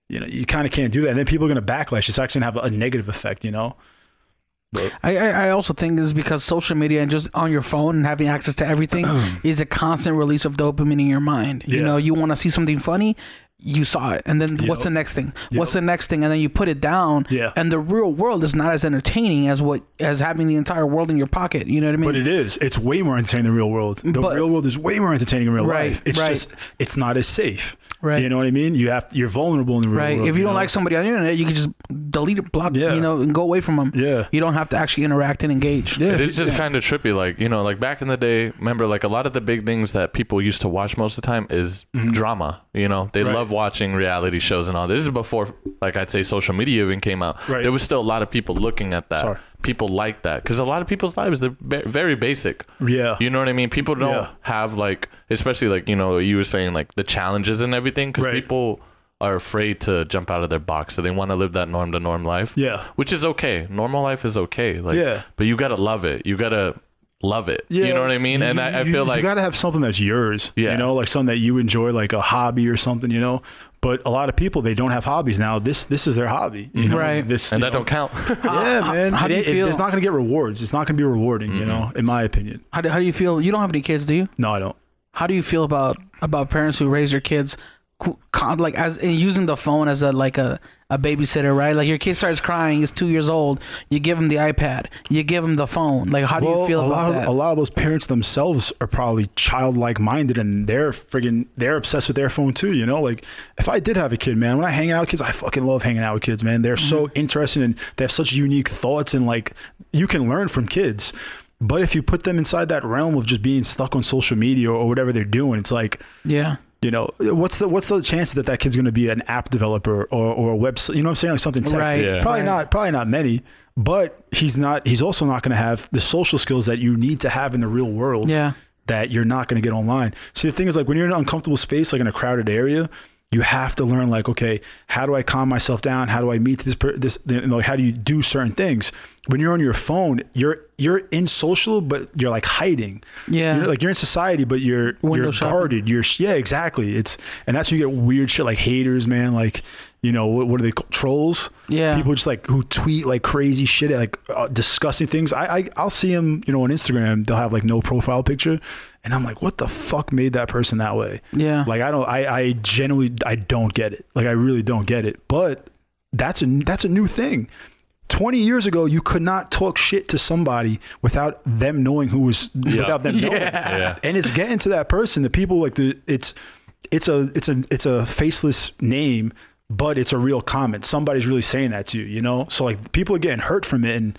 you know, you kind of can't do that. And then people are going to backlash. It's actually going to have a negative effect, you know? But I also think it's because social media and just on your phone and having access to everything is a constant release of dopamine in your mind. You know, you want to see something funny, you saw it, and then what's the next thing? What's the next thing? And then you put it down. And the real world is not as entertaining as having the entire world in your pocket. You know what I mean? But it is. It's way more entertaining than the real world. The real world is way more entertaining in real life. It's just, it's not as safe. Right. You know what I mean? You're vulnerable in the real world. If you don't like somebody on the internet, you can just delete it, block, you know, and go away from them. Yeah. You don't have to actually interact and engage. Yeah. It's just kind of trippy. Like, you know, like back in the day, remember, like a lot of the big things that people used to watch most of the time is drama. You know, they love watching reality shows and all. This is before, like, I'd say social media even came out. There was still a lot of people looking at that. People like that because a lot of people's lives, they're very basic. Yeah. You know what I mean? People don't have like, especially like, you know, you were saying like the challenges and everything because people are afraid to jump out of their box. So they want to live that norm to norm life. Yeah. Which is okay. Normal life is okay. Like, but you got to love it. You got to love it. You know what I mean? And I feel like you got to have something that's yours, you know, like something that you enjoy, like a hobby or something, you know. But a lot of people, they don't have hobbies now. This is their hobby, you know? And that don't count. Yeah, man. How do you feel? It's not going to get rewards. It's not going to be rewarding, you know, in my opinion. How do you feel? You don't have any kids, do you? No, I don't. How do you feel about parents who raise their kids like as using the phone as a babysitter, right? Like your kid starts crying, he's 2 years old, you give him the iPad, you give him the phone. Like how do you feel about that? A lot of those parents themselves are probably childlike minded and they're obsessed with their phone too, you know? Like if I did have a kid, man, when I hang out with kids, I fucking love hanging out with kids, man. They're so interesting and they have such unique thoughts and like you can learn from kids. But if you put them inside that realm of just being stuck on social media or whatever they're doing, it's like, you know, what's the chance that kid's going to be an app developer or a website? You know what I'm saying? Like something tech. Probably not many, but he's also not going to have the social skills that you need to have in the real world that you're not going to get online. See, the thing is like when you're in an uncomfortable space, like in a crowded area, you have to learn like, okay, how do I calm myself down? How do I meet this, how do you do certain things? When you're on your phone, you're in social, but you're like hiding. Yeah. You're in society, but you're guarded. Yeah, exactly. And that's when you get weird shit like haters, man. Like, what are they called? Trolls? Yeah. People just like who tweet like crazy shit, like disgusting things. I'll see them, on Instagram, they'll have like no profile picture. And I'm like, what the fuck made that person that way? Yeah. Like, I genuinely don't get it. Like, I really don't get it. But that's a new thing. 20 years ago, you could not talk shit to somebody without them knowing without them knowing. Yeah. And it's getting to that person. The people like it's a faceless name, but it's a real comment. Somebody's really saying that to you, So like people are getting hurt from it, and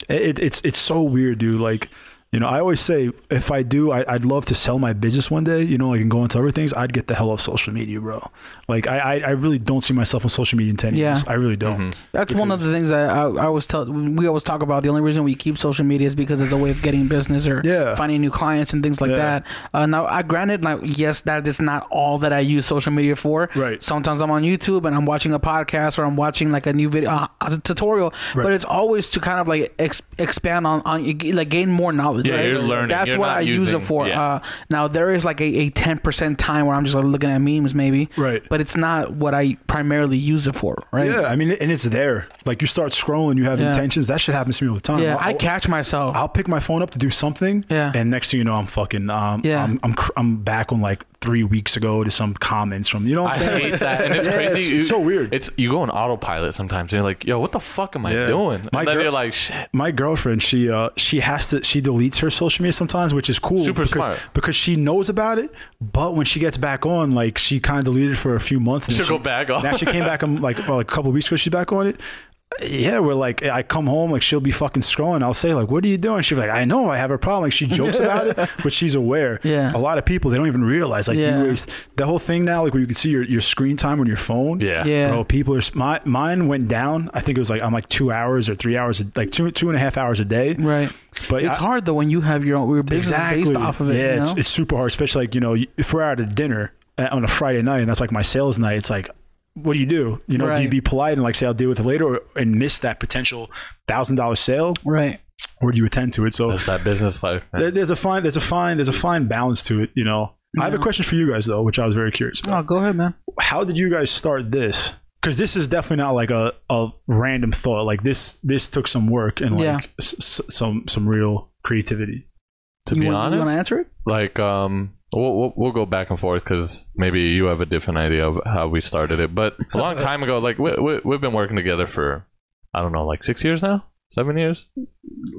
it's so weird, dude. Like, I always say if I do, I'd love to sell my business one day, like and go into other things. I'd get the hell off social media, bro. Like I really don't see myself on social media in 10 years. I really don't. Mm-hmm. That's one of the things that I always we always talk about. The only reason we keep social media is because it's a way of getting business or finding new clients and things like that. Now, granted, like, yes, that is not all that I use social media for. Right. Sometimes I'm on YouTube and I'm watching a podcast or I'm watching like a new video, a tutorial, but it's always to kind of like expand on like gain more knowledge. Yeah, right? You're learning. That's what I use it for. Yeah. Now there is like a 10% time where I'm just like looking at memes, maybe. Right. But it's not what I primarily use it for. Right. Yeah. I mean, and it's there. Like you start scrolling, you have intentions. That shit happens to me all the time. Yeah. I catch myself. I'll pick my phone up to do something. Yeah. And next thing you know, I'm fucking. I'm back on like 3 weeks ago to some comments from. You know what I'm saying? I hate that, and it's crazy. It's so weird. You go on autopilot sometimes. And you're like, yo, what the fuck am I doing? And then you're like, shit. My girlfriend, she deletes her social media sometimes, which is cool. Super smart. Because she knows about it, but when she gets back on, like she kind of deleted it for a few months. She'll go back on. Now she came back on like a couple of weeks ago. She's back on it. Yeah, we're like, I come home, like she'll be fucking scrolling. I'll say like, what are you doing? She'll be like, I know I have a problem. Like she jokes about it, but she's aware. Yeah. A lot of people, they don't even realize like you waste the whole thing now, like where you can see your screen time on your phone. Yeah. Bro, people are, mine went down. I think it was like, I'm like 2 hours or 3 hours, like two and a half hours a day. Right. But it's hard though when you have your business based off of it. Yeah. It's super hard, especially like, if we're out at dinner on a Friday night and that's like my sales night, it's like, what do? Do you be polite and like say I'll deal with it later and miss that potential $1,000 sale? Right. Or do you attend to it? So that's that business life. There's a fine balance to it, I have a question for you guys though, which I was very curious about. Oh, go ahead, man. How did you guys start this? Because this is definitely not like a random thought. Like this took some work and like some real creativity. To be honest, you want to answer it? Like We'll go back and forth because maybe you have a different idea of how we started it. But a long time ago, like we've been working together for, I don't know, like 6 years now, 7 years.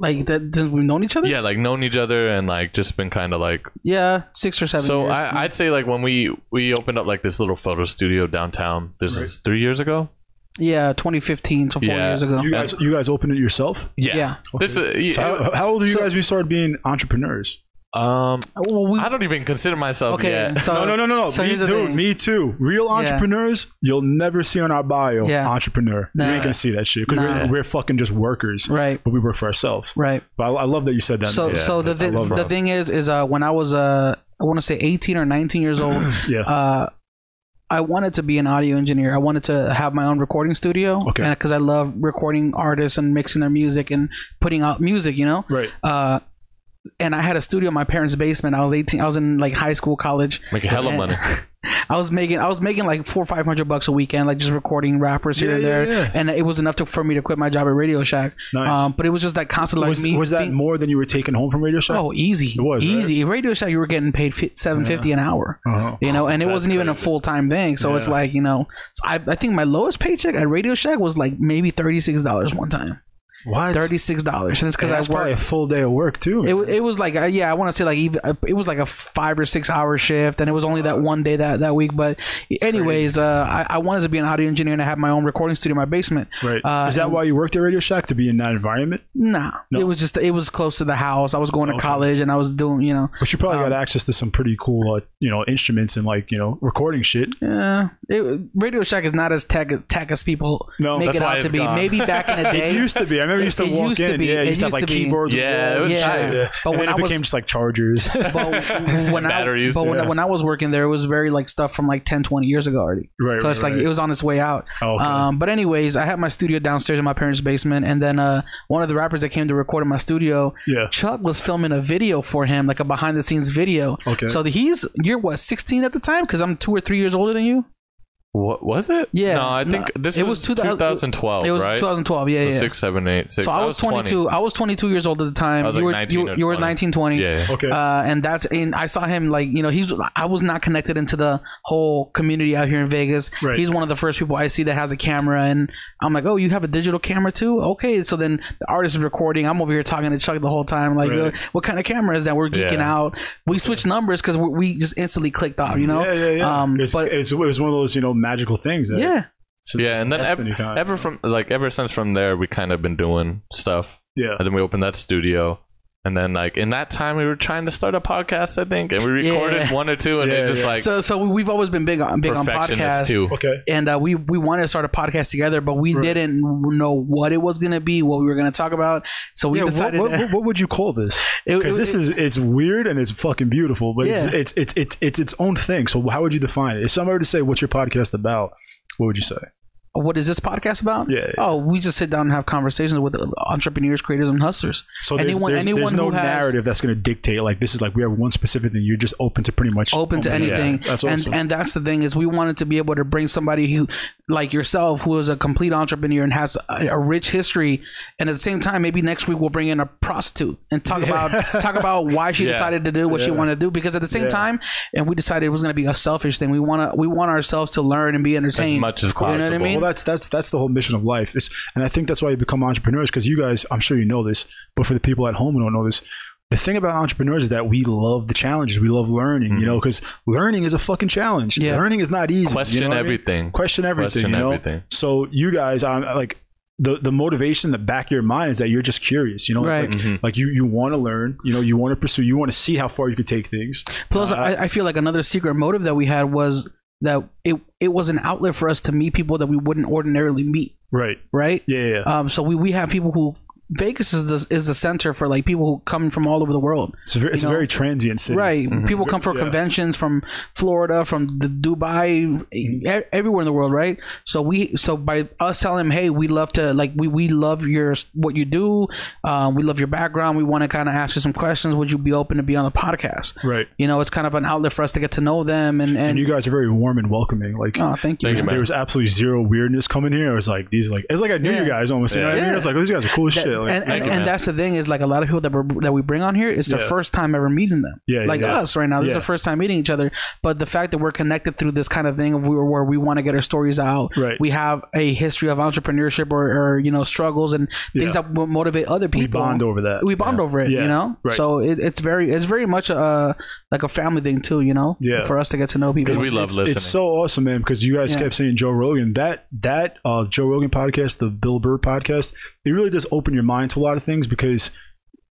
Like that, we've known each other. Yeah, like known each other and like just been kind of like 6 or 7 years. So I'd say like when we opened up like this little photo studio downtown. This is 3 years ago. Yeah, 2015, so 4 years ago. You guys opened it yourself? Yeah. Okay. So how old are you guys when you started being entrepreneurs? I don't even consider myself yet. So, no. So me too. Real entrepreneurs, you'll never see on our bio entrepreneur. You ain't gonna see that shit because we're fucking just workers, right? But we work for ourselves, right? But I love that you said that. So the thing is when I was I want to say 18 or 19 years old, I wanted to be an audio engineer. I wanted to have my own recording studio, because I love recording artists and mixing their music and putting out music, right? And I had a studio in my parents' basement. I was 18. I was in like high school, college. Making hella money. I was making like $400 or $500 a weekend, like just recording rappers here and there. Yeah. And it was enough for me to quit my job at Radio Shack. Nice. But it was just like constantly was that more than you were taking home from Radio Shack? Oh, easy. It was easy. Right? Radio Shack, you were getting paid $750 an hour. And it wasn't even a full time thing. So it's like so I think my lowest paycheck at Radio Shack was like maybe $36 one time. What? $36, and it's because I worked probably a full day of work too. It was like I want to say like it was like a 5 or 6 hour shift, and it was only that one day that week. But anyways, I wanted to be an audio engineer and I had my own recording studio in my basement. Right. Is that why you worked at Radio Shack, to be in that environment? Nah. No. It was close to the house. I was going to college and I was doing But you probably got access to some pretty cool instruments and like recording shit. Yeah. Radio Shack is not as tech as people make it out to be. Maybe back in the day it used to be. I remember you used to walk in. Yeah, you used to have like keyboards. Yeah, it was tight. Yeah. But when it became just like chargers. Batteries. When I was working there, it was very like stuff from like 10, 20 years ago already. Right. So it's like it was on its way out. Oh, okay. But anyways, I had my studio downstairs in my parents' basement, and then one of the rappers that came to record in my studio, Chuck was filming a video for him, like a behind the scenes video. Okay. So you're what, 16 at the time? Because I'm 2 or 3 years older than you. What was it? Yeah. No, I think this was 2012. It was right? 2012. Yeah, so 6, 7, 8, 6. So I was 22. 20. I was 22 years old at the time. I was like 19 you were 19, 20. Yeah. Okay. And I saw him like, you know, I was not connected into the whole community out here in Vegas. Right. He's one of the first people I see that has a camera, and I'm like, oh, you have a digital camera too? Okay. So then the artist is recording. I'm over here talking to Chuck the whole time, like, what kind of camera is that? We're geeking out. We switched numbers because we just instantly clicked off, you know. Yeah. But it was one of those, you know, magical things. So and then ever since from there, we kind of been doing stuff. Yeah. And then we opened that studio. And then like in that time we were trying to start a podcast, I think, and we recorded 1 or 2, and it's just like so we've always been big on podcasts too. Okay. And we wanted to start a podcast together, but we didn't know what it was going to be, what we were going to talk about. So we decided. What would you call this? Because it's weird and it's fucking beautiful, but it's its own thing. So how would you define it? If somebody were to say, "What's your podcast about?" What would you say? What is this podcast about? Yeah. Oh, we just sit down and have conversations with entrepreneurs, creators, and hustlers. So there's no narrative that's going to dictate, like, this is like we have one specific thing. You're just open to pretty much anything. Yeah, that's awesome. And that's the thing, is we wanted to be able to bring somebody who, like yourself, who is a complete entrepreneur and has a rich history, and at the same time, maybe next week we'll bring in a prostitute and talk about why she decided to do what she wanted to do. Because at the same time, and we decided it was going to be a selfish thing. We want ourselves to learn and be entertained as much as possible. You know what I mean? Well, that's the whole mission of life. And I think that's why you become entrepreneurs, because you guys, I'm sure you know this, but for the people at home who don't know this, the thing about entrepreneurs is that we love the challenges. We love learning, you know, because learning is a fucking challenge. Yeah. Learning is not easy. Question everything. Question everything, you know? So you guys, I'm like, the motivation in the back of your mind is that you're just curious, you know, like you want to learn, you know, you want to pursue, you want to see how far you can take things. Plus, I feel like another secret motive that we had was that it was an outlet for us to meet people that we wouldn't ordinarily meet. Right. Yeah. So we have people who, Vegas is the center for like people who come from all over the world. It's a very transient city, right? People come for conventions from Florida, from Dubai, everywhere in the world, right? So by us telling them, hey, we love to we love what you do, we love your background, we want to kind of ask you some questions. Would you be open to be on the podcast? Right. You know, it's kind of an outlet for us to get to know them, and you guys are very warm and welcoming. Like, oh, thank you. There was absolutely zero weirdness coming here. It was like it's like I knew you guys almost. You know what I mean? It's like, these guys are cool as shit. And that's the thing, is like a lot of people that we bring on here, it's the first time ever meeting them. Us right now, this is the first time meeting each other. But the fact that we're connected through this kind of thing of where we want to get our stories out, we have a history of entrepreneurship or you know, struggles and things that will motivate other people. We bond over that. We bond over it, you know. So it's very much like a family thing too, you know. For us to get to know people. Because we love listening. It's so awesome, man. Because you guys kept saying Joe Rogan. That Joe Rogan podcast, the Bill Burr podcast, it really does open your mind to a lot of things, because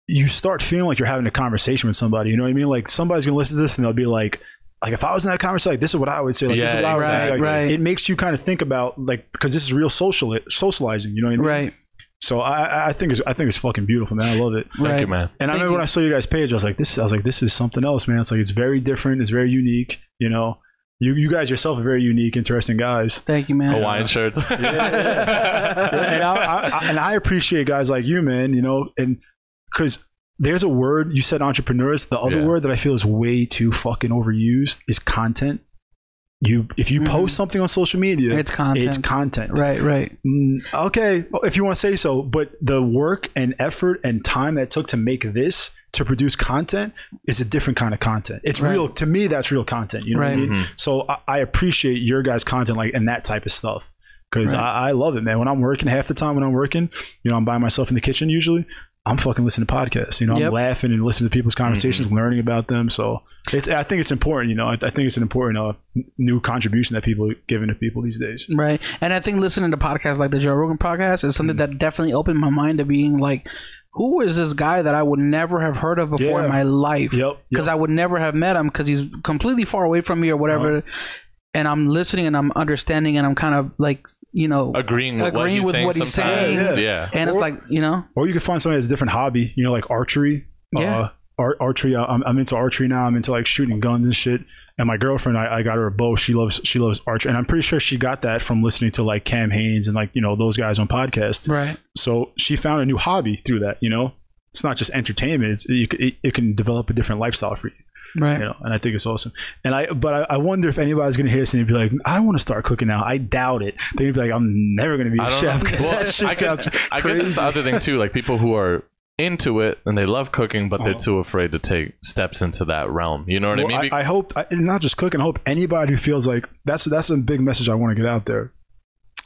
you start feeling like you're having a conversation with somebody. You know what I mean? Like, somebody's gonna listen to this and they'll be like, if I was in that conversation, like, this is what I would say. Like, this is what I would think. Like, it makes you kind of think about, like, because this is real socializing. You know what I mean? Right. So I think it's fucking beautiful, man. I love it. Thank you, man. And I remember when I saw your guys' page, I was like, this is something else, man. It's like, it's very different. It's very unique. You know. You guys yourself are very unique, interesting guys. Thank you, man. Hawaiian shirts. And I appreciate guys like you, man, you know, and because there's a word, you said entrepreneurs. The other word that I feel is way too fucking overused is content. If you post something on social media, it's content. Right. Okay, if you want to say so, but the work and effort and time that it took to make this, to produce content, is a different kind of content. It's real to me. That's real content. You know what I mean? So I appreciate your guys' content, like, and that type of stuff, because I love it, man. When I'm working, half the time when I'm working, you know, I'm by myself in the kitchen usually. I'm fucking listening to podcasts. You know, I'm laughing and listening to people's conversations, learning about them. So I think it's important. You know, I think it's an important new contribution that people are giving to people these days. Right. And I think listening to podcasts like the Joe Rogan podcast is something that definitely opened my mind to being like, who is this guy that I would never have heard of before in my life? Because I would never have met him because he's completely far away from me or whatever. And I'm listening and I'm understanding and I'm kind of like you know, agreeing with what he's saying. Yeah. And it's like, you know, or you can find somebody that has a different hobby, you know, like archery. Yeah. Archery. I'm into archery now. I'm into like shooting guns and shit. And my girlfriend, I got her a bow. She loves archery, and I'm pretty sure she got that from listening to like Cam Haynes and like, you know, those guys on podcasts. Right. So she found a new hobby through that. You know, it's not just entertainment. It can develop a different lifestyle for you. Right. You know, and I think it's awesome. And I wonder if anybody's gonna hear this and be like, I want to start cooking now. I doubt it. They'd be like, I'm never gonna be a chef because that shit sounds crazy. I guess it's the other thing too, like people who are into it and they love cooking, but they're too afraid to take steps into that realm. You know what I mean? I hope, not just cooking, I hope anybody who feels like that's a big message I want to get out there.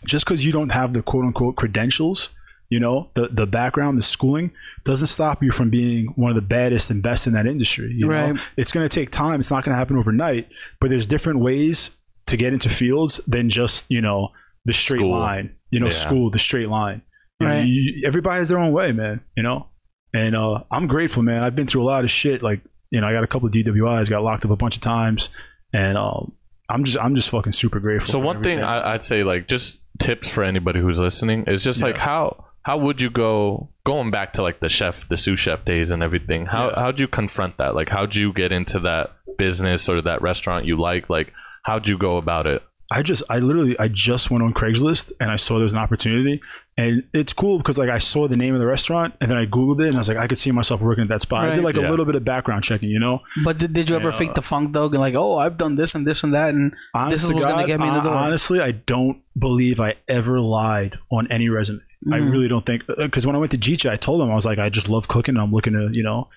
Just because you don't have the quote unquote credentials, you know, the background, the schooling, doesn't stop you from being one of the baddest and best in that industry. You know, it's going to take time. It's not going to happen overnight, but there's different ways to get into fields than just, you know, the straight line, you know, the straight line. You know, everybody has their own way, man, you know? And I'm grateful, man. I've been through a lot of shit. Like, you know, I got a couple of DWIs, got locked up a bunch of times, and I'm just fucking super grateful. So one thing I'd say, like, just tips for anybody who's listening is just like how would you going back to like the sous chef days and everything? How'd you confront that? Like, how'd you get into that business or that restaurant you like? Like, how'd you go about it? I just went on Craigslist and I saw there was an opportunity, and it's cool because like I saw the name of the restaurant and then I Googled it and I was like, I could see myself working at that spot. I did like a little bit of background checking, you know. But did you ever fake the funk though? Like, oh, I've done this and this and that, and this is what's gonna get me in the door. Honestly, I don't believe I ever lied on any resume. I really don't think, because when I went to Jicha, I told them, I was like, I just love cooking. And I'm looking to, you know,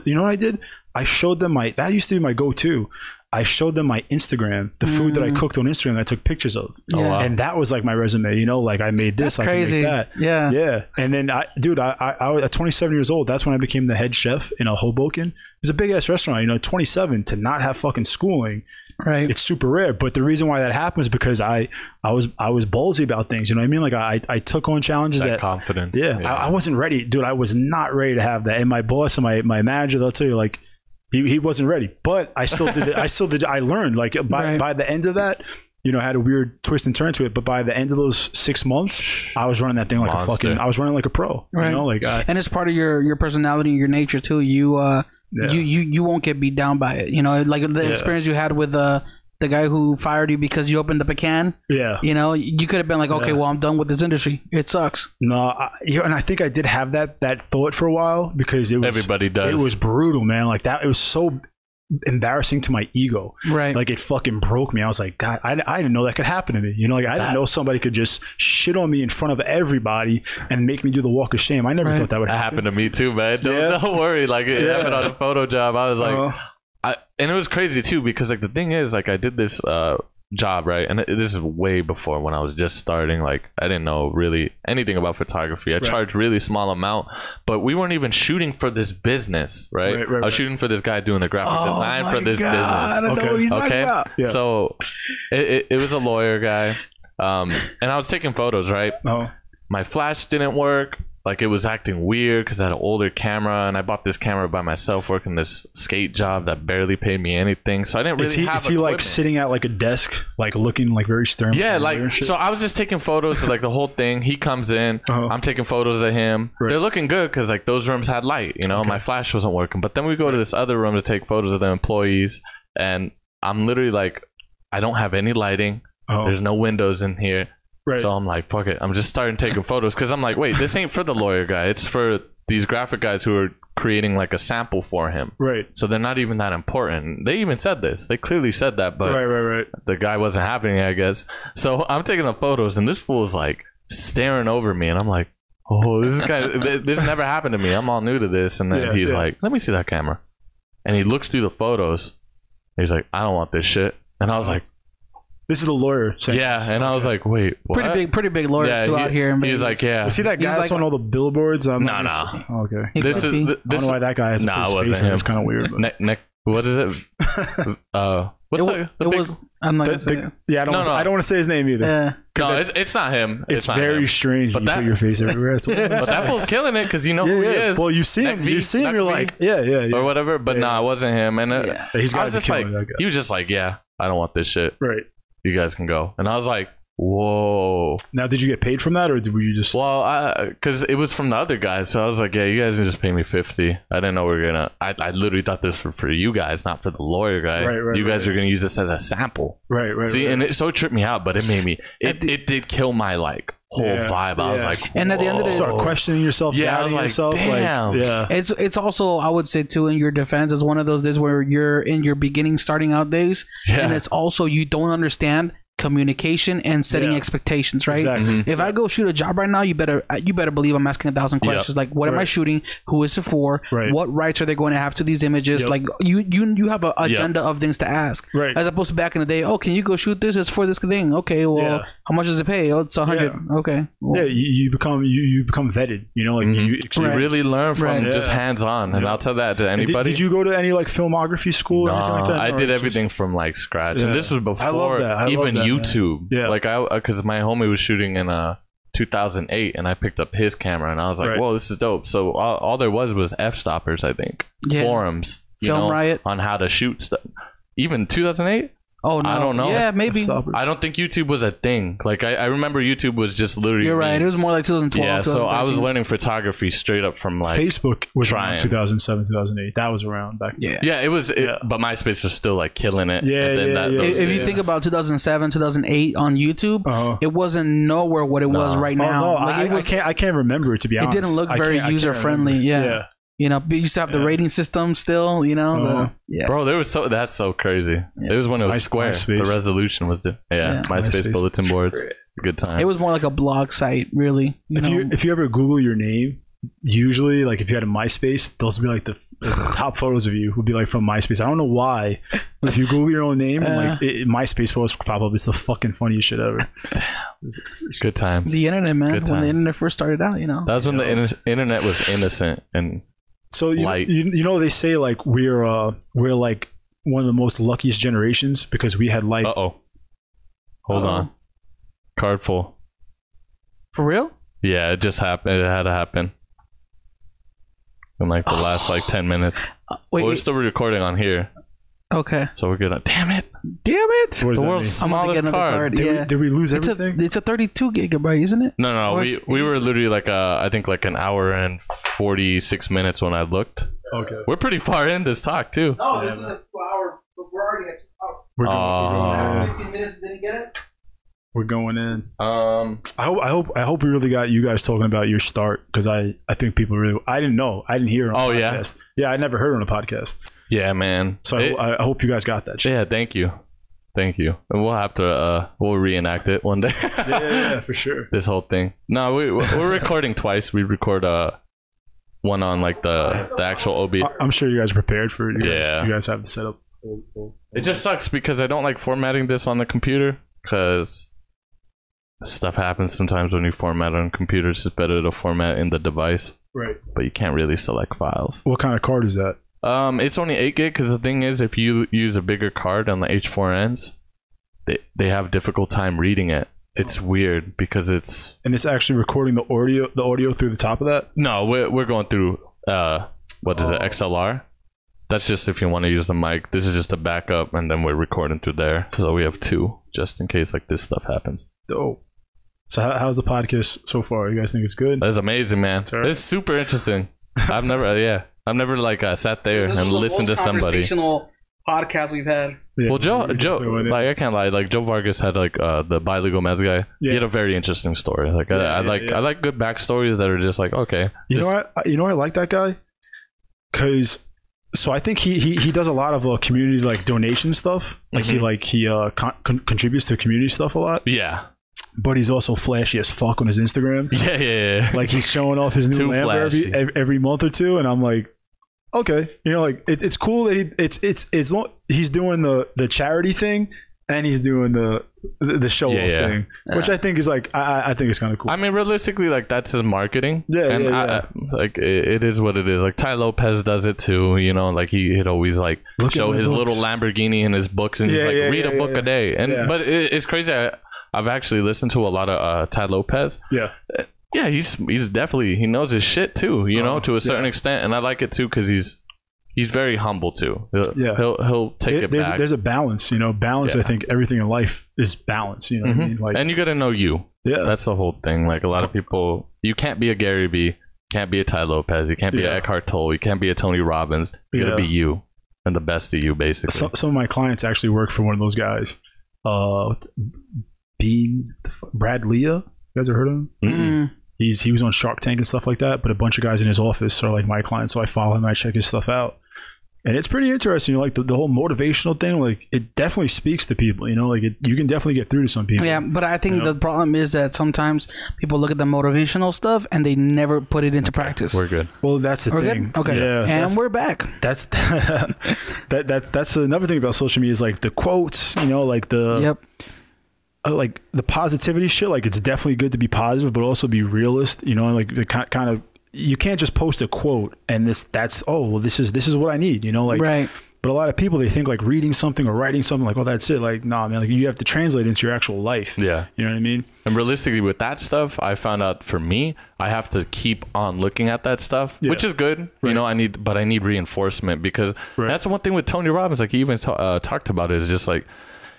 you know what I did? I showed them that used to be my go-to. I showed them my Instagram, the food that I cooked on Instagram that I took pictures of. Yeah. Oh, wow. And that was like my resume, you know, like I made this, I can make that. Yeah. Yeah. And then I was at 27 years old. That's when I became the head chef in a Hoboken. It was a big ass restaurant, you know, 27 to not have fucking schooling. Right. It's super rare. But the reason why that happens is because I was ballsy about things. You know what I mean? Like I took on challenges that confidence. Yeah. I wasn't ready, dude. I was not ready to have that. And my boss and my manager, they'll tell you, like, he wasn't ready, but I still did it. I learned, like, by the end of that, you know, I had a weird twist and turn to it, but by the end of those 6 months, I was running that thing like I was running like a pro, you know, like, and it's part of your personality and your nature too. You won't get beat down by it. You know, like the experience you had with the guy who fired you because you opened up a can. Yeah. You know, you could have been like, okay, well, I'm done with this industry. It sucks. No, and I think I did have that thought for a while because everybody does. It was brutal, man. Like that, it was so embarrassing to my ego. Right. Like it fucking broke me. I was like, God, I didn't know that could happen to me. You know, like I didn't know somebody could just shit on me in front of everybody and make me do the walk of shame. I never thought that would happen. That happened to me too, man. Don't worry. Like it happened on a photo job. I was like, and it was crazy too because like the thing is, like I did this job, right? And this is way before when I was just starting. Like I didn't know really anything about photography. I charged really small amount, but we weren't even shooting for this business, right? I was shooting for this guy doing the graphic design for this business. I don't know what he's talking about. Yeah. So it was a lawyer guy, and I was taking photos, right? My flash didn't work. Like it was acting weird because I had an older camera, and I bought this camera by myself working this skate job that barely paid me anything. So I didn't really have. Is he like sitting at like a desk, like looking like very stern? Yeah, like so I was just taking photos of like the whole thing. He comes in, I'm taking photos of him. They're looking good because like those rooms had light. You know, my flash wasn't working. But then we go to this other room to take photos of the employees, and I'm literally like, I don't have any lighting. There's no windows in here. Right. So I'm like, fuck it. I'm just starting taking photos because I'm like, wait, this ain't for the lawyer guy. It's for these graphic guys who are creating like a sample for him. Right. So they're not even that important. They even said this. They clearly said that, but the guy wasn't having it, I guess. So I'm taking the photos, and this fool's like staring over me, and I'm like, oh, this never happened to me. I'm all new to this. And then he's like, let me see that camera. And he looks through the photos. He's like, I don't want this shit. And I was like, this is the lawyer saying and I was like, wait, what? Pretty big lawyers too out here in Vegas. He's like, yeah. You see that guy that's on all the billboards? No. Okay. I don't know why that guy has a face. It's kind of weird. What is it? I'm not gonna say it. Yeah, I don't want to say his name either. Yeah. No, it's not him. It's not very strange that you put your face everywhere. But that fool's killing it because you know who he is. Well, you see him. You're like, yeah. Or whatever. But no, it wasn't him. And he's got to be killing that guy. He was just like, yeah, I don't want this shit. Right. You guys can go. And I was like, Whoa. Now, did you get paid from that, or were you just... Well, because it was from the other guys, so I was like, yeah, you guys can just pay me $50. I didn't know we were gonna... I literally thought this was for you guys, not for the lawyer guy. Right, you guys are gonna use this as a sample. Right. See, and it so tripped me out, but it made me... It did kill my, like, whole vibe. I was like, whoa. And at the end of the day... Start questioning yourself, doubting yourself. Damn. Like, It's also, I would say, too, in your defense, it's one of those days where you're in your beginning, starting out days, and it's also, you don't understand communication and setting expectations, right? Exactly. If I go shoot a job right now, you better believe I'm asking 1,000 questions. Like, what am I shooting? Who is it for? What rights are they going to have to these images? Like, you have an agenda of things to ask, as opposed to back in the day. Oh, can you go shoot this? It's for this thing. Okay, well, how much does it pay? Oh, it's 100. Okay, well. You become vetted. You know, like you really learn from just hands on. And I'll tell that to anybody. Did you go to any like filmography school or anything like that? I did everything from like scratch, and this was before even YouTube. Like because my homie was shooting in 2008, and I picked up his camera, and I was like, whoa, this is dope. So all there was f-stoppers, I think, forums, Film Riot, on how to shoot stuff. Even 2008. Oh no, I don't know. Yeah, maybe. I don't think YouTube was a thing. Like I remember YouTube was just literally. You're right. It was more like 2012. Yeah, so I was learning photography straight up from like Facebook was around 2007, 2008. That was around back then. Yeah, it was. But MySpace was still like killing it. If you think about 2007, 2008 on YouTube, it wasn't nowhere what it was right now. I can't remember it, to be honest. It didn't look very user friendly. Yeah. You know, we used to have the rating system still, you know. Bro, that's so crazy. It was when it was square. MySpace. The resolution was MySpace bulletin boards. Good time. It was more like a blog site, really. If you ever Google your name, usually, like if you had a MySpace, those would be like the top photos of you would be like from MySpace. I don't know why, but if you Google your own name, and like MySpace photos pop up, it's the fucking funniest shit ever. Good times. The internet, man. When the internet first started out, you know. That was when the internet was innocent and. So you know they say like we're like one of the most luckiest generations because we had life. Hold on. Card full. For real? Yeah, it just happened. It had to happen in like the last like 10 minutes. We're still recording on here. Okay. So we're good. Damn it. The world's smallest card. Did we lose everything? It's a 32 gigabyte, isn't it? No. We were literally like I think like an hour and 46 minutes when I looked. Okay. We're pretty far in this talk too. No, this is a 2 hour. We're already at 2 hours. We're going in. 15 minutes. Didn't get it. We're going in. I hope we really got you guys talking about your start, because I think people really. I didn't know. I didn't hear it on the podcast. Yeah, I never heard it on a podcast. Yeah, man. So I hope you guys got that shit. Yeah, thank you. And we'll have to we'll reenact it one day. yeah, for sure. This whole thing. No, we're recording twice. We record one on like the actual OB. I'm sure you guys are prepared for it. You guys have the setup. It just sucks because I don't like formatting this on the computer, because stuff happens sometimes when you format on computers. It's better to format in the device. Right. But you can't really select files. What kind of card is that? It's only 8 gig, because the thing is, if you use a bigger card on the H4Ns, they have difficult time reading it. It's weird because it's actually recording the audio through the top of that. No, we're going through XLR. That's just if you want to use the mic. This is just a backup, and then we're recording through there. So we have 2 just in case like this stuff happens. Dope. So how's the podcast so far? You guys think it's good? That's amazing, man. It's super interesting. I've never like sat there and listened to somebody. Conversational podcast we've had. Yeah, well, Joe, like I can't lie. Like Joe Vargas had like the bilingual Mets guy. Yeah. He had a very interesting story. Like I like good backstories that are just like, okay. You know what? I like that guy, because I think he does a lot of community like donation stuff. Like he contributes to community stuff a lot. Yeah. But he's also flashy as fuck on his Instagram. Yeah. Like he's showing off his new Lambo every month or two, and I'm like, okay, like it's cool that he's doing the charity thing, and he's doing the show off thing, which I think is like I think it's kind of cool. I mean, realistically, like that's his marketing. Like it is what it is. Like Ty Lopez does it too. You know, like he'd always like show his little Lamborghini in his books, and he's like read a book a day. And but it's crazy. I've actually listened to a lot of Ty Lopez. Yeah, he's definitely, he knows his shit too, you know, to a certain extent, and I like it too because he's he's very humble too. He'll take it back. There's a balance, you know. Balance. I think everything in life is balance. You know what I mean? Like, and you got to know you. Yeah, that's the whole thing. Like a lot of people, you can't be a Gary Vee, can't be a Ty Lopez, you can't be an Eckhart Tolle, you can't be a Tony Robbins. You got to be you and the best of you, basically. Some of my clients actually work for one of those guys. Brad Lea. You guys ever heard of him? Mm-mm. He was on Shark Tank and stuff like that, but a bunch of guys in his office are like my clients, so I follow him and I check his stuff out. And it's pretty interesting, you know, like the whole motivational thing, like it definitely speaks to people, you know, like you can definitely get through to some people. Yeah, but I think the problem is that sometimes people look at the motivational stuff and they never put it into practice. We're good. Well, that's the thing. Good? Okay. Yeah, and we're back. That's that's another thing about social media is like the quotes, you know, like the like the positivity shit. Like it's definitely good to be positive, but also be realist, you know, and like the kind of. You can't just post a quote and this is what I need, you know, like, right. But a lot of people, they think like reading something or writing something like, oh, that's it. Like, nah, man, like you have to translate it into your actual life. Yeah. You know what I mean? And realistically with that stuff, I found out for me, I have to keep on looking at that stuff, which is good. Right. You know, I need reinforcement because that's the one thing with Tony Robbins, like he even talked about it, is just like,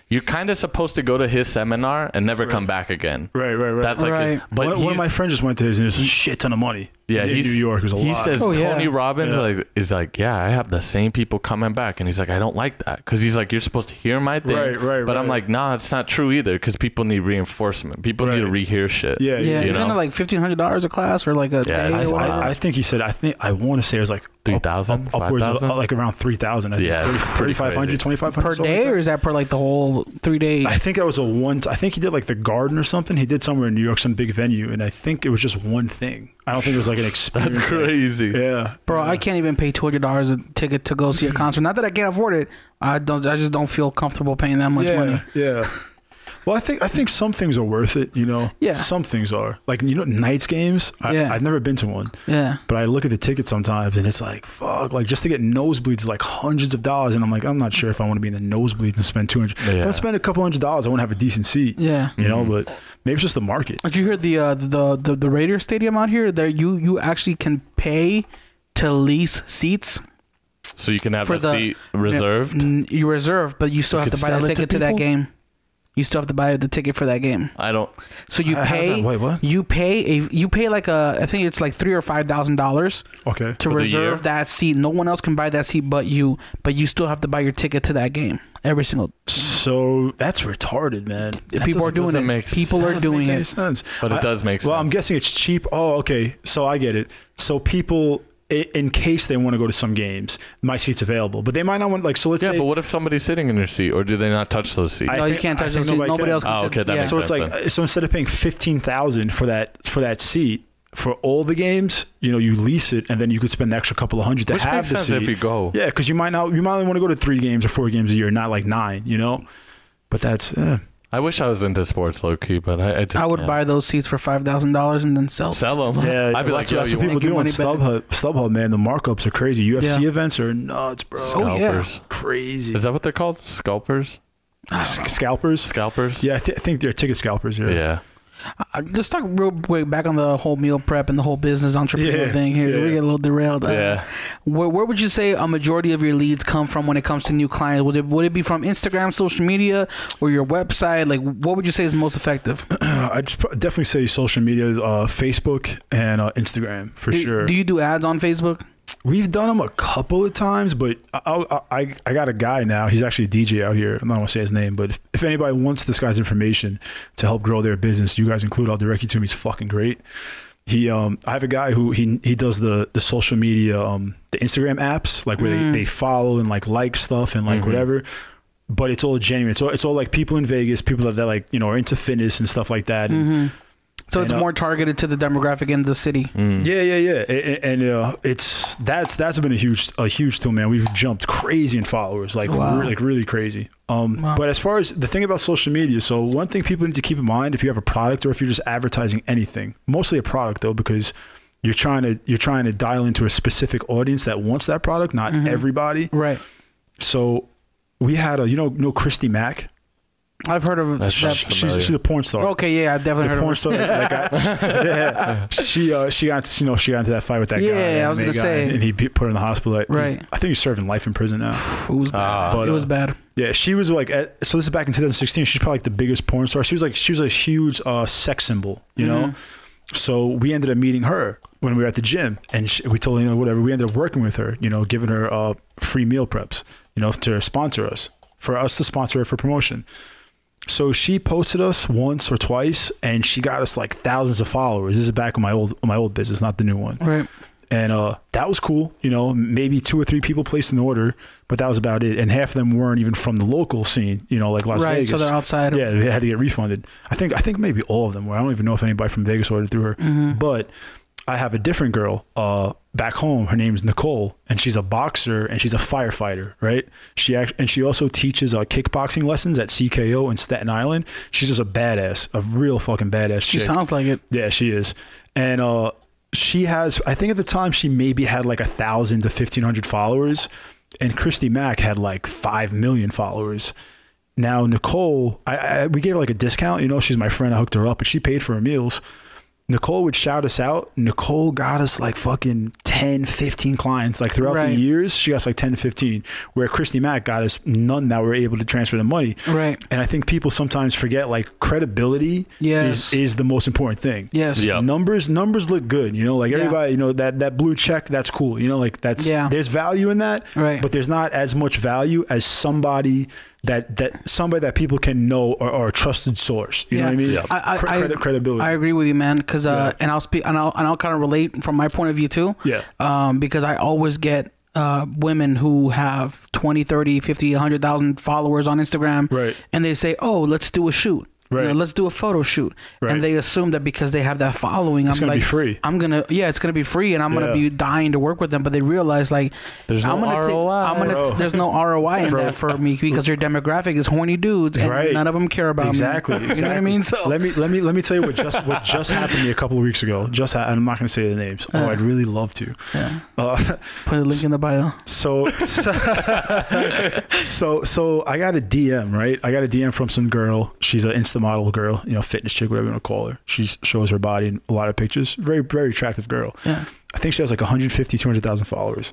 you're kind of supposed to go to his seminar and never come back again. Right. That's like his, but one of my friends just went to his and it's a shit ton of money. Yeah, in New York. It was a lot. He says Tony Robbins is like, I have the same people coming back, and he's like, I don't like that because he's like, you're supposed to hear my thing, but I'm like, nah, it's not true either because people need reinforcement. People need to rehear shit. Yeah. Isn't it like $1,500 a class or like a day? I think he said. I want to say it was like 3,000, upwards of like around 3,000. Yeah, 3,500, 2,500 per day, or is that per like the whole 3 days? I think that was I think he did like the Garden or something. He did somewhere in New York, some big venue, and I think it was just one thing. I don't think it was like an experience. That's crazy. Yeah, bro. I can't even pay $200 a ticket to go see a concert. Not that I can't afford it. I just don't feel comfortable paying that much money. Yeah. Well, I think some things are worth it, you know. Yeah. Some things are. Like, you know, Knights games. I've never been to one. Yeah. But I look at the ticket sometimes and it's like, fuck, like just to get nosebleeds is like hundreds of dollars, and I'm like, I'm not sure if I want to be in the nosebleeds and spend $200. If I spend a couple $100, I want to have a decent seat. Yeah. You know, but maybe it's just the market. Did you hear the Raiders stadium out here? There you actually can pay to lease seats. So you can have a seat reserved? You reserve, but you still have to buy the ticket to that game. You still have to buy the ticket for that game. I don't. So you pay. Wait, what? You pay like I think it's like $3,000 or $5,000. Okay. To reserve that seat. No one else can buy that seat but you. But you still have to buy your ticket to that game every single. So that's retarded, man. People are doing it. People are doing it. Sense. But it does make sense. Well, I'm guessing it's cheap. Oh, okay. So I get it. So people, in case they want to go to some games, my seat's available, but they might not want, like, so let's say. But what if somebody's sitting in their seat, or do they not touch those seats? No, you can't touch those seats. Nobody else can. Oh, okay, that makes so sense. It's like, so instead of paying $15,000 for that seat for all the games, you know, you lease it and then you could spend the extra couple of hundred to have the seat. If you go. Yeah, because you might only want to go to 3 games or 4 games a year, not like 9, you know. But that's. I wish I was into sports low key, but I would buy those seats for $5,000 and then sell them. Yeah, I'd be like, that's what people do on StubHub, man. The markups are crazy. UFC events are nuts, bro. Scalpers. Crazy. Is that what they're called? Scalpers? Scalpers? Yeah, I think they're ticket scalpers. Yeah. Let's talk real quick back on the whole meal prep and the whole business entrepreneur thing here. We get a little derailed. Where would you say a majority of your leads come from when it comes to new clients? Would it be from Instagram, social media, or your website? Like, what would you say is most effective? I'd definitely say social media, Facebook and Instagram for sure. Do you do ads on Facebook? We've done them a couple of times, but I got a guy now. He's actually a DJ out here. I'm not going to say his name, but if anybody wants this guy's information to help grow their business, you guys include, I'll direct you to him. He's fucking great. I have a guy who he does the social media, the Instagram apps, like where they follow and like stuff and like whatever. But it's all genuine. It's all like people in Vegas, people that like, you know, are into fitness and stuff like that. And, so it's more targeted to the demographic in the city. Yeah. And that's been a huge tool, man. We've jumped crazy in followers, like really crazy. But as far as the thing about social media, so one thing people need to keep in mind if you have a product or if you're just advertising anything, mostly a product though, because you're trying to dial into a specific audience that wants that product, not everybody. Right. So we had you know Christy Mack. I've heard of that. She's a porn star. Okay, yeah, I definitely heard of porn star. She got into that fight with that guy. Yeah, I was gonna say, and he put her in the hospital. Right. I think he's serving life in prison now. It was bad. It was bad. Yeah, she was like, so this is back in 2016. She's probably like the biggest porn star. She was a huge sex symbol, you know. So we ended up meeting her when we were at the gym, and we told her, whatever. We ended up working with her, giving her free meal preps, to sponsor us, for us to sponsor her for promotion. So she posted us once or twice, and she got us like thousands of followers. This is back in my old business, not the new one. Right. And that was cool. Maybe 2 or 3 people placed an order, but that was about it. And half of them weren't even from the local scene, like Las Vegas. Right, so they're outside. Yeah, they had to get refunded. I think maybe all of them were. I don't even know if anybody from Vegas ordered through her. But I have a different girl back home. Her name's Nicole, and she's a boxer and she's a firefighter, right? She also teaches kickboxing lessons at CKO in Staten Island. She's just a badass, a real fucking badass chick. She sounds like it. Yeah, she is. And she has, I think at the time she maybe had like 1,000 to 1,500 followers, and Christy Mack had like 5 million followers. Now Nicole, we gave her like a discount. She's my friend. I hooked her up, but she paid for her meals. Nicole would shout us out. Nicole got us like fucking 10, 15 clients. Like throughout the years, she got us like 10 to 15, where Christy Mack got us none that were able to transfer the money. Right. And I think people sometimes forget like credibility is the most important thing. Yes. Yep. Numbers look good. Like everybody, that blue check, that's cool. Like there's value in that. Right. But there's not as much value as somebody that people can know or a trusted source. You know what I mean? Yeah. Credibility. I agree with you, man. Because and I'll speak and I'll kind of relate from my point of view too. Yeah. Because I always get women who have 20, 30, 50, 100,000 followers on Instagram. Right. And they say, "Oh, let's do a shoot." Right. Let's do a photo shoot. Right. And they assume that because they have that following, it's gonna be free. It's gonna be free, and I'm gonna be dying to work with them. But they realize like there's no ROI. There's no ROI in that for me, because your demographic is horny dudes, and none of them care about me. Exactly. You know what I mean? So let me tell you what just happened to me a couple of weeks ago. I'm not gonna say the names. I'd really love to. Yeah. Put a link in the bio. So I got a DM, right? I got a DM from some girl. She's an Insta model girl, fitness chick, whatever you want to call her. She shows her body in a lot of pictures. Very, very attractive girl. Yeah. I think she has like 150, 200,000 followers.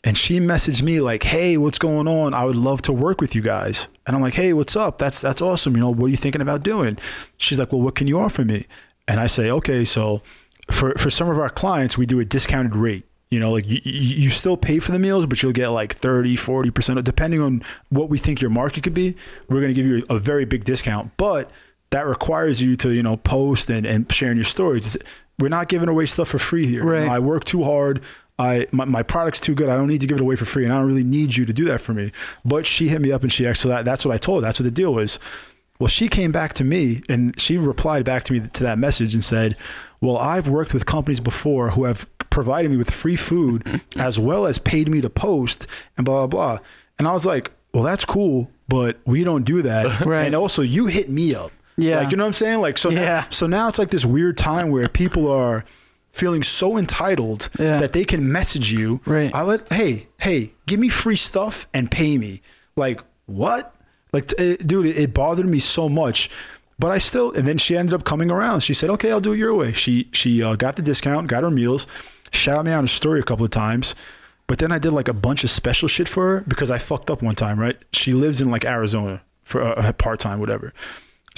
And she messaged me like, "Hey, what's going on? I would love to work with you guys." And I'm like, "Hey, what's up? That's awesome. What are you thinking about doing?" She's like, "Well, what can you offer me?" And I say, "Okay, so for some of our clients, we do a discounted rate. Like you still pay for the meals, but you'll get like 30, 40%, depending on what we think your market could be. We're going to give you a very big discount, but that requires you to, post and sharing your stories. We're not giving away stuff for free here. Right. I work too hard. My product's too good. I don't need to give it away for free, and I don't really need you to do that for me." But she hit me up and she asked, so that's what I told her. That's what the deal was. Well, she came back to me and she replied back to me to that message and said, "Well, I've worked with companies before who have provided me with free food as well as paid me to post and blah, blah, blah." And I was like, "Well, that's cool, but we don't do that." Right. And also you hit me up. Yeah. Like, you know what I'm saying? Like, so now it's like this weird time where people are feeling so entitled that they can message you. Right. Hey, give me free stuff and pay me. Like, what? Like, dude, it bothered me so much. But and then she ended up coming around. She said, "Okay, I'll do it your way." She got the discount, got her meals, shouted me out in a story a couple of times. But then I did like a bunch of special shit for her because I fucked up one time, right? She lives in like Arizona for a part-time, whatever.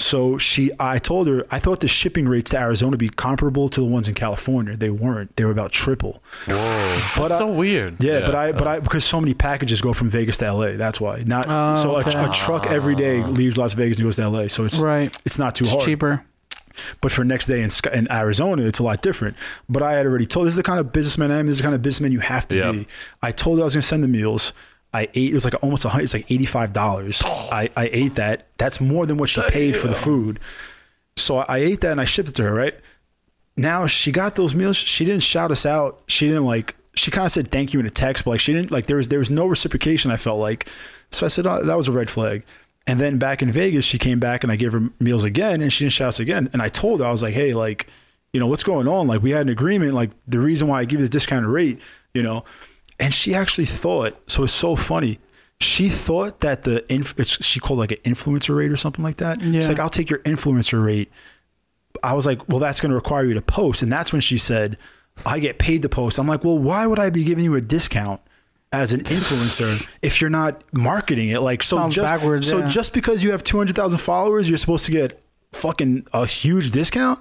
So I told her, I thought the shipping rates to Arizona would be comparable to the ones in California. They weren't. They were about triple. Whoa. That's so weird. Yeah, but because so many packages go from Vegas to LA, that's why. A truck every day leaves Las Vegas and goes to LA. So it's not too hard. It's cheaper. But for next day in Arizona, it's a lot different. But I had already told, this is the kind of businessman I am. This is the kind of businessman you have to be. I told her I was going to send the meals. I ate, it was like almost $100, it's like $85. I ate that. That's more than what she paid for the food. So I ate that and I shipped it to her, right? Now she got those meals. She didn't shout us out. She didn't she kind of said thank you in a text, but she didn't there was no reciprocation, I felt like. So I said, "Oh, that was a red flag." And then back in Vegas, she came back and I gave her meals again and she didn't shout us again. And I told her, I was like, "Hey, what's going on? Like, we had an agreement, like the reason why I give this discounted rate, And she actually thought, so it's so funny. she thought that she called like an influencer rate or something like that. Yeah. She's like, I'll take your influencer rate. I was like, well, that's going to require you to post. And that's when she said, I get paid to post. I'm like, well, why would I be giving you a discount as an influencer if you're not marketing it? Like, so just because you have 200,000 followers, you're supposed to get fucking a huge discount?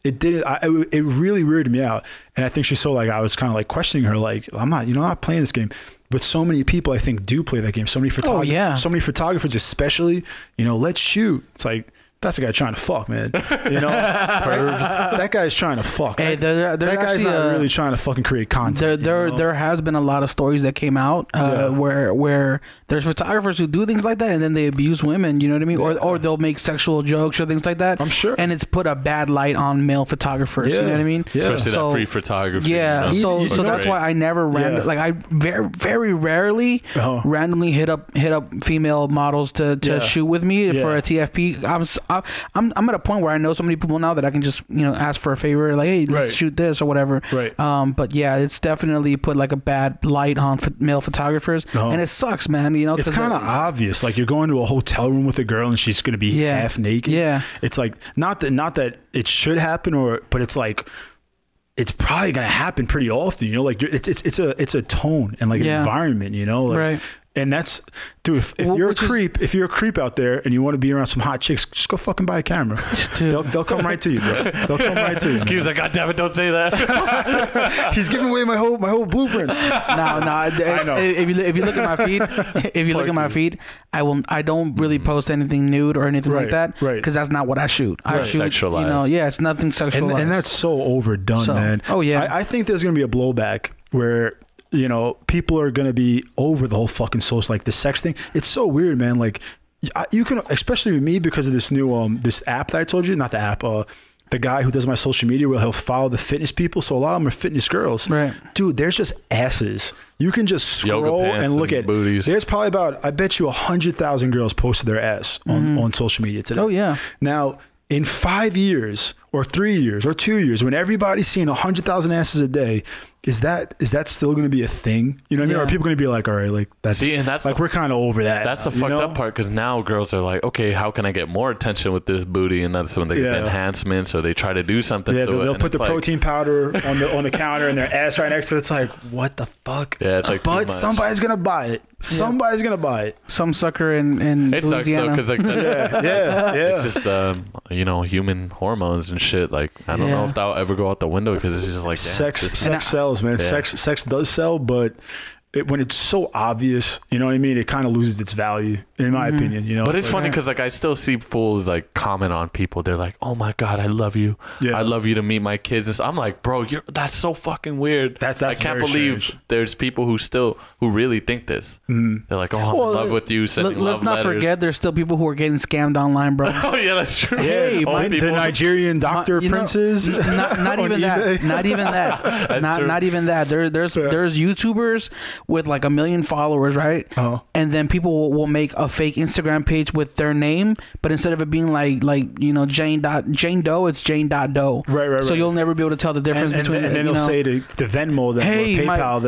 It didn't. It really weirded me out. And I think she saw like I was kind of like questioning her, like, I'm not playing this game. But so many people, I think, do play that game. So many photographers, so many photographers, especially, let's shoot. It's like, that's a guy trying to fuck, man. That guy's trying to fuck. Hey, that guy's not really trying to fucking create content. There has been a lot of stories that came out where there's photographers who do things like that and then they abuse women. You know what I mean? Yeah. Or they'll make sexual jokes or things like that. I'm sure. And it's put a bad light on male photographers. Yeah. You know what I mean? Yeah. Especially that free photography. Yeah. So that's why I never I very very rarely randomly hit up female models to shoot with me for a TFP. I'm at a point where I know so many people now that I can just ask for a favor, like, hey, let's shoot this or whatever. Right. But yeah, it's definitely put like a bad light on male photographers, and it sucks, man. It's kind of obvious. Like you're going to a hotel room with a girl and she's going to be half naked. Yeah. It's like not that it should happen, but it's like it's probably going to happen pretty often. Like it's a tone and like an environment. Right. And that's, dude, if you're a creep out there and you want to be around some hot chicks, just go fucking buy a camera. They'll come right to you, bro. They'll come right to you. He was like, God damn it, don't say that. He's giving away my whole blueprint. No. I know. If you look at my feed, I don't really post anything nude or anything like that. Right. Because that's not what I shoot. I shoot sexualized. It's nothing sexualized. And that's so overdone, man. Oh yeah. I think there's gonna be a blowback where people are going to be over the whole fucking social, like the sex thing. It's so weird, man. Like you can, especially with me because of this new, this app that I told you, not the app, the guy who does my social media where he'll follow the fitness people. So a lot of them are fitness girls. Right. Dude, there's just asses. You can just scroll and look at booties. There's probably about, I bet you 100,000 girls posted their ass on social media today. Oh yeah. Now, in 5 years or 3 years or 2 years, when everybody's seeing 100,000 asses a day, is that still going to be a thing? You know what I mean? Or are people going to be like, all right, like that's like we're kind of over that. That's the fucked up part, because now girls are like, okay, how can I get more attention with this booty? And that's when they get enhancements or they try to do something. Yeah, to they'll it, put the protein powder on the counter and their ass right next to it. It's like, what the fuck? Yeah, it's like, but somebody's gonna buy it. Somebody's gonna buy it. Some sucker in it Louisiana. Sucks though, because it's just human hormones and shit. Like I don't know if that'll ever go out the window, because it's just like sex sells, man. Yeah. Sex does sell, but when it's so obvious, you know what I mean, it kind of loses its value, in my opinion. But it's funny because like I still see fools like comment on people. They're like, "Oh my god, I love you. Yeah. I love you to meet my kids." And I'm like, bro, that's so fucking weird. That's I can't believe strange. There's people who really think this. They're like, "Oh, I'm in love with you." Sending love let's not letters. Forget, there's still people who are getting scammed online, bro. Oh yeah, that's true. Hey, the Nigerian doctor princes. Not even that. Not even that. Not even that. There's YouTubers with like 1 million followers, right? And then people will make a fake Instagram page with their name, but instead of it being like Jane Doe, it's Jane.Doe. Right. So you'll never be able to tell the difference between. And then they'll say to Venmo them or PayPal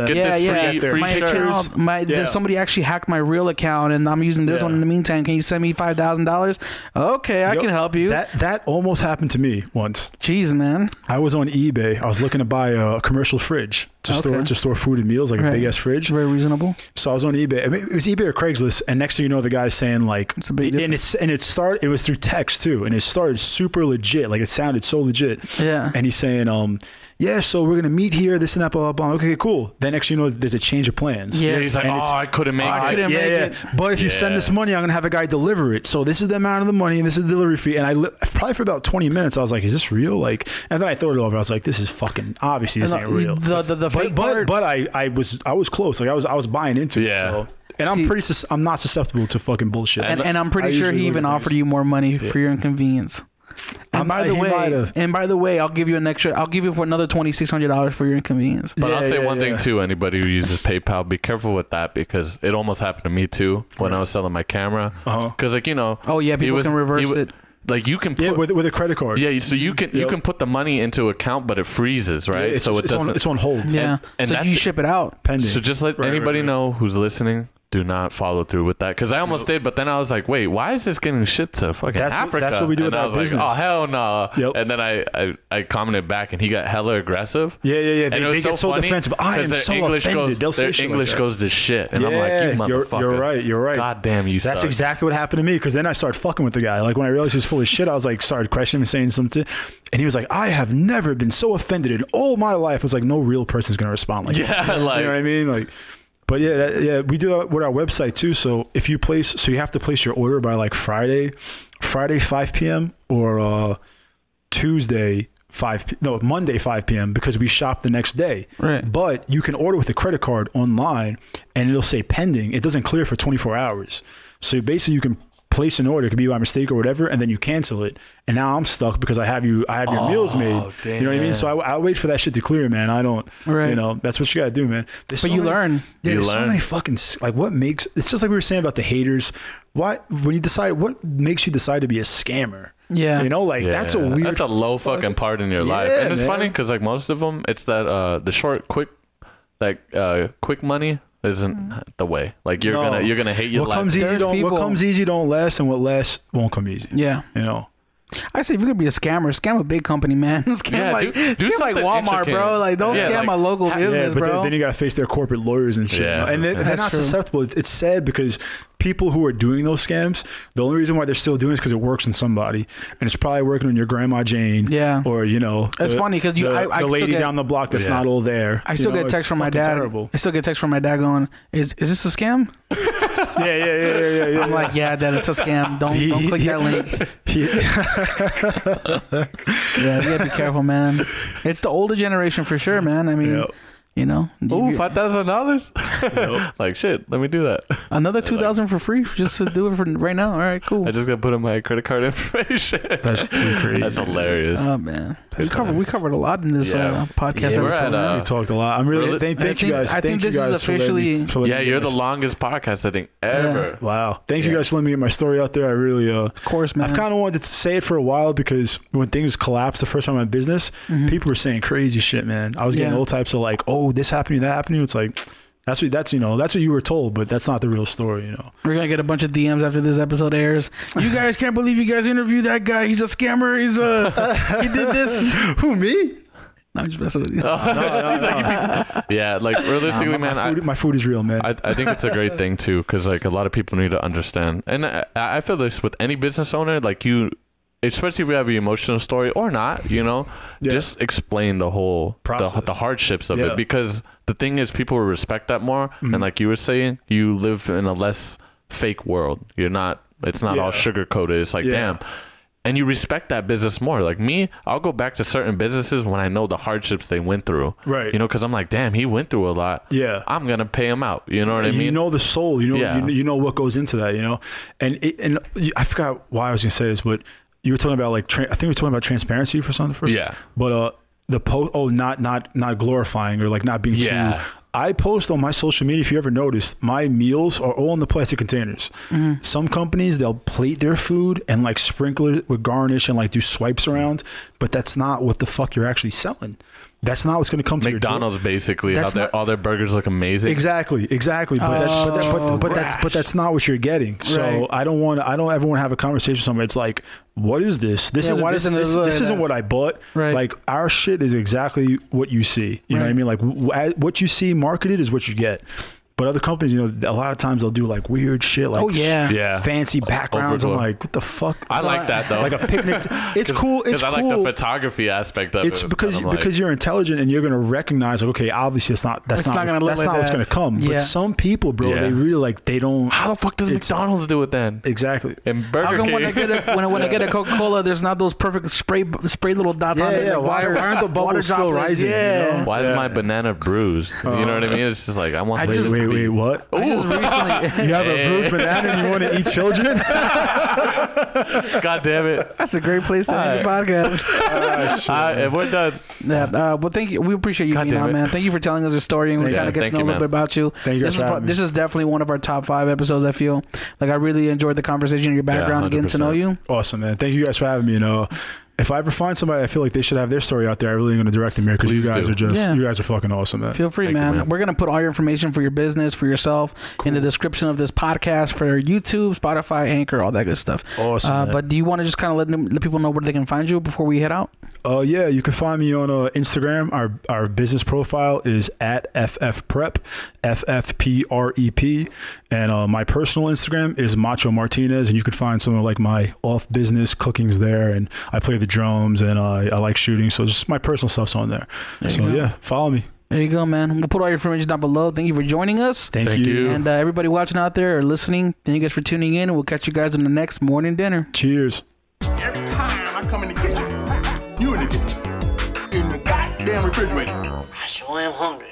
them. Somebody actually hacked my real account, and I'm using this one in the meantime. Can you send me $5,000? Okay, I can help you. That almost happened to me once. Jeez, man. I was on eBay. I was looking to buy a commercial fridge to store food and meals, like a big ass fridge. Very reasonable. So I was on eBay. I mean, it was eBay or Craigslist, and next thing you know, the guy's saying like, it's a big difference. It was through text too, and it started super legit. Like it sounded so legit. Yeah. And he's saying, so we're gonna meet here, this and that, blah blah blah. Okay, cool. Then next thing you know, there's a change of plans. Yeah. He's like, I couldn't make it. But if you send this money, I'm gonna have a guy deliver it. So this is the amount of the money, and this is the delivery fee. And probably for about 20 minutes, I was like, is this real? Like, and then I thought it over. I was like, this is fucking obviously this ain't real. But I was close. Like I was buying into it. So. And I'm not susceptible to fucking bullshit. And I'm pretty sure he even offered you more money for your inconvenience. And by the way, I'll give you for another $2,600 for your inconvenience. But I'll say one thing too: anybody who uses PayPal, be careful with that, because it almost happened to me too when I was selling my camera. Because people can reverse it. Like you can put, with a credit card. Yeah, so you can put the money into account, but it freezes, right? Yeah, so it's on hold. Yeah, and so you ship it out. Pending. So just let anybody know who's listening. do not follow through with that, because I almost did, but then I was like, wait, why is this getting shipped to fucking Africa? That's what we do with our business. Like, oh hell no. And then I commented back, and he got hella aggressive. Yeah. They get so defensive. I am so offended. They'll say shit English like goes to shit, and I'm like, you motherfucker. You're right. God damn, you. That's exactly what happened to me, because then I started fucking with the guy. Like when I realized he was full of shit, I was like, started questioning him, saying something, and he was like, I have never been so offended in all my life. I was like, no real person's gonna respond like that. Like, you know what I mean? Like. But we do that with our website too. So if you you have to place your order by like Friday 5 p.m. or Monday 5 p.m. because we shop the next day. Right. But you can order with a credit card online, and it'll say pending. It doesn't clear for 24 hours. So basically, you can place an order, it could be by mistake or whatever, and then you cancel it. And now I'm stuck because I have your meals made. Damn. You know what I mean? So I'll wait for that shit to clear, man. I don't, you know, that's what you got to do, man. Learn. Yeah, there's so many fucking, like what makes, it's just like we were saying about the haters. What makes you decide to be a scammer? Yeah. You know, like that's that's a low fucking part in your life. And it's funny because like most of them, it's that, the short, quick money isn't the way. Like you're gonna hate your life. What comes easy don't last, and what lasts won't come easy. Yeah, you know. I say if you could be a scammer, scam a big company, man. Scam like Walmart, bro. Like don't scam my local business, bro. Then you gotta face their corporate lawyers and shit. Yeah. You know? And they're not susceptible. It's sad because people who are doing those scams, the only reason why they're still doing it is because it works on somebody, and it's probably working on your grandma Jane. Yeah. Or it's funny because the lady down the block that's not all there. I still get texts from my dad. Terrible. I still get texts from my dad going, "Is this a scam?" Yeah. I'm like, yeah, Dad, it's a scam. Don't click that link. Yeah, you gotta be careful, man. It's the older generation for sure, man. I mean, you know, $5,000. Like shit, let me do that. Another $2,000 for free, just to do it for right now. All right, cool. I just gotta put in my credit card information. That's too crazy. That's hilarious. Oh man, we covered a lot in this podcast episode. We talked a lot. I'm really thank you guys. I think this is officially. You're the longest podcast I think ever. Yeah. Wow, thank you guys for letting me get my story out there. I really, of course, man. I've kind of wanted to say it for a while because when things collapsed the first time in my business, people were saying crazy shit, man. I was getting all types of like, oh, this happened, that happened. It's like that's what you were told, but that's not the real story. You know, we're gonna get a bunch of DMs after this episode airs. You guys can't believe you guys interviewed that guy. He's a scammer. He did this. Who, me? No, I'm just messing with you. Yeah, like realistically, man, my food is real, man. I think it's a great thing too, because like a lot of people need to understand, and I feel this with any business owner, like you. Especially if you have an emotional story or not, you know, just explain the whole process, the hardships of it, because the thing is, people will respect that more. And like you were saying, you live in a less fake world. It's not all sugar coated. It's like, damn. And you respect that business more. Like me, I'll go back to certain businesses when I know the hardships they went through. Right. You know, because I'm like, damn, he went through a lot. Yeah. I'm going to pay him out. You know what I mean? You know the soul. You know what goes into that, you know? And I forgot why I was going to say this, but you were talking about like I think we were talking about transparency for something first. Yeah. But the post not glorifying or like not being too. I post on my social media, if you ever noticed, my meals are all in the plastic containers. Some companies, they'll plate their food and like sprinkle it with garnish and like do swipes around, but that's not what the fuck you're actually selling. That's not what's going to come to McDonald's, basically. All their burgers look amazing. Exactly. But that's not what you're getting. So I don't ever want to have a conversation with somebody. It's like, what is this? This isn't what I bought. Right. Like our shit is exactly what you see. You know what I mean? Like what you see marketed is what you get. But other companies, you know, a lot of times they'll do like weird shit, like fancy backgrounds. I'm like, what the fuck? I like that though. Like a picnic. It's cool. It's cool. I like the photography aspect of it. It's because you're intelligent and you're gonna recognize, like, okay, obviously that's not what's gonna come. Yeah. But some people, bro, they really like they don't. How the fuck does McDonald's do it then? Exactly. And Burger King. When I get a Coca-Cola, there's not those perfect spray little dots on it. Yeah. Why aren't the bubbles still rising? Yeah. You know? Why is my banana bruised? You know what I mean? It's just like I want. Wait, what? You have a bruised banana and you want to eat children? God damn it. That's a great place to end the podcast. And we're done. Yeah. Well, thank you. We appreciate you being on, man. Thank you for telling us your story and we kind of get to know a little bit about you. This is definitely one of our top 5 episodes, I feel. Like I really enjoyed the conversation in your background, getting to know you. Awesome, man. Thank you guys for having me. You know, if I ever find somebody I feel like they should have their story out there, I really am going to direct them here because you guys are just, you guys are fucking awesome, man. Feel free, man. We're going to put all your information for your business, for yourself in the description of this podcast for YouTube, Spotify, Anchor, all that good stuff. Awesome. But do you want to just kind of let people know where they can find you before we head out? Yeah, you can find me on Instagram. Our business profile is at FFPrep, FFPREP. And my personal Instagram is Macho Martinez. And you can find some of like my off business cookings there. And I play the drums and I like shooting. So just my personal stuff's on there. So yeah, follow me. There you go, man. We'll put all your information down below. Thank you for joining us. Thank you. And everybody watching out there or listening, thank you guys for tuning in. And we'll catch you guys on the next morning dinner. Cheers. Every time I come in the kitchen, you in the kitchen, in the goddamn refrigerator. I sure am hungry.